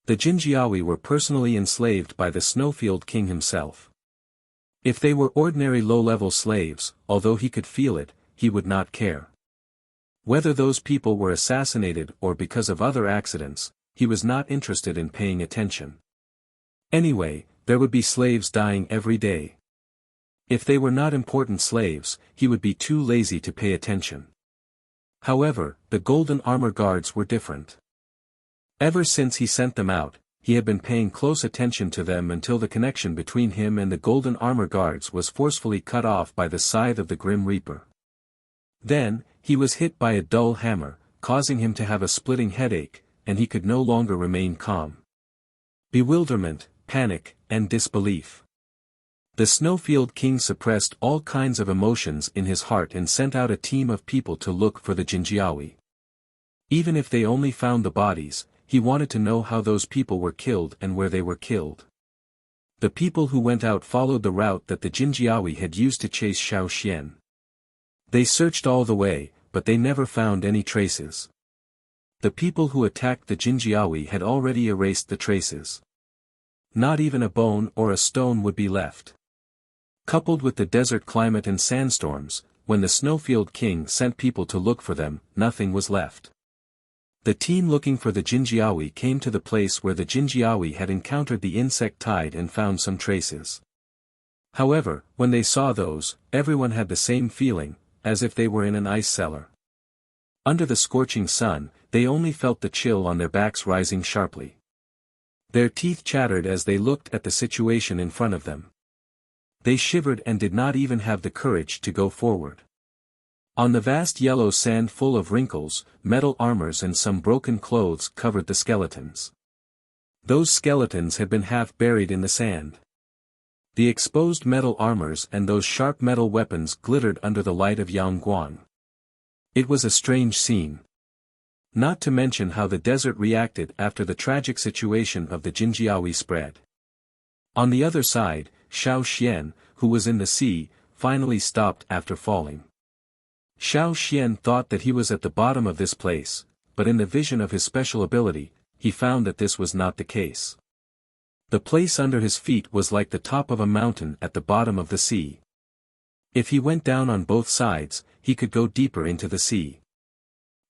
Speaker 1: The Jinjiawi were personally enslaved by the Snowfield King himself. If they were ordinary low-level slaves, although he could feel it, he would not care. Whether those people were assassinated or because of other accidents, he was not interested in paying attention. Anyway, there would be slaves dying every day. If they were not important slaves, he would be too lazy to pay attention. However, the Golden Armor Guards were different. Ever since he sent them out, he had been paying close attention to them until the connection between him and the Golden Armor Guards was forcefully cut off by the scythe of the Grim Reaper. Then, he was hit by a dull hammer, causing him to have a splitting headache, and he could no longer remain calm. Bewilderment, panic, and disbelief. The Snowfield King suppressed all kinds of emotions in his heart and sent out a team of people to look for the Jinjiawi. Even if they only found the bodies, he wanted to know how those people were killed and where they were killed. The people who went out followed the route that the Jinjiawi had used to chase Xiao Xian. They searched all the way, but they never found any traces. The people who attacked the Jinjiawi had already erased the traces. Not even a bone or a stone would be left. Coupled with the desert climate and sandstorms, when the Snowfield King sent people to look for them, nothing was left. The team looking for the Jinjiawi came to the place where the Jinjiawi had encountered the insect tide and found some traces. However, when they saw those, everyone had the same feeling, as if they were in an ice cellar. Under the scorching sun, they only felt the chill on their backs rising sharply. Their teeth chattered as they looked at the situation in front of them. They shivered and did not even have the courage to go forward. On the vast yellow sand full of wrinkles, metal armors and some broken clothes covered the skeletons. Those skeletons had been half buried in the sand. The exposed metal armors and those sharp metal weapons glittered under the light of Yangguang. It was a strange scene. Not to mention how the desert reacted after the tragic situation of the Jinjiawi spread. On the other side, Xiao Xian, who was in the sea, finally stopped after falling. Xiao Xian thought that he was at the bottom of this place, but in the vision of his special ability, he found that this was not the case. The place under his feet was like the top of a mountain at the bottom of the sea. If he went down on both sides, he could go deeper into the sea.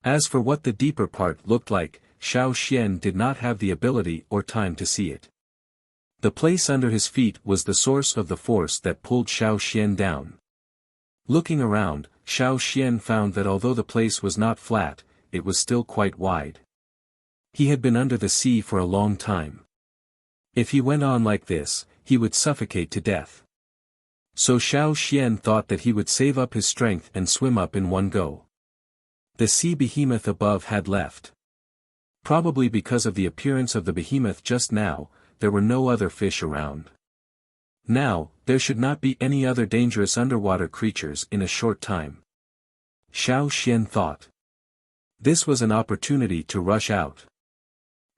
Speaker 1: As for what the deeper part looked like, Xiao Xian did not have the ability or time to see it. The place under his feet was the source of the force that pulled Xiao Xian down. Looking around, Xiao Xian found that although the place was not flat, it was still quite wide. He had been under the sea for a long time. If he went on like this, he would suffocate to death. So Xiao Xian thought that he would save up his strength and swim up in one go. The sea behemoth above had left. Probably because of the appearance of the behemoth just now, there were no other fish around. Now, there should not be any other dangerous underwater creatures in a short time. Xiao Xian thought. This was an opportunity to rush out.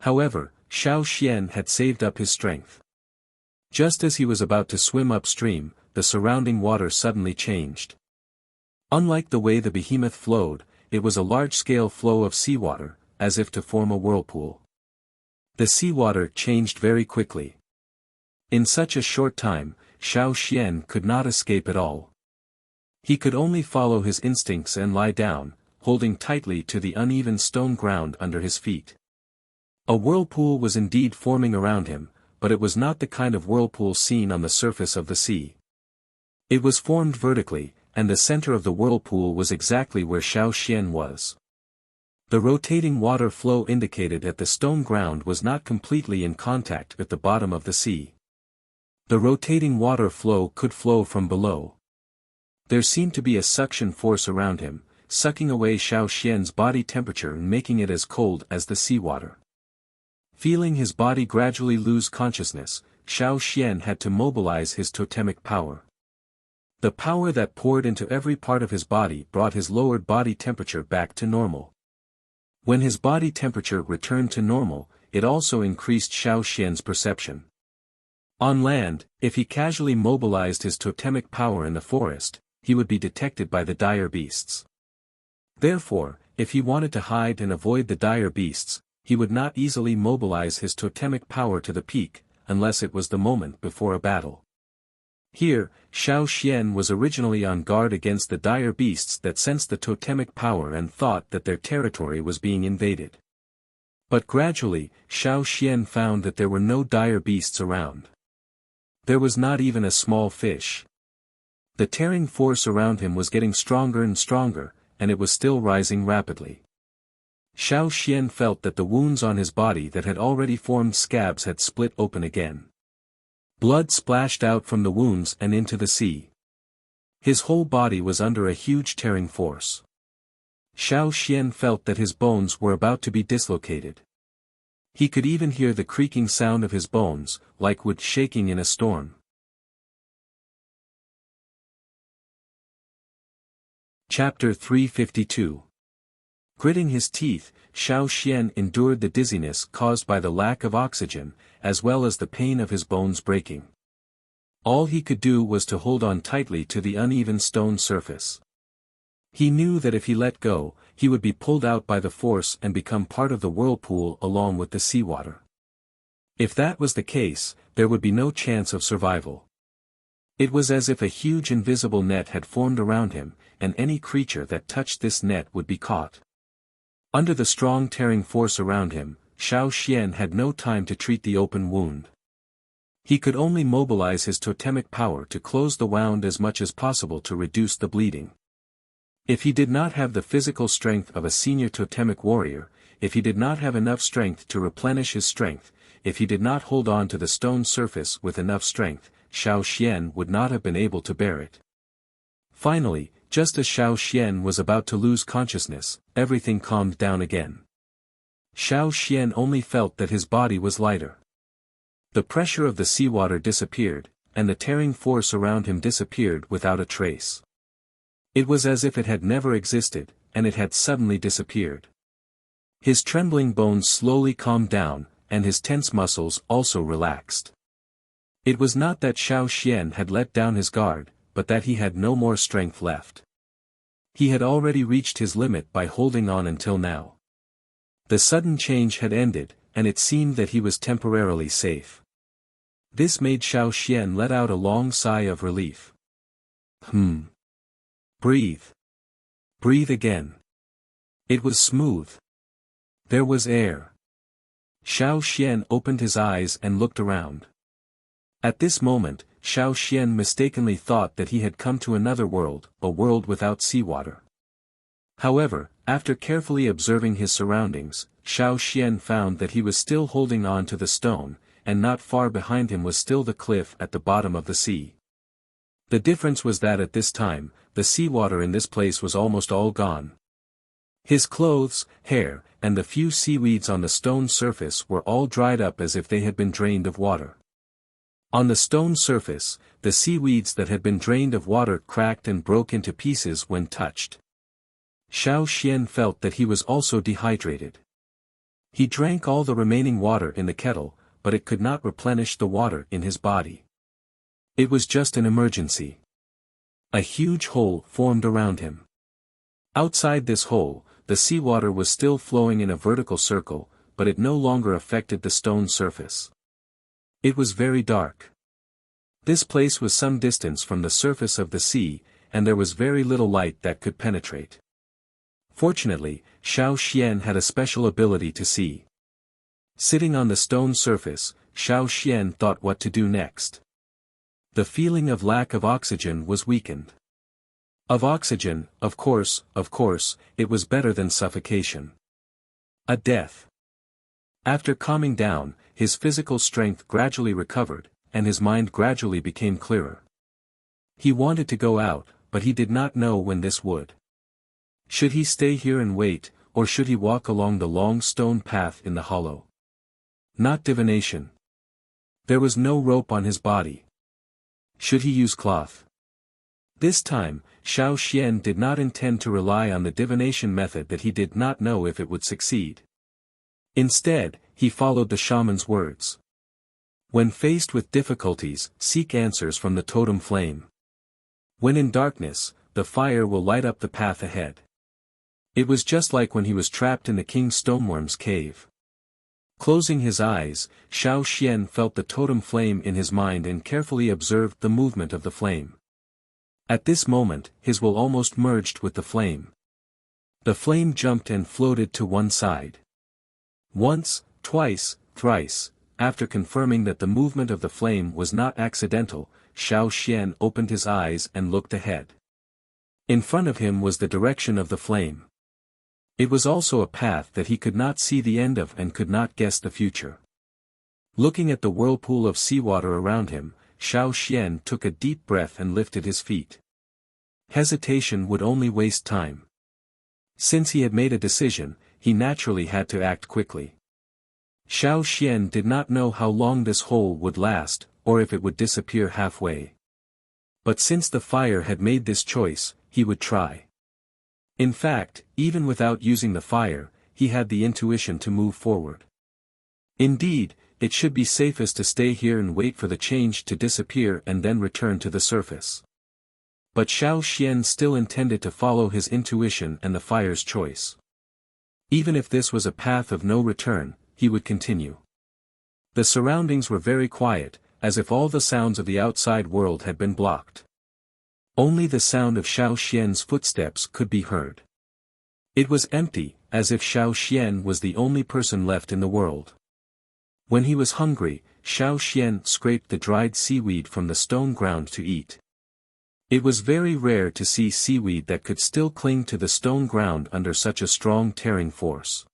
Speaker 1: However, Xiao Xian had saved up his strength. Just as he was about to swim upstream, the surrounding water suddenly changed. Unlike the way the behemoth flowed, it was a large-scale flow of seawater, as if to form a whirlpool. The seawater changed very quickly. In such a short time, Xiao Xian could not escape at all. He could only follow his instincts and lie down, holding tightly to the uneven stone ground under his feet. A whirlpool was indeed forming around him, but it was not the kind of whirlpool seen on the surface of the sea. It was formed vertically, and the center of the whirlpool was exactly where Xiao Xian was. The rotating water flow indicated that the stone ground was not completely in contact with the bottom of the sea. The rotating water flow could flow from below. There seemed to be a suction force around him, sucking away Xiao Xian's body temperature and making it as cold as the seawater. Feeling his body gradually lose consciousness, Xiao Xian had to mobilize his totemic power. The power that poured into every part of his body brought his lowered body temperature back to normal. When his body temperature returned to normal, it also increased Xiao Xian's perception. On land, if he casually mobilized his totemic power in the forest, he would be detected by the dire beasts. Therefore, if he wanted to hide and avoid the dire beasts, he would not easily mobilize his totemic power to the peak, unless it was the moment before a battle. Here, Xiao Xian was originally on guard against the dire beasts that sensed the totemic power and thought that their territory was being invaded. But gradually, Xiao Xian found that there were no dire beasts around. There was not even a small fish. The tearing force around him was getting stronger and stronger, and it was still rising rapidly. Xiao Xian felt that the wounds on his body that had already formed scabs had split open again. Blood splashed out from the wounds and into the sea. His whole body was under a huge tearing force. Xiao Xian felt that his bones were about to be dislocated. He could even hear the creaking sound of his bones, like wood shaking in a storm. Chapter 352. Gritting his teeth, Xiao Xian endured the dizziness caused by the lack of oxygen, as well as the pain of his bones breaking. All he could do was to hold on tightly to the uneven stone surface. He knew that if he let go, he would be pulled out by the force and become part of the whirlpool along with the seawater. If that was the case, there would be no chance of survival. It was as if a huge invisible net had formed around him, and any creature that touched this net would be caught. Under the strong tearing force around him, Xiao Xian had no time to treat the open wound. He could only mobilize his totemic power to close the wound as much as possible to reduce the bleeding. If he did not have the physical strength of a senior totemic warrior, if he did not have enough strength to replenish his strength, if he did not hold on to the stone surface with enough strength, Xiao Xian would not have been able to bear it. Finally, just as Xiao Xian was about to lose consciousness, everything calmed down again. Xiao Xian only felt that his body was lighter. The pressure of the seawater disappeared, and the tearing force around him disappeared without a trace. It was as if it had never existed, and it had suddenly disappeared. His trembling bones slowly calmed down, and his tense muscles also relaxed. It was not that Xiao Xian had let down his guard, but that he had no more strength left. He had already reached his limit by holding on until now. The sudden change had ended, and it seemed that he was temporarily safe. This made Xiao Xian let out a long sigh of relief. Breathe. Breathe again. It was smooth. There was air. Xiao Xian opened his eyes and looked around. At this moment, Xiao Xian mistakenly thought that he had come to another world, a world without seawater. However, after carefully observing his surroundings, Xiao Xian found that he was still holding on to the stone, and not far behind him was still the cliff at the bottom of the sea. The difference was that at this time, the seawater in this place was almost all gone. His clothes, hair, and the few seaweeds on the stone surface were all dried up as if they had been drained of water. On the stone surface, the seaweeds that had been drained of water cracked and broke into pieces when touched. Xiao Xian felt that he was also dehydrated. He drank all the remaining water in the kettle, but it could not replenish the water in his body. It was just an emergency. A huge hole formed around him. Outside this hole, the seawater was still flowing in a vertical circle, but it no longer affected the stone surface. It was very dark. This place was some distance from the surface of the sea, and there was very little light that could penetrate. Fortunately, Xiao Xian had a special ability to see. Sitting on the stone surface, Xiao Xian thought what to do next. The feeling of lack of oxygen was weakened. Of oxygen, of course, it was better than suffocation. A death. After calming down, his physical strength gradually recovered, and his mind gradually became clearer. He wanted to go out, but he did not know when this would. Should he stay here and wait, or should he walk along the long stone path in the hollow? Not divination. There was no rope on his body. Should he use cloth? This time, Xiao Xian did not intend to rely on the divination method that he did not know if it would succeed. Instead, he followed the shaman's words. When faced with difficulties, seek answers from the totem flame. When in darkness, the fire will light up the path ahead. It was just like when he was trapped in the King Stoneworm's cave. Closing his eyes, Xiao Xian felt the totem flame in his mind and carefully observed the movement of the flame. At this moment, his will almost merged with the flame. The flame jumped and floated to one side. Once, twice, thrice, after confirming that the movement of the flame was not accidental, Xiao Xian opened his eyes and looked ahead. In front of him was the direction of the flame. It was also a path that he could not see the end of and could not guess the future. Looking at the whirlpool of seawater around him, Xiao Xian took a deep breath and lifted his feet. Hesitation would only waste time. Since he had made a decision, he naturally had to act quickly. Xiao Xian did not know how long this hole would last, or if it would disappear halfway. But since the fire had made this choice, he would try. In fact, even without using the fire, he had the intuition to move forward. Indeed, it should be safest to stay here and wait for the change to disappear and then return to the surface. But Xiao Xian still intended to follow his intuition and the fire's choice. Even if this was a path of no return, he would continue. The surroundings were very quiet, as if all the sounds of the outside world had been blocked. Only the sound of Xiao Xian's footsteps could be heard. It was empty, as if Xiao Xian was the only person left in the world. When he was hungry, Xiao Xian scraped the dried seaweed from the stone ground to eat. It was very rare to see seaweed that could still cling to the stone ground under such a strong tearing force.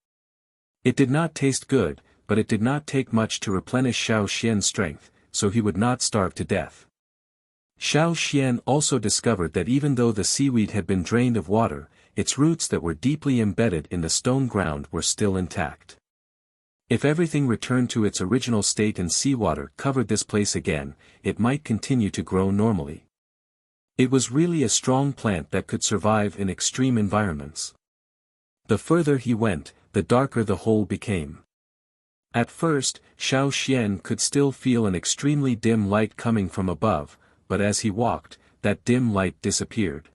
Speaker 1: It did not taste good, but it did not take much to replenish Xiao Xian's strength, so he would not starve to death. Xiao Xian also discovered that even though the seaweed had been drained of water, its roots that were deeply embedded in the stone ground were still intact. If everything returned to its original state and seawater covered this place again, it might continue to grow normally. It was really a strong plant that could survive in extreme environments. The further he went, the darker the hole became. At first, Xiao Xian could still feel an extremely dim light coming from above, but as he walked, that dim light disappeared.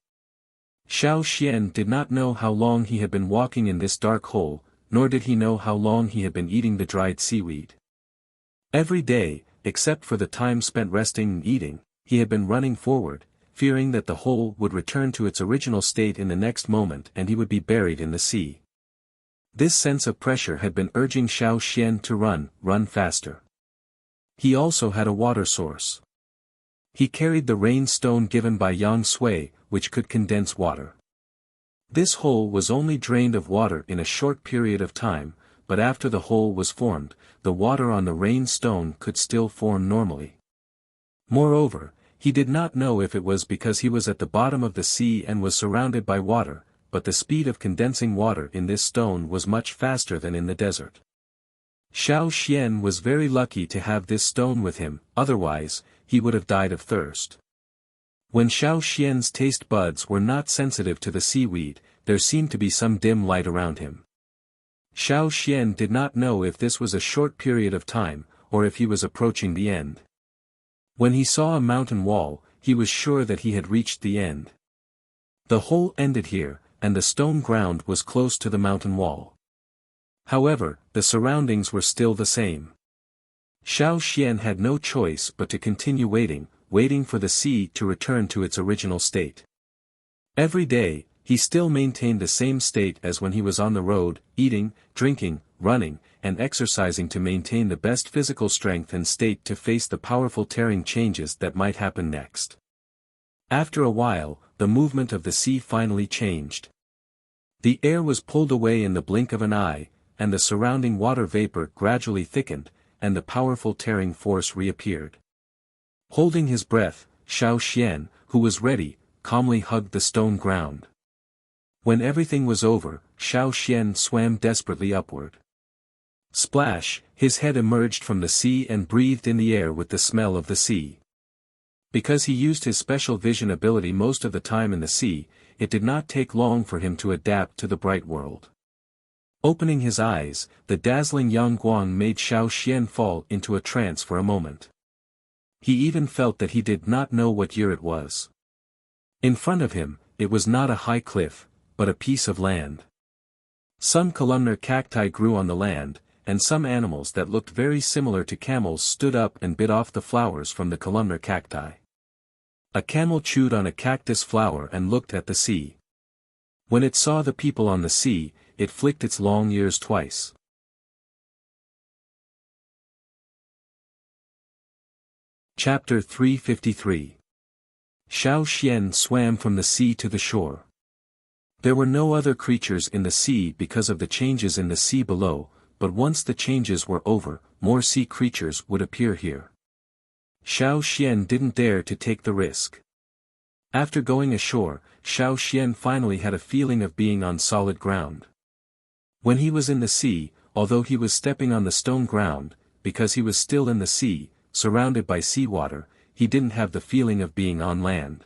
Speaker 1: Xiao Xian did not know how long he had been walking in this dark hole, nor did he know how long he had been eating the dried seaweed. Every day, except for the time spent resting and eating, he had been running forward, fearing that the hole would return to its original state in the next moment and he would be buried in the sea. This sense of pressure had been urging Xiao Xian to run faster. He also had a water source. He carried the rain stone given by Yang Sui, which could condense water. This hole was only drained of water in a short period of time, but after the hole was formed, the water on the rain stone could still form normally. Moreover, he did not know if it was because he was at the bottom of the sea and was surrounded by water, but the speed of condensing water in this stone was much faster than in the desert. Xiao Xian was very lucky to have this stone with him, otherwise, he would have died of thirst. When Xiao Xian's taste buds were not sensitive to the seaweed, there seemed to be some dim light around him. Xiao Xian did not know if this was a short period of time, or if he was approaching the end. When he saw a mountain wall, he was sure that he had reached the end. The hole ended here, and the stone ground was close to the mountain wall. However, the surroundings were still the same. Xiao Xian had no choice but to continue waiting for the sea to return to its original state. Every day, he still maintained the same state as when he was on the road, eating, drinking, running, and exercising to maintain the best physical strength and state to face the powerful tearing changes that might happen next. After a while, the movement of the sea finally changed. The air was pulled away in the blink of an eye, and the surrounding water vapor gradually thickened, and the powerful tearing force reappeared. Holding his breath, Xiao Xian, who was ready, calmly hugged the stone ground. When everything was over, Xiao Xian swam desperately upward. Splash, his head emerged from the sea and breathed in the air with the smell of the sea. Because he used his special vision ability most of the time in the sea, it did not take long for him to adapt to the bright world. Opening his eyes, the dazzling Yangguang made Xiao Xian fall into a trance for a moment. He even felt that he did not know what year it was. In front of him, it was not a high cliff, but a piece of land. Some columnar cacti grew on the land, and some animals that looked very similar to camels stood up and bit off the flowers from the columnar cacti. A camel chewed on a cactus flower and looked at the sea. When it saw the people on the sea, it flicked its long ears twice. Chapter 353. Xiao Xian swam from the sea to the shore. There were no other creatures in the sea because of the changes in the sea below, but once the changes were over, more sea creatures would appear here. Xiao Xian didn't dare to take the risk. After going ashore, Xiao Xian finally had a feeling of being on solid ground. When he was in the sea, although he was stepping on the stone ground, because he was still in the sea, surrounded by seawater, he didn't have the feeling of being on land.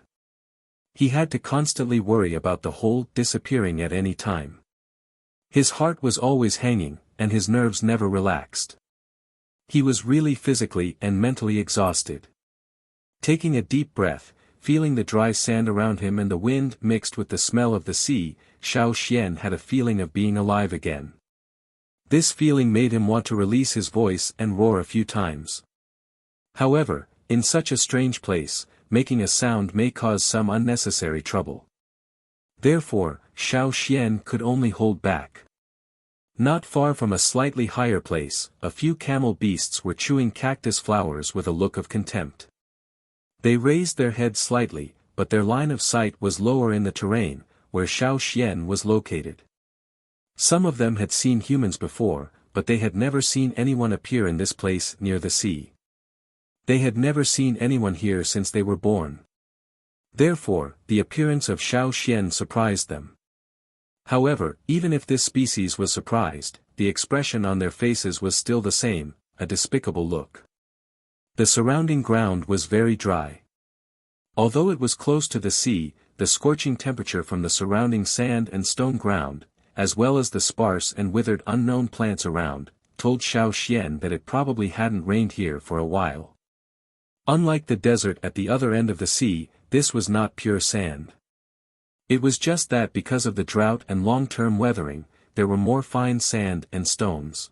Speaker 1: He had to constantly worry about the hole disappearing at any time. His heart was always hanging, and his nerves never relaxed. He was really physically and mentally exhausted. Taking a deep breath, feeling the dry sand around him and the wind mixed with the smell of the sea, Xiao Xian had a feeling of being alive again. This feeling made him want to release his voice and roar a few times. However, in such a strange place, making a sound may cause some unnecessary trouble. Therefore, Xiao Xian could only hold back. Not far from a slightly higher place, a few camel beasts were chewing cactus flowers with a look of contempt. They raised their heads slightly, but their line of sight was lower in the terrain, where Xiao Xian was located. Some of them had seen humans before, but they had never seen anyone appear in this place near the sea. They had never seen anyone here since they were born. Therefore, the appearance of Xiao Xian surprised them. However, even if this species was surprised, the expression on their faces was still the same, a despicable look. The surrounding ground was very dry. Although it was close to the sea, the scorching temperature from the surrounding sand and stone ground, as well as the sparse and withered unknown plants around, told Xiao Xian that it probably hadn't rained here for a while. Unlike the desert at the other end of the sea, this was not pure sand. It was just that because of the drought and long-term weathering, there were more fine sand and stones.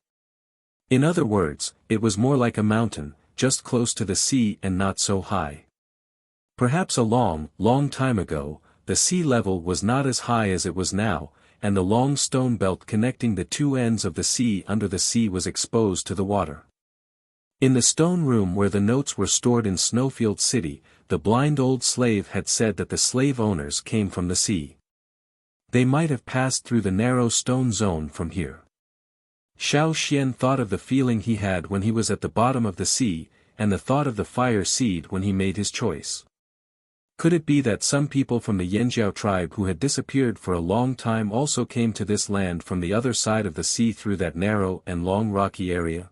Speaker 1: In other words, it was more like a mountain, just close to the sea and not so high. Perhaps a long, long time ago, the sea level was not as high as it was now, and the long stone belt connecting the two ends of the sea under the sea was exposed to the water. In the stone room where the notes were stored in Snowfield City, the blind old slave had said that the slave owners came from the sea. They might have passed through the narrow stone zone from here. Xiao Xian thought of the feeling he had when he was at the bottom of the sea, and the thought of the fire seed when he made his choice. Could it be that some people from the Yanjiao tribe who had disappeared for a long time also came to this land from the other side of the sea through that narrow and long rocky area?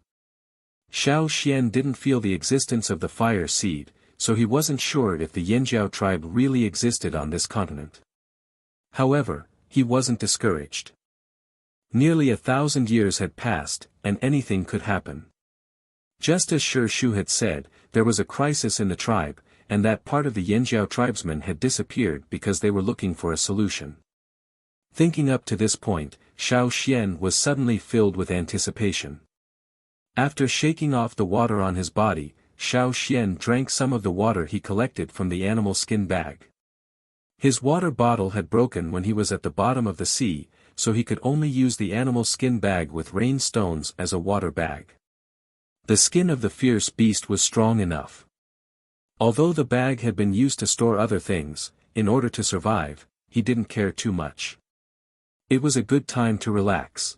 Speaker 1: Xiao Xian didn't feel the existence of the fire seed, so he wasn't sure if the Yanjiao tribe really existed on this continent. However, he wasn't discouraged. Nearly 1,000 years had passed, and anything could happen. Just as Shi Shu had said, there was a crisis in the tribe, and that part of the Yanjiao tribesmen had disappeared because they were looking for a solution. Thinking up to this point, Xiao Xian was suddenly filled with anticipation. After shaking off the water on his body, Xiao Xian drank some of the water he collected from the animal skin bag. His water bottle had broken when he was at the bottom of the sea, so he could only use the animal skin bag with rain stones as a water bag. The skin of the fierce beast was strong enough. Although the bag had been used to store other things, in order to survive, he didn't care too much. It was a good time to relax.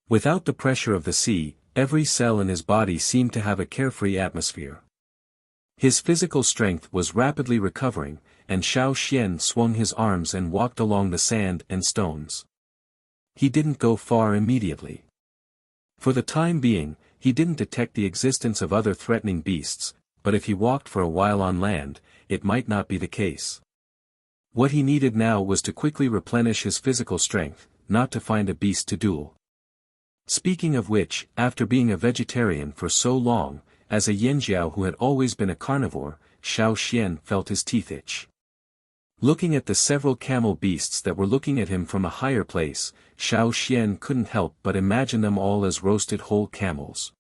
Speaker 1: Without the pressure of the sea, every cell in his body seemed to have a carefree atmosphere. His physical strength was rapidly recovering, and Xiao Xian swung his arms and walked along the sand and stones. He didn't go far immediately. For the time being, he didn't detect the existence of other threatening beasts, but if he walked for a while on land, it might not be the case. What he needed now was to quickly replenish his physical strength, not to find a beast to duel. Speaking of which, after being a vegetarian for so long, as a Yanjiao who had always been a carnivore, Xiao Xian felt his teeth itch. Looking at the several camel beasts that were looking at him from a higher place, Xiao Xian couldn't help but imagine them all as roasted whole camels.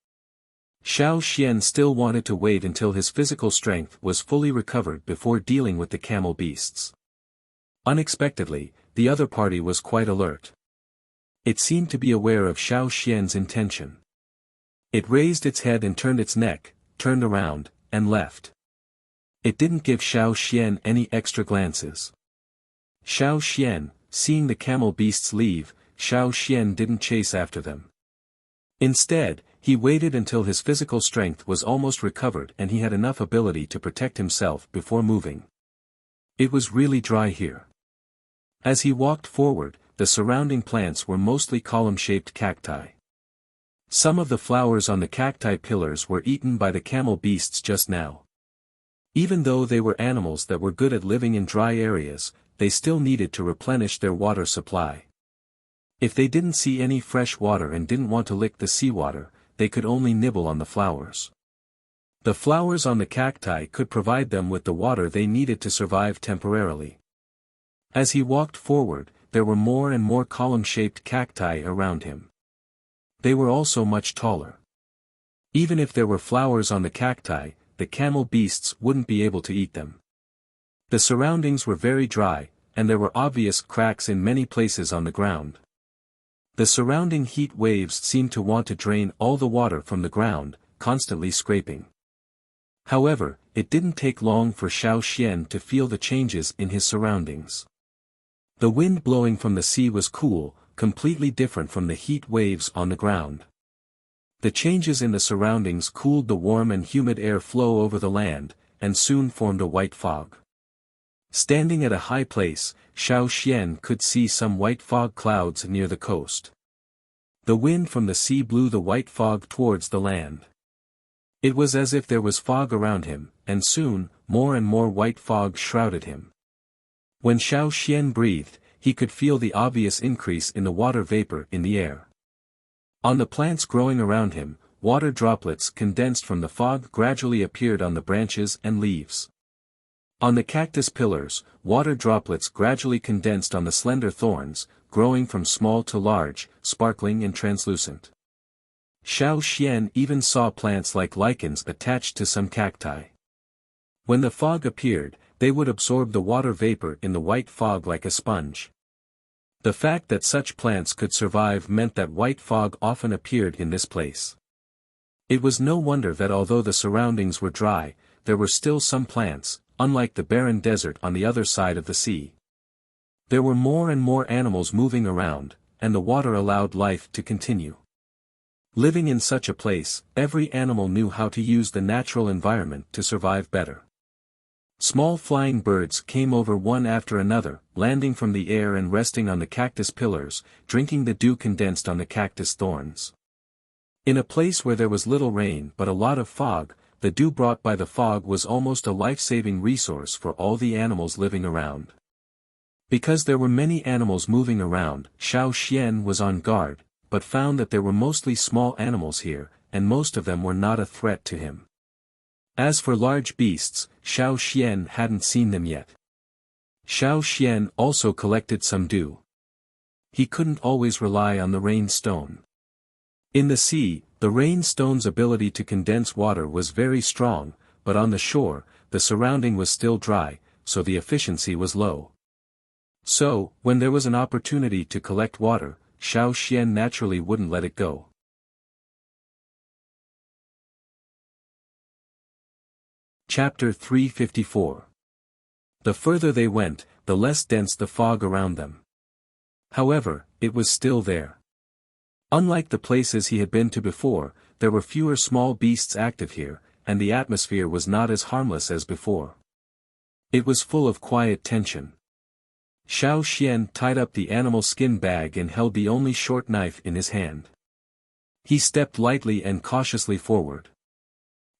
Speaker 1: Xiao Xian still wanted to wait until his physical strength was fully recovered before dealing with the camel beasts. Unexpectedly, the other party was quite alert. It seemed to be aware of Xiao Xian's intention. It raised its head and turned its neck, turned around, and left. It didn't give Xiao Xian any extra glances. Xiao Xian, seeing the camel beasts leave, Xiao Xian didn't chase after them. Instead, he waited until his physical strength was almost recovered and he had enough ability to protect himself before moving. It was really dry here. As he walked forward, the surrounding plants were mostly column-shaped cacti. Some of the flowers on the cacti pillars were eaten by the camel beasts just now. Even though they were animals that were good at living in dry areas, they still needed to replenish their water supply. If they didn't see any fresh water and didn't want to lick the seawater, they could only nibble on the flowers. The flowers on the cacti could provide them with the water they needed to survive temporarily. As he walked forward, there were more and more column-shaped cacti around him. They were also much taller. Even if there were flowers on the cacti, the camel beasts wouldn't be able to eat them. The surroundings were very dry, and there were obvious cracks in many places on the ground. The surrounding heat waves seemed to want to drain all the water from the ground, constantly scraping. However, it didn't take long for Xiao Xian to feel the changes in his surroundings. The wind blowing from the sea was cool, completely different from the heat waves on the ground. The changes in the surroundings cooled the warm and humid air flow over the land, and soon formed a white fog. Standing at a high place, Xiao Xian could see some white fog clouds near the coast. The wind from the sea blew the white fog towards the land. It was as if there was fog around him, and soon, more and more white fog shrouded him. When Xiao Xian breathed, he could feel the obvious increase in the water vapor in the air. On the plants growing around him, water droplets condensed from the fog gradually appeared on the branches and leaves. On the cactus pillars, water droplets gradually condensed on the slender thorns, growing from small to large, sparkling and translucent. Xiao Xian even saw plants like lichens attached to some cacti. When the fog appeared, they would absorb the water vapor in the white fog like a sponge. The fact that such plants could survive meant that white fog often appeared in this place. It was no wonder that although the surroundings were dry, there were still some plants, unlike the barren desert on the other side of the sea. There were more and more animals moving around, and the water allowed life to continue. Living in such a place, every animal knew how to use the natural environment to survive better. Small flying birds came over one after another, landing from the air and resting on the cactus pillars, drinking the dew condensed on the cactus thorns. In a place where there was little rain but a lot of fog, the dew brought by the fog was almost a life-saving resource for all the animals living around. Because there were many animals moving around, Xiao Xian was on guard, but found that there were mostly small animals here, and most of them were not a threat to him. As for large beasts, Xiao Xian hadn't seen them yet. Xiao Xian also collected some dew. He couldn't always rely on the rain stone. In the sea, the rain stone's ability to condense water was very strong, but on the shore, the surrounding was still dry, so the efficiency was low. So, when there was an opportunity to collect water, Xiao Xian naturally wouldn't let it go. Chapter 354. The further they went, the less dense the fog around them. However, it was still there. Unlike the places he had been to before, there were fewer small beasts active here, and the atmosphere was not as harmless as before. It was full of quiet tension. Xiao Xian tied up the animal skin bag and held the only short knife in his hand. He stepped lightly and cautiously forward.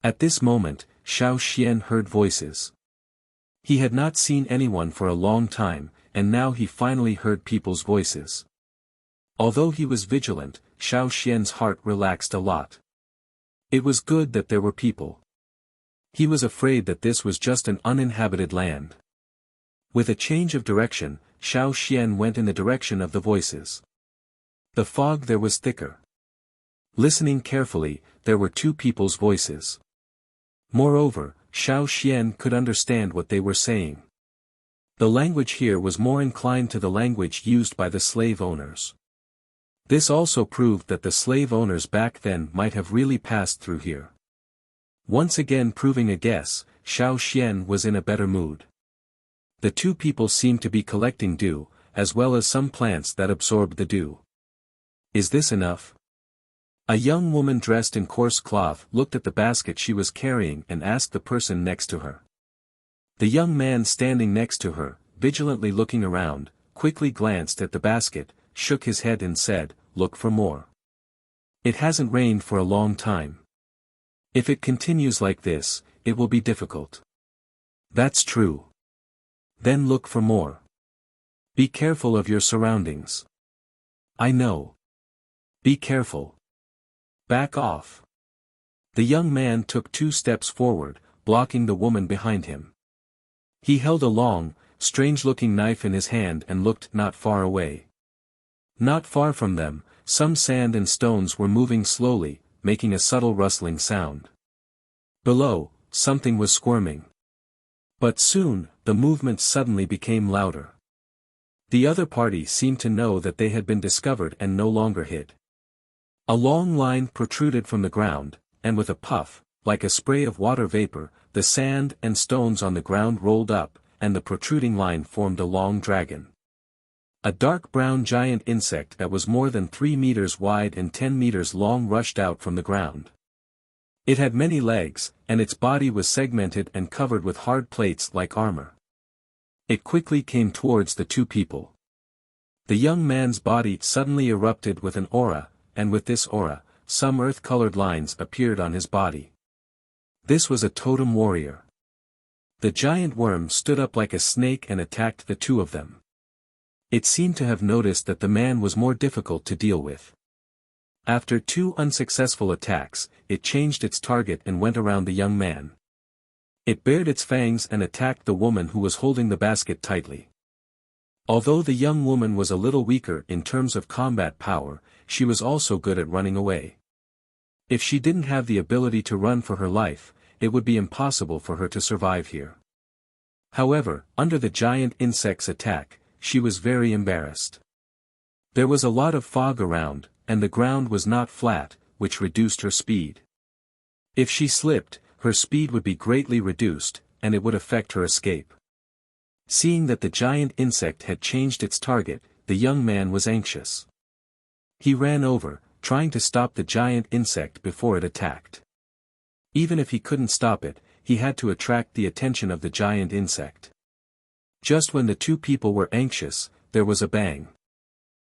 Speaker 1: At this moment, Xiao Xian heard voices. He had not seen anyone for a long time, and now he finally heard people's voices. Although he was vigilant, Xiao Xian's heart relaxed a lot. It was good that there were people. He was afraid that this was just an uninhabited land. With a change of direction, Xiao Xian went in the direction of the voices. The fog there was thicker. Listening carefully, there were two people's voices. Moreover, Xiao Xian could understand what they were saying. The language here was more inclined to the language used by the slave owners. This also proved that the slave owners back then might have really passed through here. Once again proving a guess, Xiao Xian was in a better mood. The two people seemed to be collecting dew, as well as some plants that absorbed the dew. Is this enough? A young woman dressed in coarse cloth looked at the basket she was carrying and asked the person next to her. The young man standing next to her, vigilantly looking around, quickly glanced at the basket, shook his head and said, "Look for more." It hasn't rained for a long time. If it continues like this, it will be difficult. That's true. Then look for more. Be careful of your surroundings. I know. Be careful. Back off. The young man took 2 steps forward, blocking the woman behind him. He held a long, strange-looking knife in his hand and looked not far away. Not far from them, some sand and stones were moving slowly, making a subtle rustling sound. Below, something was squirming. But soon, the movement suddenly became louder. The other party seemed to know that they had been discovered and no longer hid. A long line protruded from the ground, and with a puff, like a spray of water vapor, the sand and stones on the ground rolled up, and the protruding line formed a long dragon. A dark brown giant insect that was more than 3 meters wide and 10 meters long rushed out from the ground. It had many legs, and its body was segmented and covered with hard plates like armor. It quickly came towards the 2 people. The young man's body suddenly erupted with an aura, and with this aura, some earth-colored lines appeared on his body. This was a totem warrior. The giant worm stood up like a snake and attacked the 2 of them. It seemed to have noticed that the man was more difficult to deal with. After 2 unsuccessful attacks, it changed its target and went around the young man. It bared its fangs and attacked the woman who was holding the basket tightly. Although the young woman was a little weaker in terms of combat power, she was also good at running away. If she didn't have the ability to run for her life, it would be impossible for her to survive here. However, under the giant insect's attack, she was very embarrassed. There was a lot of fog around, and the ground was not flat, which reduced her speed. If she slipped, her speed would be greatly reduced, and it would affect her escape. Seeing that the giant insect had changed its target, the young man was anxious. He ran over, trying to stop the giant insect before it attacked. Even if he couldn't stop it, he had to attract the attention of the giant insect. Just when the 2 people were anxious, there was a bang.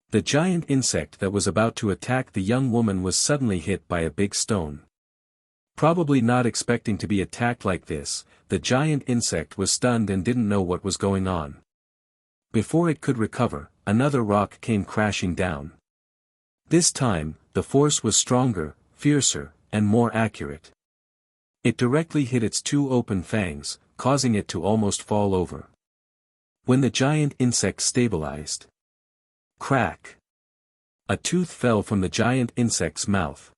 Speaker 1: The giant insect that was about to attack the young woman was suddenly hit by a big stone. Probably not expecting to be attacked like this, the giant insect was stunned and didn't know what was going on. Before it could recover, another rock came crashing down. This time, the force was stronger, fiercer, and more accurate. It directly hit its 2 open fangs, causing it to almost fall over. When the giant insect stabilized. Crack! A tooth fell from the giant insect's mouth.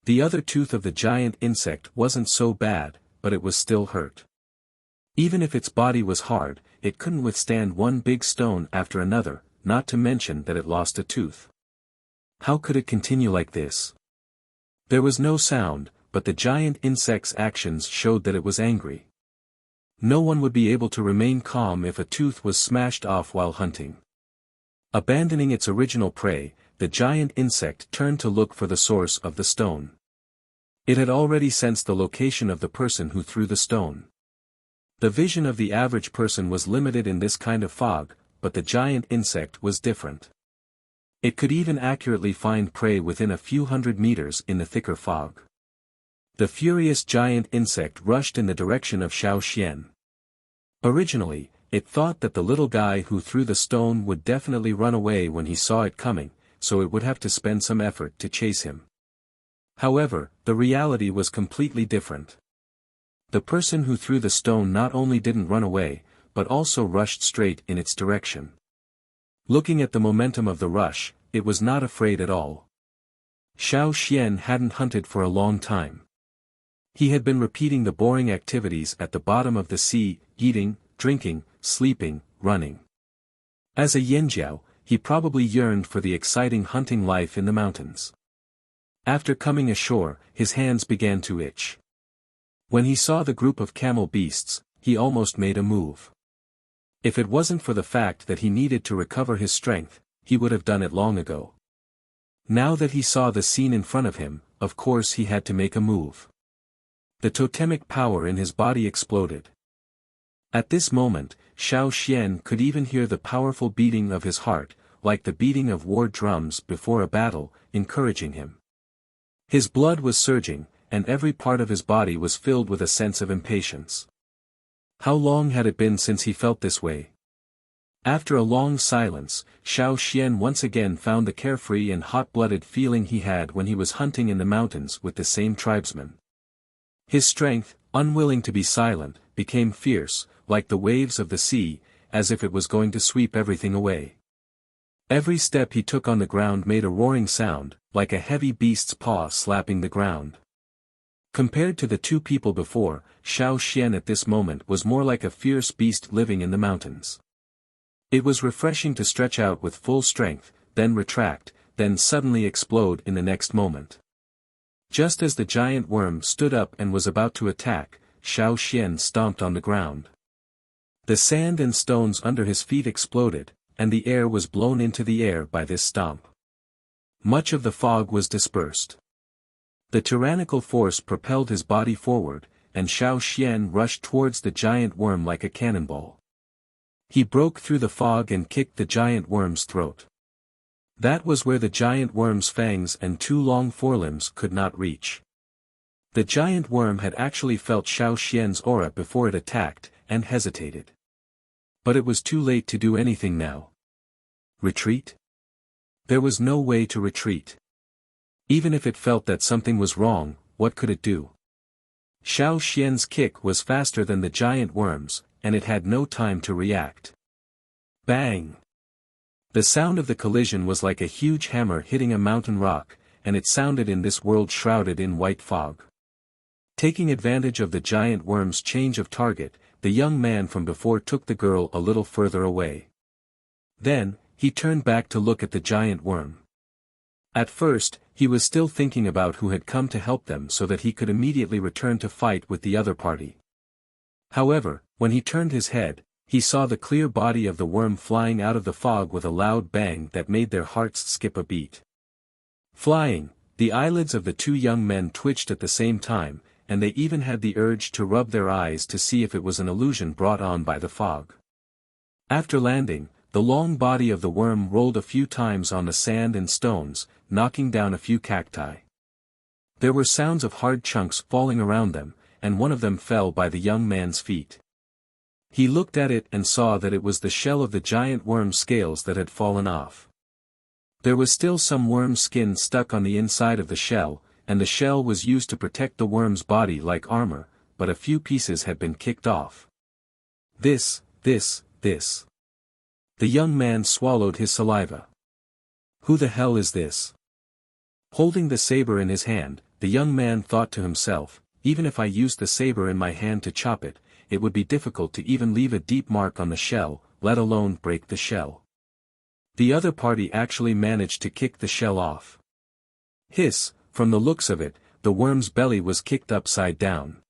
Speaker 1: The other tooth of the giant insect wasn't so bad, but it was still hurt. Even if its body was hard, it couldn't withstand one big stone after another, not to mention that it lost a tooth. How could it continue like this? There was no sound, but the giant insect's actions showed that it was angry. No one would be able to remain calm if a tooth was smashed off while hunting. Abandoning its original prey, the giant insect turned to look for the source of the stone. It had already sensed the location of the person who threw the stone. The vision of the average person was limited in this kind of fog, but the giant insect was different. It could even accurately find prey within a few hundred meters in the thicker fog. The furious giant insect rushed in the direction of Xiao Xian. Originally, it thought that the little guy who threw the stone would definitely run away when he saw it coming, so it would have to spend some effort to chase him. However, the reality was completely different. The person who threw the stone not only didn't run away, but also rushed straight in its direction. Looking at the momentum of the rush, it was not afraid at all. Xiao Xian hadn't hunted for a long time. He had been repeating the boring activities at the bottom of the sea, eating, drinking, sleeping, running. As a Yanjiao, he probably yearned for the exciting hunting life in the mountains. After coming ashore, his hands began to itch. When he saw the group of camel beasts, he almost made a move. If it wasn't for the fact that he needed to recover his strength, he would have done it long ago. Now that he saw the scene in front of him, of course he had to make a move. The totemic power in his body exploded. At this moment, Xiao Xian could even hear the powerful beating of his heart, like the beating of war drums before a battle, encouraging him. His blood was surging, and every part of his body was filled with a sense of impatience. How long had it been since he felt this way? After a long silence, Xiao Xian once again found the carefree and hot-blooded feeling he had when he was hunting in the mountains with the same tribesmen. His strength, unwilling to be silent, became fierce, like the waves of the sea, as if it was going to sweep everything away. Every step he took on the ground made a roaring sound, like a heavy beast's paw slapping the ground. Compared to the two people before, Xiao Xian at this moment was more like a fierce beast living in the mountains. It was refreshing to stretch out with full strength, then retract, then suddenly explode in the next moment. Just as the giant worm stood up and was about to attack, Xiao Xian stomped on the ground. The sand and stones under his feet exploded, and the air was blown into the air by this stomp. Much of the fog was dispersed. The tyrannical force propelled his body forward, and Xiao Xian rushed towards the giant worm like a cannonball. He broke through the fog and kicked the giant worm's throat. That was where the giant worm's fangs and two long forelimbs could not reach. The giant worm had actually felt Xiao Xian's aura before it attacked, and hesitated. But it was too late to do anything now. Retreat? There was no way to retreat. Even if it felt that something was wrong, what could it do? Xiao Xian's kick was faster than the giant worm's, and it had no time to react. Bang! The sound of the collision was like a huge hammer hitting a mountain rock, and it sounded in this world shrouded in white fog. Taking advantage of the giant worm's change of target, the young man from before took the girl a little further away. Then, he turned back to look at the giant worm. At first, he was still thinking about who had come to help them so that he could immediately return to fight with the other party. However, when he turned his head, he saw the clear body of the worm flying out of the fog with a loud bang that made their hearts skip a beat. Flying, the eyelids of the two young men twitched at the same time, and they even had the urge to rub their eyes to see if it was an illusion brought on by the fog. After landing, the long body of the worm rolled a few times on the sand and stones, knocking down a few cacti. There were sounds of hard chunks falling around them, and one of them fell by the young man's feet. He looked at it and saw that it was the shell of the giant worm's scales that had fallen off. There was still some worm skin stuck on the inside of the shell, and the shell was used to protect the worm's body like armor, but a few pieces had been kicked off. This. The young man swallowed his saliva. Who the hell is this? Holding the saber in his hand, the young man thought to himself, even if I used the saber in my hand to chop it, it would be difficult to even leave a deep mark on the shell, let alone break the shell. The other party actually managed to kick the shell off. Hiss, from the looks of it, the worm's belly was kicked upside down.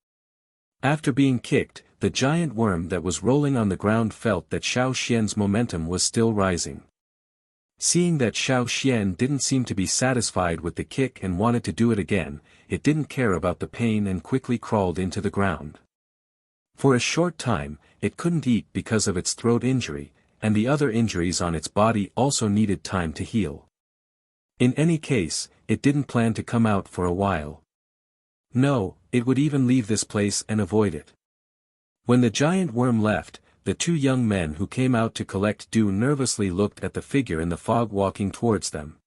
Speaker 1: After being kicked, the giant worm that was rolling on the ground felt that Xiao Xian's momentum was still rising. Seeing that Xiao Xian didn't seem to be satisfied with the kick and wanted to do it again, it didn't care about the pain and quickly crawled into the ground. For a short time, it couldn't eat because of its throat injury, and the other injuries on its body also needed time to heal. In any case, it didn't plan to come out for a while. No, it would even leave this place and avoid it. When the giant worm left, the two young men who came out to collect dew nervously looked at the figure in the fog walking towards them.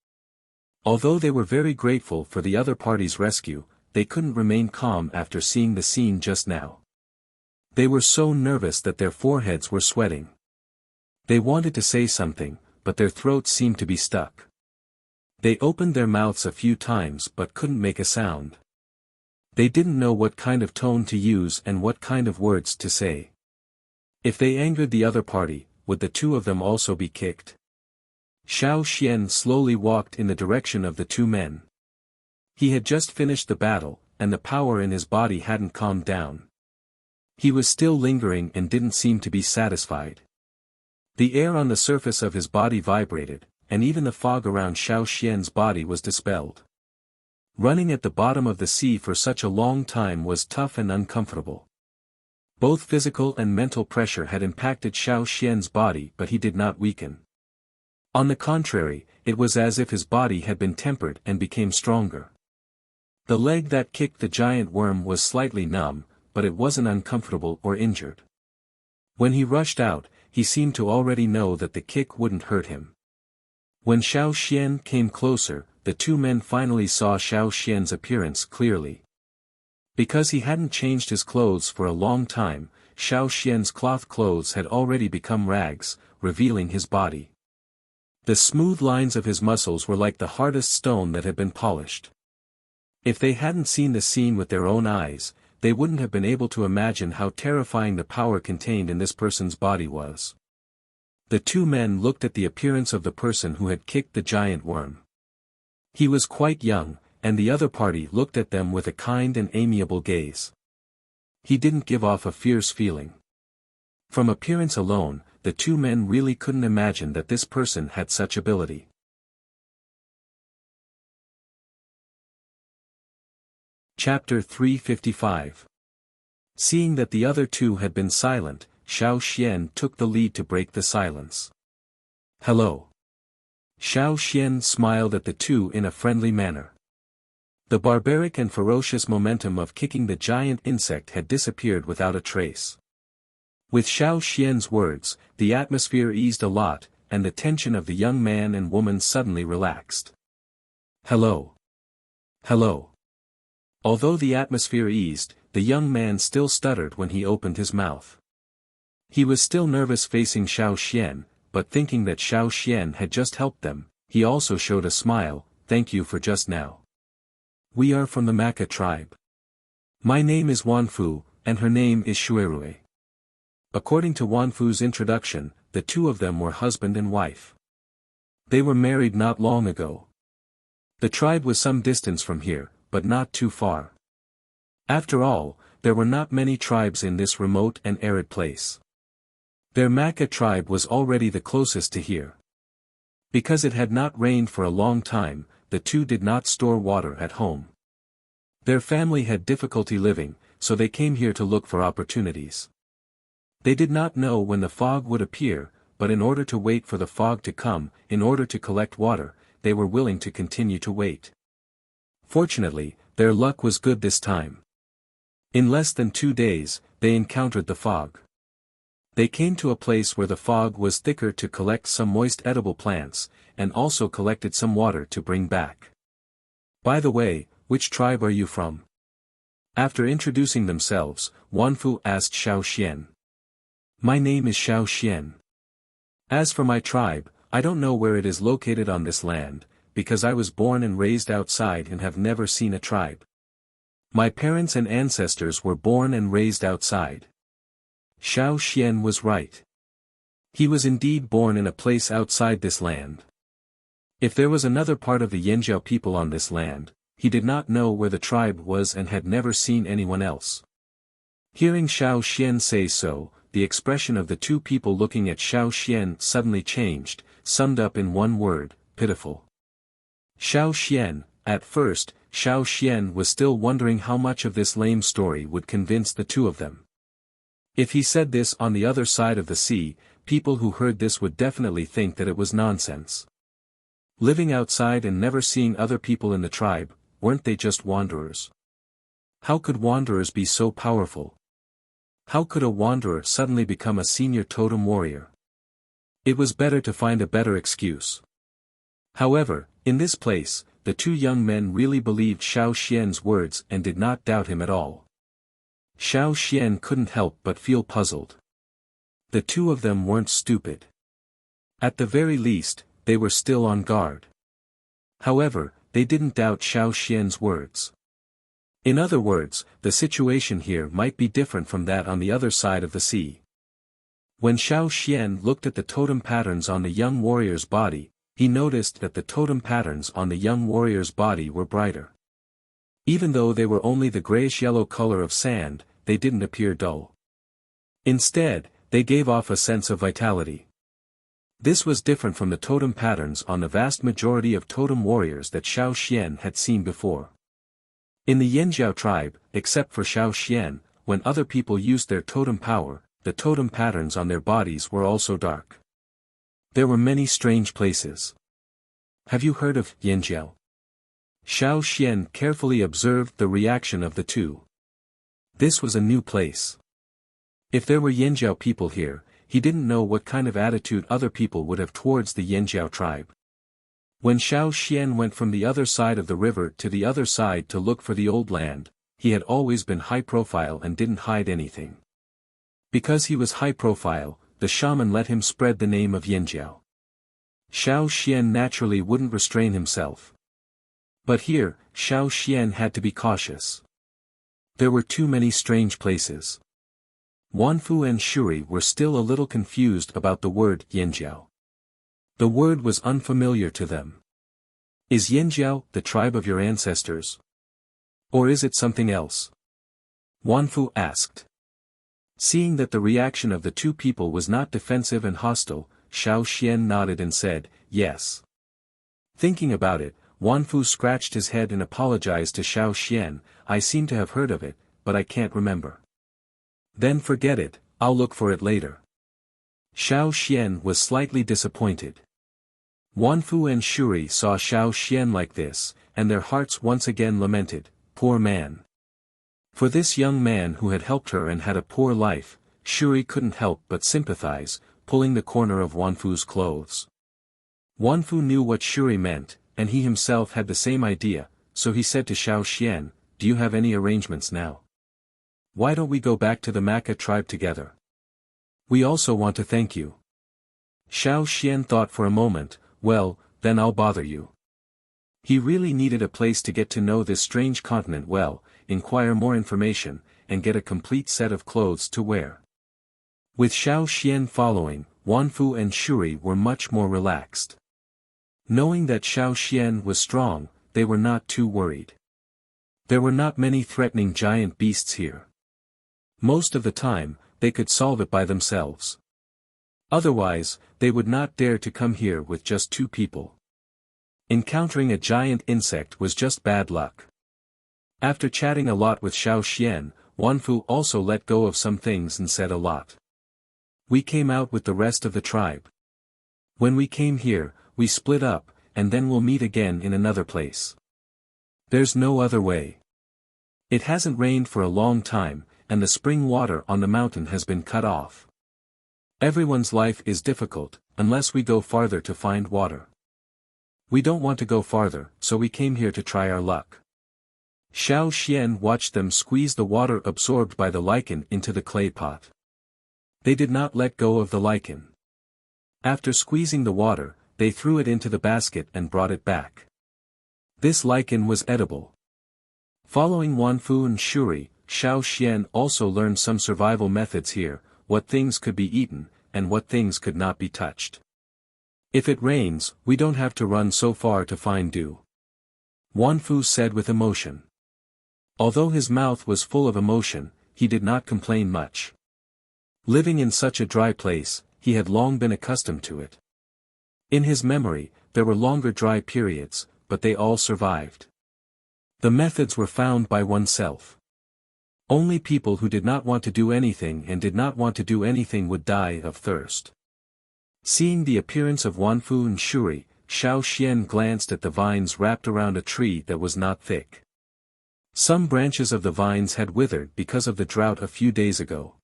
Speaker 1: Although they were very grateful for the other party's rescue, they couldn't remain calm after seeing the scene just now. They were so nervous that their foreheads were sweating. They wanted to say something, but their throats seemed to be stuck. They opened their mouths a few times but couldn't make a sound. They didn't know what kind of tone to use and what kind of words to say. If they angered the other party, would the two of them also be kicked? Xiao Xian slowly walked in the direction of the two men. He had just finished the battle, and the power in his body hadn't calmed down. He was still lingering and didn't seem to be satisfied. The air on the surface of his body vibrated, and even the fog around Xiao Xian's body was dispelled. Running at the bottom of the sea for such a long time was tough and uncomfortable. Both physical and mental pressure had impacted Xiao Xian's body, but he did not weaken. On the contrary, it was as if his body had been tempered and became stronger. The leg that kicked the giant worm was slightly numb, but it wasn't uncomfortable or injured. When he rushed out, he seemed to already know that the kick wouldn't hurt him. When Xiao Xian came closer, the two men finally saw Xiao Xian's appearance clearly. Because he hadn't changed his clothes for a long time, Xiao Xian's cloth clothes had already become rags, revealing his body. The smooth lines of his muscles were like the hardest stone that had been polished. If they hadn't seen the scene with their own eyes, they wouldn't have been able to imagine how terrifying the power contained in this person's body was. The two men looked at the appearance of the person who had kicked the giant worm. He was quite young, and the other party looked at them with a kind and amiable gaze. He didn't give off a fierce feeling. From appearance alone, the two men really couldn't imagine that this person had such ability. Chapter 355. Seeing that the other two had been silent, Xiao Xian took the lead to break the silence. "Hello." Xiao Xian smiled at the two in a friendly manner. The barbaric and ferocious momentum of kicking the giant insect had disappeared without a trace. With Xiao Xian's words, the atmosphere eased a lot, and the tension of the young man and woman suddenly relaxed. "Hello. Hello." Although the atmosphere eased, the young man still stuttered when he opened his mouth. He was still nervous facing Xiao Xian, but thinking that Xiao Xian had just helped them, he also showed a smile. "Thank you for just now. We are from the Maka tribe. My name is Wanfu, and her name is Shuerui." According to Wanfu's introduction, the two of them were husband and wife. They were married not long ago. The tribe was some distance from here, but not too far. After all, there were not many tribes in this remote and arid place. Their Maka tribe was already the closest to here. Because it had not rained for a long time, the two did not store water at home. Their family had difficulty living, so they came here to look for opportunities. They did not know when the fog would appear, but in order to wait for the fog to come, in order to collect water, they were willing to continue to wait. Fortunately, their luck was good this time. In less than 2 days, they encountered the fog. They came to a place where the fog was thicker to collect some moist edible plants, and also collected some water to bring back. "By the way, which tribe are you from?" After introducing themselves, Wanfu asked Xiao Xian. "My name is Xiao Xian. As for my tribe, I don't know where it is located on this land, because I was born and raised outside and have never seen a tribe. My parents and ancestors were born and raised outside." Xiao Xian was right. He was indeed born in a place outside this land. If there was another part of the Yanjiao people on this land, he did not know where the tribe was and had never seen anyone else. Hearing Xiao Xian say so, the expression of the two people looking at Xiao Xian suddenly changed, summed up in one word: pitiful. Xiao Xian, at first, Xiao Xian was still wondering how much of this lame story would convince the two of them. If he said this on the other side of the sea, people who heard this would definitely think that it was nonsense. Living outside and never seeing other people in the tribe, weren't they just wanderers? How could wanderers be so powerful? How could a wanderer suddenly become a senior totem warrior? It was better to find a better excuse. However, in this place, the two young men really believed Xiao Xian's words and did not doubt him at all. Xiao Xian couldn't help but feel puzzled. The two of them weren't stupid. At the very least, they were still on guard. However, they didn't doubt Xiao Xian's words. In other words, the situation here might be different from that on the other side of the sea. When Xiao Xian looked at the totem patterns on the young warrior's body, he noticed that the totem patterns on the young warrior's body were brighter. Even though they were only the grayish-yellow color of sand, they didn't appear dull. Instead, they gave off a sense of vitality. This was different from the totem patterns on the vast majority of totem warriors that Xiao Xian had seen before. In the Yanjiao tribe, except for Xiao Xian, when other people used their totem power, the totem patterns on their bodies were also dark. There were many strange places. Have you heard of Yanjiao? Xiao Xian carefully observed the reaction of the two. This was a new place. If there were Yanjiao people here, he didn't know what kind of attitude other people would have towards the Yanjiao tribe. When Xiao Xian went from the other side of the river to the other side to look for the old land, he had always been high profile and didn't hide anything. Because he was high profile, the shaman let him spread the name of Yanjiao. Xiao Xian naturally wouldn't restrain himself. But here, Xiao Xian had to be cautious. There were too many strange places. Wanfu and Shuri were still a little confused about the word Yanjiao. The word was unfamiliar to them. Is Yanjiao the tribe of your ancestors? Or is it something else? Wanfu asked. Seeing that the reaction of the two people was not defensive and hostile, Xiao Xian nodded and said, yes. Thinking about it, Wanfu scratched his head and apologized to Xiao Xian, I seem to have heard of it, but I can't remember. Then forget it, I'll look for it later. Xiao Xian was slightly disappointed. Wanfu and Shuri saw Xiao Xian like this, and their hearts once again lamented, poor man. For this young man who had helped her and had a poor life, Shuri couldn't help but sympathize, pulling the corner of Wanfu's clothes. Wanfu knew what Shuri meant, and he himself had the same idea, so he said to Xiao Xian, do you have any arrangements now? Why don't we go back to the Maka tribe together? We also want to thank you. Xiao Xian thought for a moment, well, then I'll bother you. He really needed a place to get to know this strange continent well, inquire more information, and get a complete set of clothes to wear. With Xiao Xian following, Wanfu and Shuri were much more relaxed. Knowing that Xiao Xian was strong, they were not too worried. There were not many threatening giant beasts here. Most of the time, they could solve it by themselves. Otherwise, they would not dare to come here with just two people. Encountering a giant insect was just bad luck. After chatting a lot with Xiao Xian, Wanfu also let go of some things and said a lot. We came out with the rest of the tribe. When we came here, we split up, and then we'll meet again in another place. There's no other way. It hasn't rained for a long time, and the spring water on the mountain has been cut off. Everyone's life is difficult, unless we go farther to find water. We don't want to go farther, so we came here to try our luck. Xiao Xian watched them squeeze the water absorbed by the lichen into the clay pot. They did not let go of the lichen. After squeezing the water, they threw it into the basket and brought it back. This lichen was edible. Following Wanfu and Shuri, Xiao Xian also learned some survival methods here, what things could be eaten, and what things could not be touched. If it rains, we don't have to run so far to find dew. Wanfu said with emotion. Although his mouth was full of emotion, he did not complain much. Living in such a dry place, he had long been accustomed to it. In his memory, there were longer dry periods, but they all survived. The methods were found by oneself. Only people who did not want to do anything and did not want to do anything would die of thirst. Seeing the appearance of Wanfu and Shuri, Xiao Xian glanced at the vines wrapped around a tree that was not thick. Some branches of the vines had withered because of the drought a few days ago.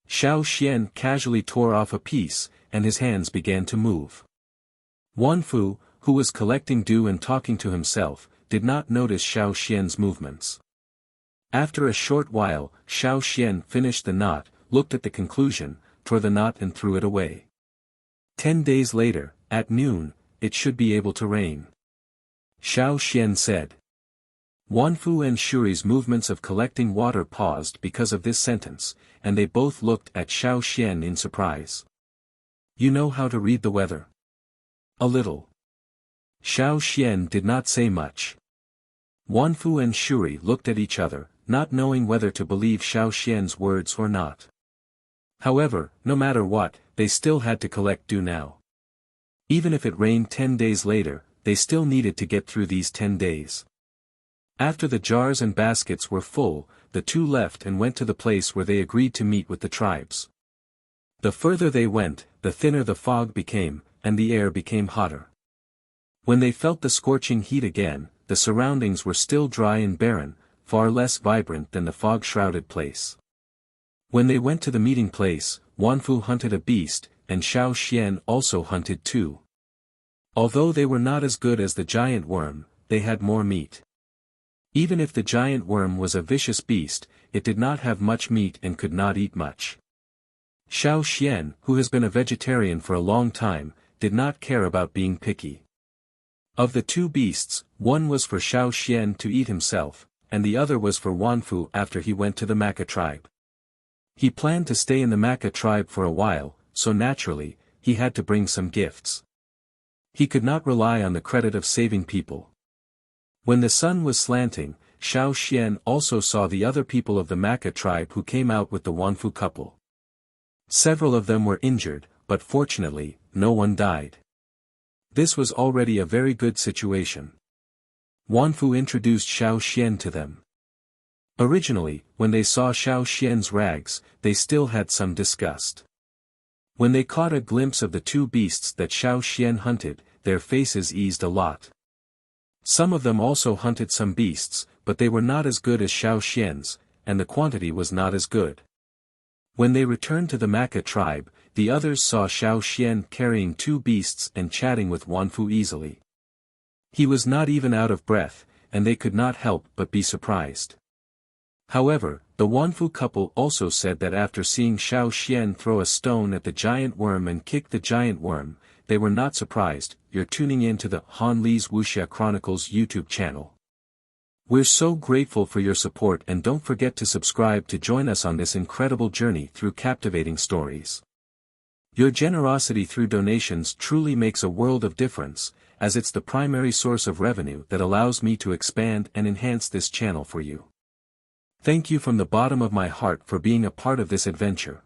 Speaker 1: Xiao Xian casually tore off a piece, and his hands began to move. Wanfu, who was collecting dew and talking to himself, did not notice Xiao Xian's movements. After a short while, Xiao Xian finished the knot, looked at the conclusion, tore the knot and threw it away. 10 days later, at noon, it should be able to rain. Xiao Xian said. Wanfu and Shuri's movements of collecting water paused because of this sentence, and they both looked at Xiao Xian in surprise. You know how to read the weather? A little. Xiao Xian did not say much. Wanfu and Shuri looked at each other, not knowing whether to believe Xiao Xian's words or not. However, no matter what, they still had to collect dew now. Even if it rained 10 days later, they still needed to get through these 10 days. After the jars and baskets were full, the two left and went to the place where they agreed to meet with the tribes. The further they went, the thinner the fog became, and the air became hotter. When they felt the scorching heat again, the surroundings were still dry and barren, far less vibrant than the fog-shrouded place. When they went to the meeting place, Wanfu hunted a beast, and Xiao Xian also hunted too. Although they were not as good as the giant worm, they had more meat. Even if the giant worm was a vicious beast, it did not have much meat and could not eat much. Xiao Xian, who has been a vegetarian for a long time, did not care about being picky. Of the two beasts, one was for Xiao Xian to eat himself, and the other was for Wanfu after he went to the Maka tribe. He planned to stay in the Maka tribe for a while, so naturally, he had to bring some gifts. He could not rely on the credit of saving people. When the sun was slanting, Xiao Xian also saw the other people of the Maka tribe who came out with the Wanfu couple. Several of them were injured, but fortunately, no one died. This was already a very good situation. Wanfu introduced Xiao Xian to them. Originally, when they saw Xiao Xian's rags, they still had some disgust. When they caught a glimpse of the two beasts that Xiao Xian hunted, their faces eased a lot. Some of them also hunted some beasts, but they were not as good as Xiao Xian's, and the quantity was not as good. When they returned to the Maka tribe, the others saw Xiao Xian carrying two beasts and chatting with Wanfu easily. He was not even out of breath, and they could not help but be surprised. However, the Wanfu couple also said that after seeing Xiao Xian throw a stone at the giant worm and kick the giant worm, they were not surprised. You're tuning in to the Han Li's Wuxia Chronicles YouTube channel. We're so grateful for your support, and don't forget to subscribe to join us on this incredible journey through captivating stories. Your generosity through donations truly makes a world of difference, as it's the primary source of revenue that allows me to expand and enhance this channel for you. Thank you from the bottom of my heart for being a part of this adventure.